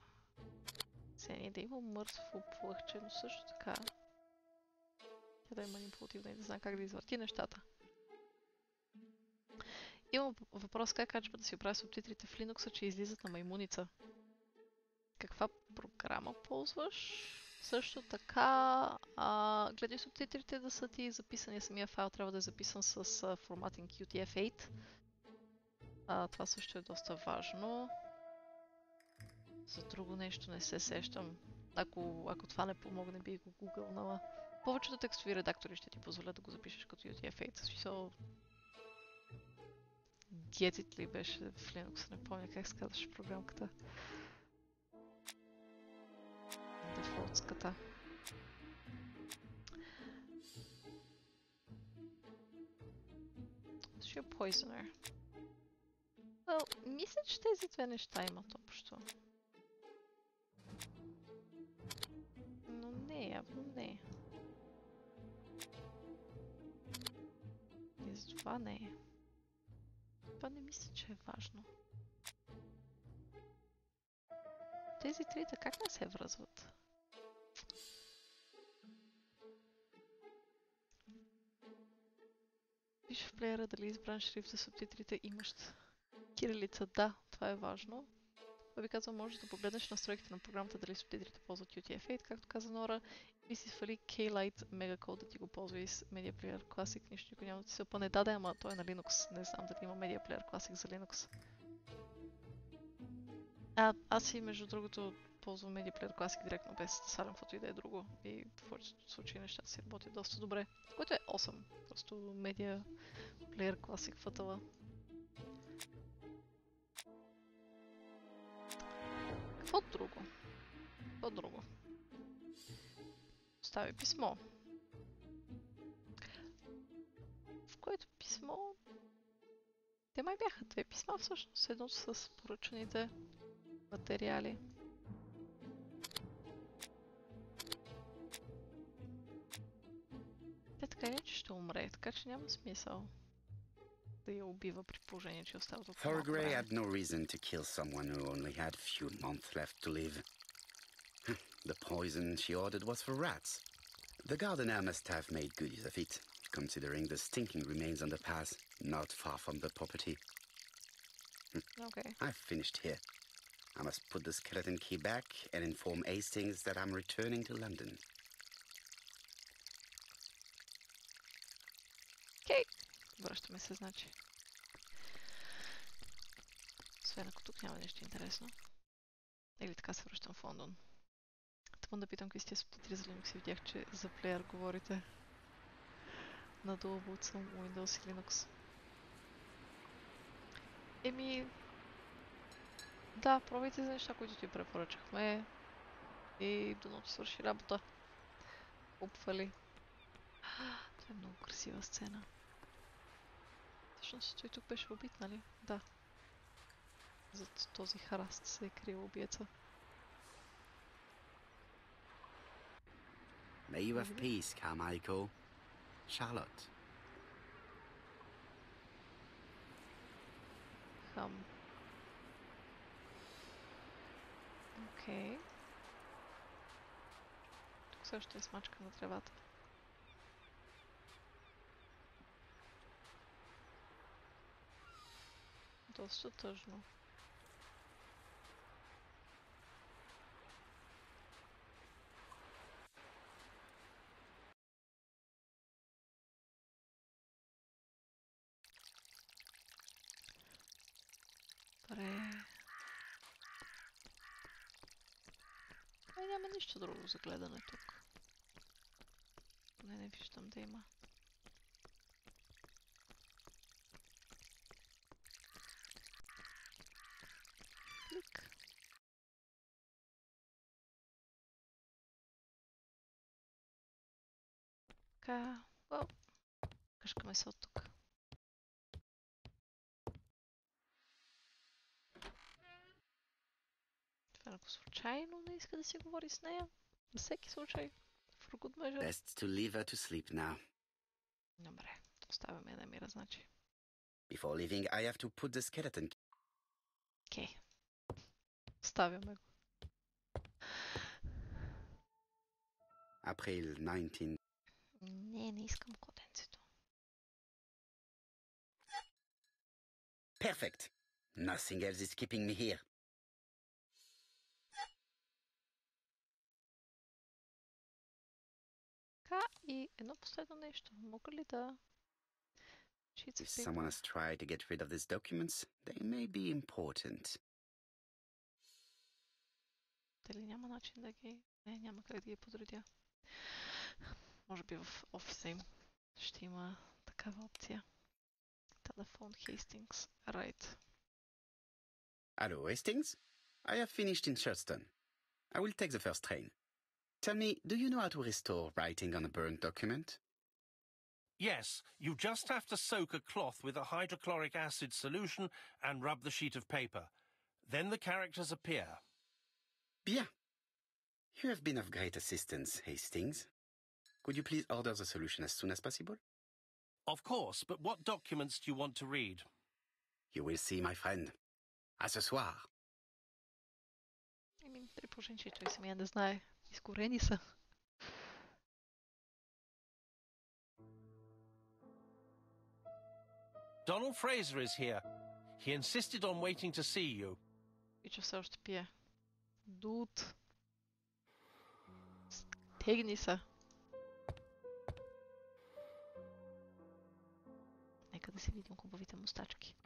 Сени да има мъртво плъхче, но също така тя да е манипулативна и да знае как да извърти нещата. Имам въпрос как качва да си оправя субтитрите в Linux, че излизат на маймуница. Каква програма ползваш? Също така, гледай субтитрите да са ти записани. Самия файл трябва да е записан с форматинг UTF-8. Това също е доста важно. За друго нещо не се сещам. Ако това не помогне, би го гугълнала. Повечето текстови редактори ще ти позволят да го запишеш като UTF-8. Get ли беше в Linux? Не помня как се казваше програмката. Дефолтската. Ще Poisoner. Well, мисля, че тези две неща имат общо. Но не, явно не. И за това не е. Това не мисля, че е важно. Тези трите как не се връзват? Виж в плеера дали избран шрифт за субтитрите имаш кирилица. Да, това е важно. Това ви казвам, можеш да погледнеш настройките на програмата дали субтитрите ползват UTF-8, както каза Нора, и си свали K-Lite Megacode да ти го ползва и с Media Player Classic. Нищо никой няма да ти се опъне. Да, ама той е на Linux. Не знам дали има Media Player Classic за Linux. Аз и между другото ползвам Media Player Classic директно, без да свалям каквото и да е друго. И в повечето случаи нещата си работят доста добре. Което е awesome. Просто Media Player Classic фътъла. Какво друго? Какво друго? Остави писмо. В което писмо... Те май бяха две писма всъщност. Едното с поръчаните материали. Те така иначе ще умре, така че няма смисъл да я убива при положение, че остава толкова малко време. Thorgray had no reason to kill someone who only had few months left to live. The poison she ordered was for rats. The gardener must have made good use of it, considering the stinking remains on the path not far from the property. Okay. I've finished here. I must put the skeleton key back and inform Hastings that I'm returning to London. Окей. Връщаме се, значи. Освен ако тук няма нещо интересно. Или така се връщам в Лондон. Тъмън да питам какви сте субтитри за Linux и видях, че за плеер говорите. Надолу съм Windows и Linux. Да, пробвайте за неща, които ти препоръчахме. И дано ти свърши работа. Опвали. Това е много красива сцена. Всъщност той тук беше убит, нали? Да. Зад този храст се е крил убиеца. May you have peace, Carmichael. Charlotte. Окей. Тук също е смачка на тревата. Доста тъжно. Добре. Няма нищо друго за гледане тук. Не виждам да има. Така, къшкаме се от тук. Това ако случайно не иска да си говори с нея, за всеки случай, for good measure. Best to leave her to sleep now. Добре, оставяме да мира, значи. Before leaving, I have to put the skeleton. Окей. Оставяме го. April 19. Не искам котенцето. Perfect. Nothing else is keeping me here. Така, и едно последно нещо. Мога ли да... If someone has tried to get rid of these documents, they may be important. Дали няма начин да ги... Не, няма как да ги подредя. Може би в офиса им ще има такава опция. Телефон Hastings. Right. Hello, Hastings? I have finished in Shurston. I will take the first train. Tell me, do you know how to restore writing on a burned document? Yes, you just have to soak a cloth with a hydrochloric acid solution and rub the sheet of paper. Then the characters appear. Bien. You have been of great assistance, Hastings. Could you please order the solution as soon as possible? Of course, but what documents do you want to read? You will see, my friend. À ce soir. При положение, че той самия не знае. Изгорени са. Donald Fraser is here. He insisted on waiting to see you. И че все още пие. Дуд. Стегни са. Нека да си видим хубавите мустачки.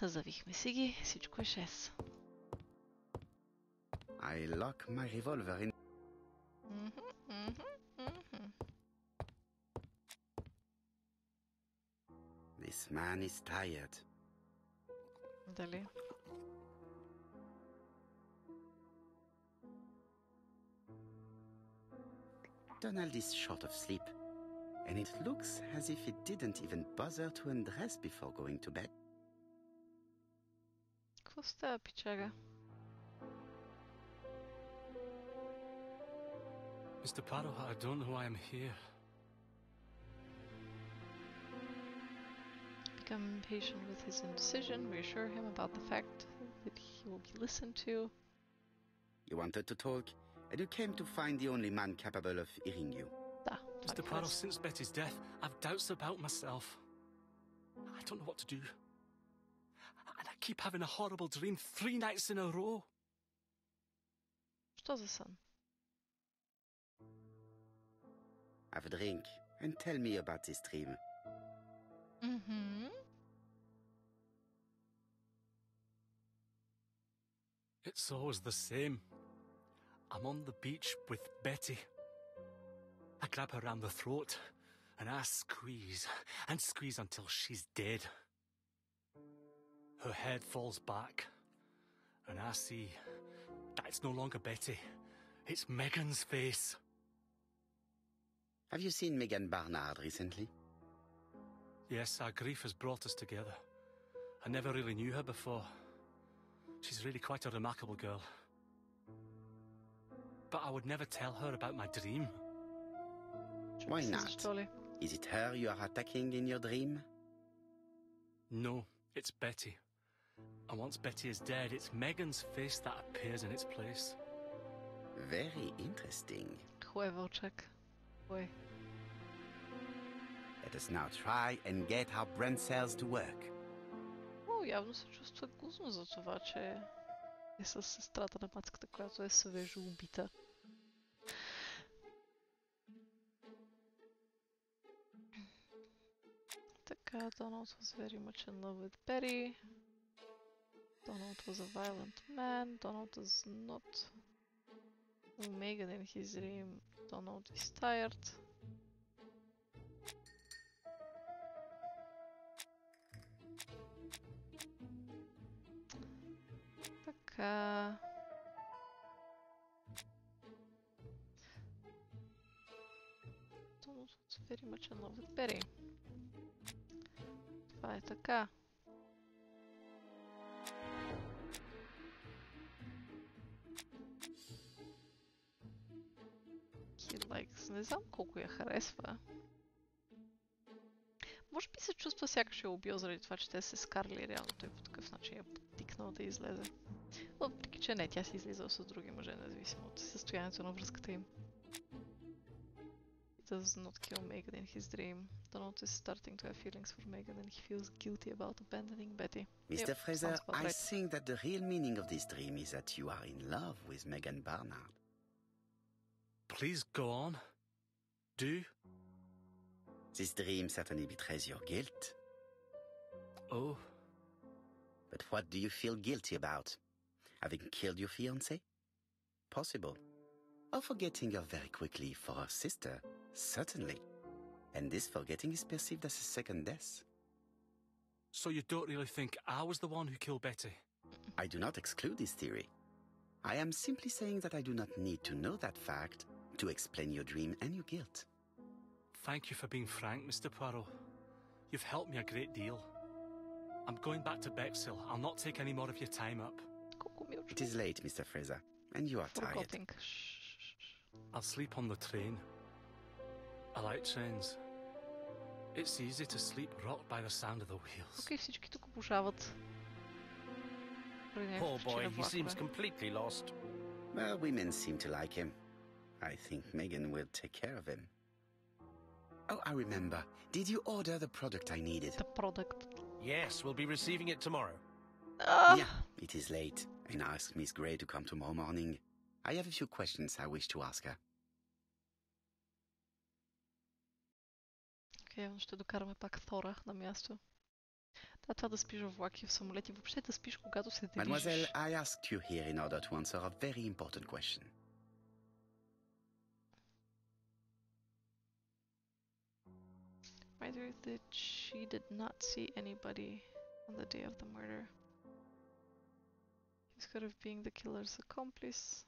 Завихме си ги, всичко е 6. I lock my revolver in. This man is tired. Дали? Donald is short of sleep, and it looks as if he didn't even bother to undress before going to bed. Какво става, пичага? Mr. Paro, I don't know why I'm here. Become impatient with his indecision, reassure him about the fact that he will be listened to. You wanted to talk, and you came to find the only man capable of hearing you. Да, Mr. Paro, since Betty's death, I've doubts about myself. I don't know what to do. And I keep having a horrible dream 3 nights in a row. Що за сън? Have a drink, and tell me about this dream. It's always the same. I'm on the beach with Betty. I grab her round the throat, and I squeeze, and squeeze until she's dead. Her head falls back, and I see that it's no longer Betty. It's Megan's face. Have you seen Megan Barnard recently? Yes, our grief has brought us together. I never really knew her before. She's really quite a remarkable girl. But I would never tell her about my dream. Why not? Is it her you are attacking in your dream? No, it's Betty. And once Betty is dead, it's Megan's face that appears in its place. Very interesting. Кое, вълчак? Кое? Let us now try and get our brain cells to work. Явно се чувства гузно за това, че е с сестрата на мацката, която е свежо убита. Така, Donald was very much in love with Betty. Donald was a violent man. Donald is not Megan in his dream. Donald is tired. Така... very much in love with Betty. Това е така. He likes... Не знам колко я харесва. Може би се чувства сякаш е убил заради това, че те се скарали реално. Той по такъв начин е потикнал да излезе. Въпреки че не, тя си излизала с други мъже, независимо от състоянието на връзката им. He does not kill Megan in his dream. Donald is starting to have feelings for Megan and he feels guilty about abandoning Betty. Mr. Fraser, I think that the real meaning of this dream is that you are in love with Megan Barnard. Please go on. Do. This dream certainly betrays your guilt. Oh. But what do you feel guilty about? Having killed your fiancé? Possible. Or forgetting her very quickly for her sister? Certainly. And this forgetting is perceived as a second death. So you don't really think I was the one who killed Betty? I do not exclude this theory. I am simply saying that I do not need to know that fact to explain your dream and your guilt. Thank you for being frank, Mr. Poirot. You've helped me a great deal. I'm going back to Bexhill. I'll not take any more of your time up. It is late, Mr. Fraser, and you are tired. I'll sleep on the train. I like trains. It's easy to sleep rocked by the sound of the wheels. Okay, всички тук обожават. Poor boy, he seems completely lost. Well, women seem to like him. I think Megan will take care of him. Oh, I remember. Did you order the product I needed? The product. Yes, we'll be receiving it tomorrow. Yeah, it is late, and I asked Miss Grey to come tomorrow morning. I have a few questions I wish to ask her. Окей, ще докараме пак Thora на място. Да, това да спиш в влак и в самолет и въобще да спиш, когато се движиш. Mademoiselle, I asked you here in order to answer a very important question. Either that she did not see anybody on the day of the murder. He's got of being the killer's accomplice.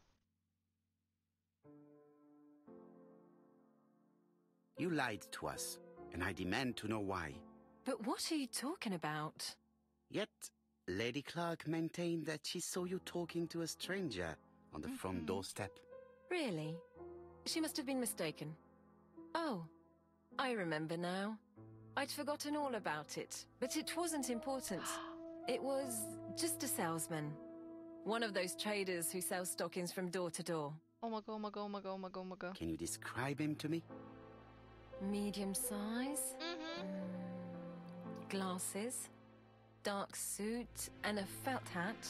You lied to us, and I demand to know why. But what are you talking about? Yet, Lady Clark maintained that she saw you talking to a stranger on the front doorstep. Really? She must have been mistaken. Oh, I remember now. I'd forgotten all about it, but it wasn't important. It was just a salesman. One of those traders who sell stockings from door to door. Oh my god, oh my god, oh my god, oh my god, oh my god. Can you describe him to me? Medium size. Glasses. Dark suit and a felt hat.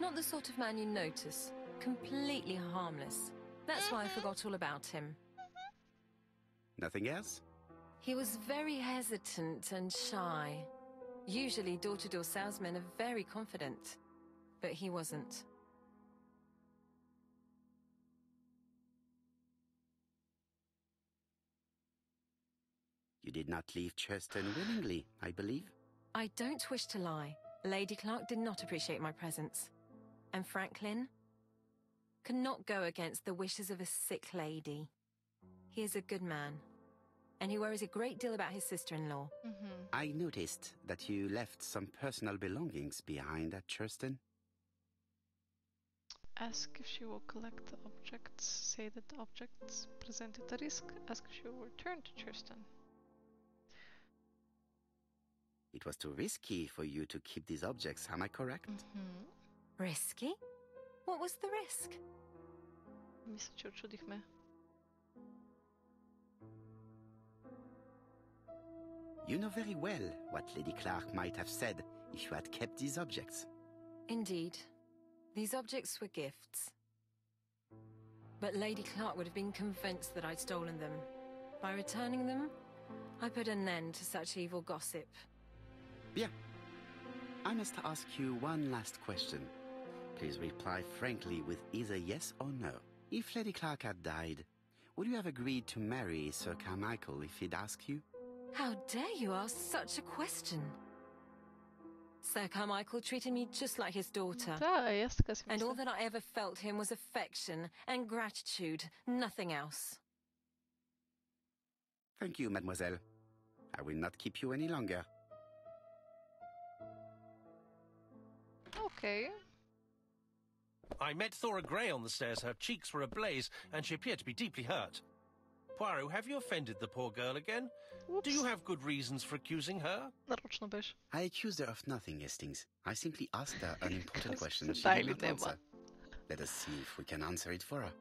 Not the sort of man you notice. Completely harmless. That's why I forgot all about him. Nothing else? He was very hesitant and shy. Usually door-to-door salesmen are very confident, but he wasn't. You did not leave Churston willingly, I believe. I don't wish to lie. Lady Clark did not appreciate my presence. And Franklin could not go against the wishes of a sick lady. He is a good man. And he worries a great deal about his sister-in-law. I noticed that you left some personal belongings behind at Churston. Ask if she will collect the objects. Say that the objects presented a risk. Ask if she will return to Churston. It was too risky for you to keep these objects, am I correct? Risky? What was the risk? Мисля, че очудихме. You know very well what Lady Clark might have said if you had kept these objects. Indeed. These objects were gifts. But Lady Clark would have been convinced that I'd stolen them. By returning them, I put an end to such evil gossip. Bien. I must ask you one last question. Please reply frankly with either yes or no. If Lady Clark had died, would you have agreed to marry Sir Carmichael if he'd ask you? How dare you ask such a question? Sir Carmichael treated me just like his daughter. Да, и аз така си And all мисля. that I ever felt him was affection and gratitude, nothing else. Thank you, mademoiselle. I will not keep you any longer. Okay. I met Thora Grey on the stairs. Her cheeks were ablaze, and she appeared to be deeply hurt. Poirot, have you offended the poor girl again? Whoops. Do you have good reasons for accusing her? Нарочно беше. I accused her of nothing, Hastings. I simply asked her an important question Казах, she да did или not нема. answer. Let us see if we can answer it for her.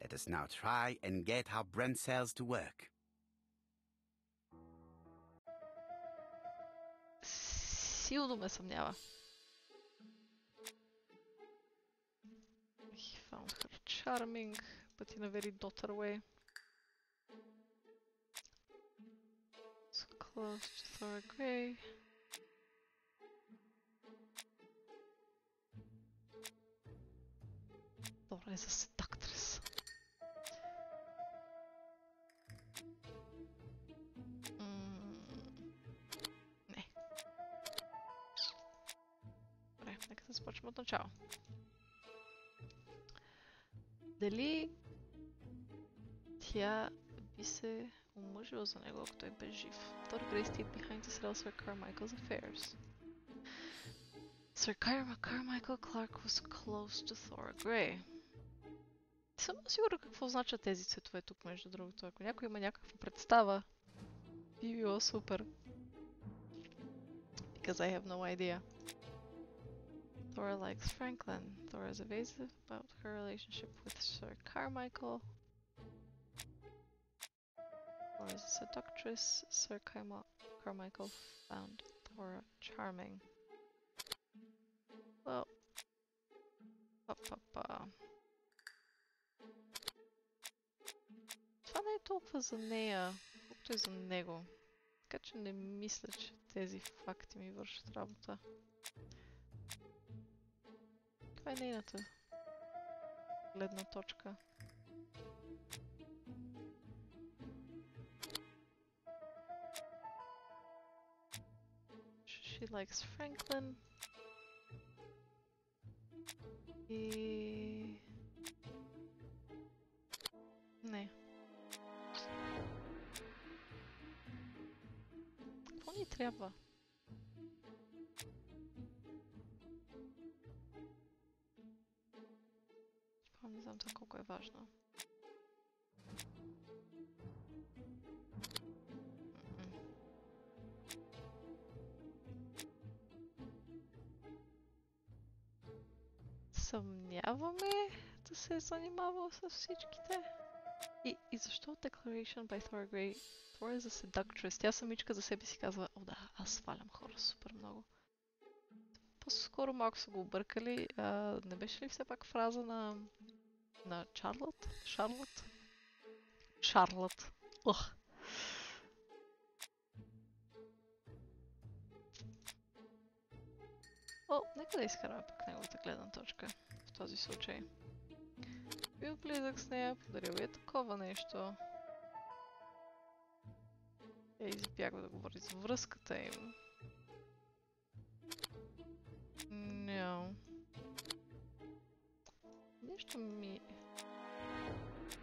Let us now try and get our brain cells to work. Силно ме съмнява. He found her charming, but in a very daughter way. So close to Thora Grey. Thora is a seductress. Не. Добре, нека да започнем от начало. Дали тя би се омъжила за него, ако той бе жив? Thora Grey stayed behind to settle Sir Carmichael's affairs. Sir Carmichael Clark was close to Thora Grey. Не съм сигурна какво значат тези цветове тук, между другото. Ако някой има някаква представа, би било супер. Because I have no idea. Thora likes Franklin. Thora is evasive about her relationship with Sir Carmichael. Thora is a seductress. Sir Carmichael found Thora charming. Well, това не е толкова за нея, колкото е за него. Така че не мисля, че тези факти ми вършат работа. Това е нейната гледна точка. She likes Franklin. И... Не. Какво ни трябва? Не знам това колко е важно. Съмняваме да се е занимавал с всичките. И защо Declaration by Thora Grey? Thora is a seductress. Тя самичка за себе си казва, о да, аз свалям хора супер много. По-скоро малко са го объркали. Не беше ли все пак фраза на Чарлот? Шарлот? Шарлот. Ох. О, нека да изкараме пък неговата гледна точка в този случай. Бил близък с нея, подарил е такова нещо. Тя избягва да говори за връзката им. No.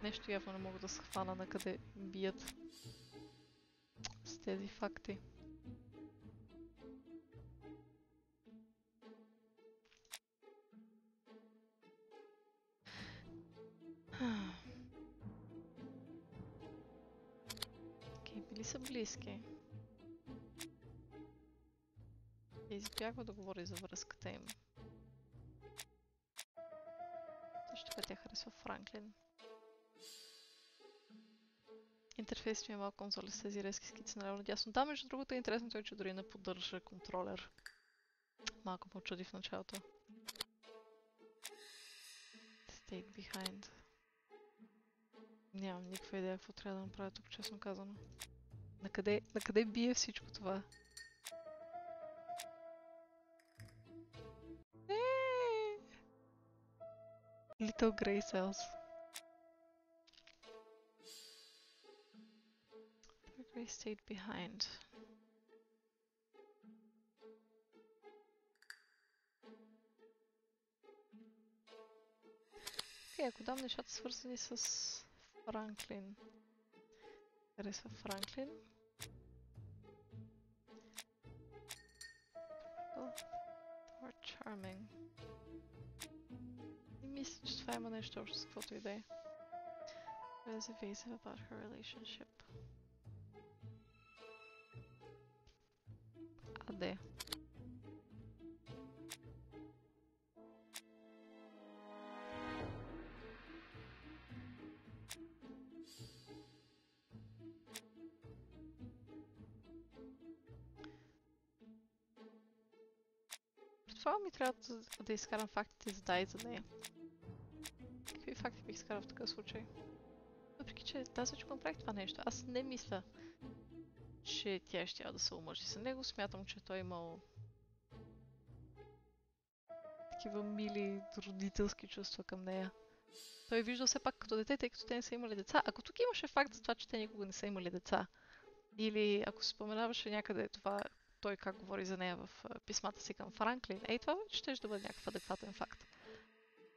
Нещо явно не мога да схвана на къде бият с тези факти. Окей, били са близки. Избягва да говори за връзката им. Също така тя харесва Франклин. Интерфейсът ми е малко конзоли с тези резки скици наляво надясно. Да, между другото е интересното, че дори не поддържа контролер. Малко по-чуди в началото. Stayed behind. Нямам никаква идея какво трябва да направя тук, честно казано. Накъде бие всичко това? Little grey cells. Grey stayed behind. Окей, ако дам нещата свързани с Франклин. Харесва Франклин. Or charming. И мисля, че това има нещо общо с каквото и да е. There's evasive about her relationship. А де? Това ми трябва да изкарам фактите за да и за нея. Какви факти бих изкарал в такъв случай? Въпреки, че тази вече направих това нещо. Аз не мисля, че тя ще да се омъжи с него. Смятам, че той имал такива мили родителски чувства към нея. Той е виждал все пак като дете, тъй като те не са имали деца. Ако тук имаше факт за това, че те никога не са имали деца, или ако се споменаваше някъде това, той как говори за нея в писмата си към Франклин, това вече ще да бъде някакъв адекватен факт.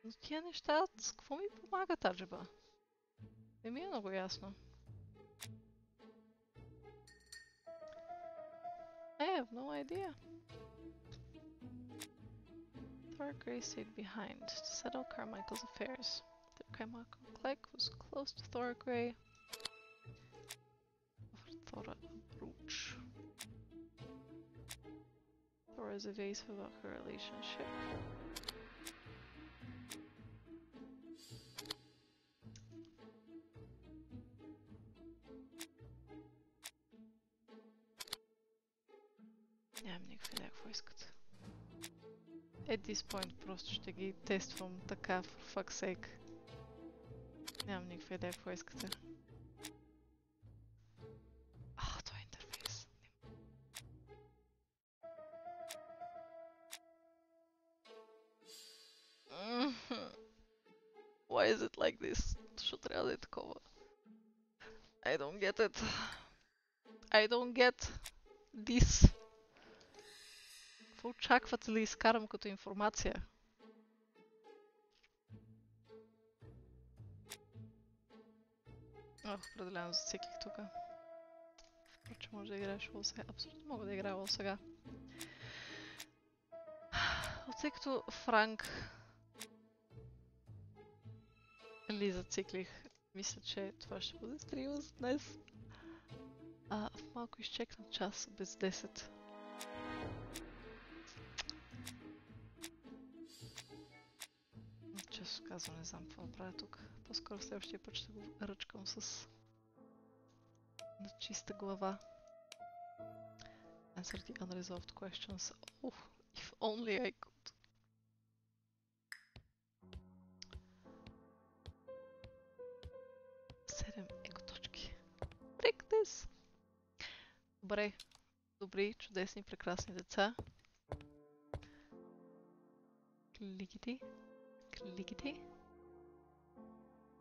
Но тия неща, с какво ми помагат, аджеба? Не ми е много ясно. I have no idea. Thor Grey stayed behind to settle Carmichael's affairs. The Carmichael Clegg was close to Thor Grey. Offered Thor a brooch. Thor is evasive about her relationship. Нямам никаква идея какво искат. At this point просто ще ги тествам така, for fuck's sake. Нямам никаква идея какво искате. Това е интерфейс. Why is it like this? Защо трябва да е такова? I don't get it. I don't get this. Какво очаквате да изкарам като информация? Определено зациклих тук. Впрочем, може да играеш лол сега. Абсолютно мога да играя лол сега. Тъй като Франк ли зациклих, мисля, че това ще бъде стрима за днес. В малко изчекнат час без 10. Често казвам, не знам какво да правя тук. По-скоро следващия път ще го ръчкам с на чиста глава. Answer the unresolved questions. Oh, if only I could. Седем еготочки. Practice! Добре. Добри, чудесни, прекрасни деца. Кликите. Кликите.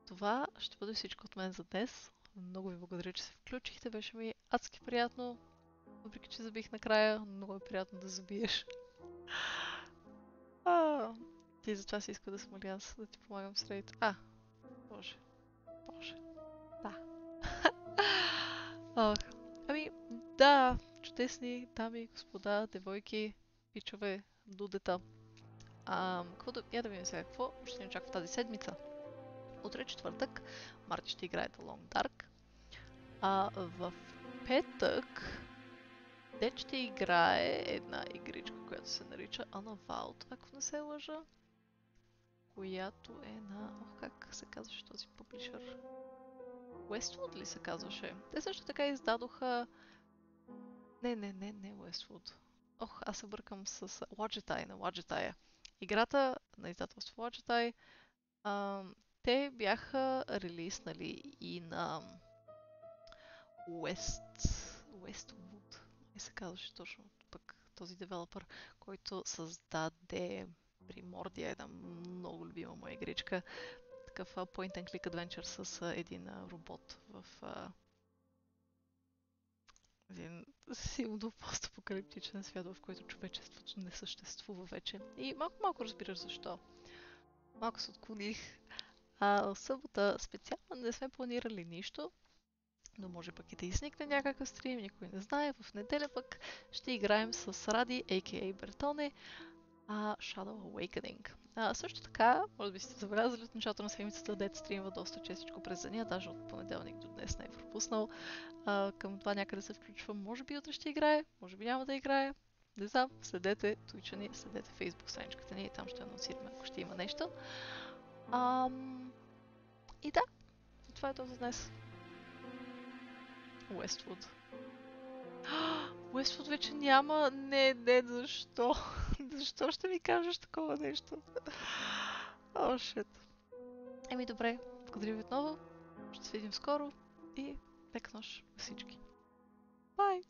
Това ще бъде всичко от мен за днес. Много ви благодаря, че се включихте. Беше ми адски приятно. Въпреки, че забих накрая, много е приятно да забиеш. Ти затова си иска да смаля аз, да ти помагам с рейд. Боже. Боже. Да. Ами, да, чудесни дами, господа, девойки, пичове, дудета. Какво да видим сега? Какво ще ни очаква тази седмица? Утре четвъртък Марти ще играе The Long Dark. В петък Дед ще играе една игричка, която се нарича Unavowed, ако не се лъжа. Която е на... как се казваше този публишър? Westwood ли се казваше? Те също така издадоха... Не Westwood. Аз се бъркам с Wadgetai, на Wadgetai. Играта на издателство Wadgetai, те бяха релиснали и на Westwood. И се казваше точно пък този девелопър, който създаде Примордия, една много любима моя игричка. Такъв point and click adventure с един робот в един силно постапокалиптичен свят, в който човечеството не съществува вече. И малко разбираш защо. Малко се отклоних. В събота специално не сме планирали нищо, но може пък и да изникне някакъв стрим, никой не знае. В неделя пък ще играем с Ради, a.k.a. Бертоне, Shadow Awakening. Също така, може би сте забелязали от началото на седмицата, Дет стримва доста честичко през деня, даже от понеделник до днес не е пропуснал. Към това някъде се включва, може би утре ще играе, може би няма да играе. Не знам, следете Twitch-а ни, следете Facebook страничката ни и там ще анонсираме, ако ще има нещо. И да, това е то за днес. Westwood. Westwood вече няма. Не, защо? Защо ще ми кажеш такова нещо? О, шит. Еми добре, благодаря ви отново. Ще се видим скоро и лека нощ на всички. Бай!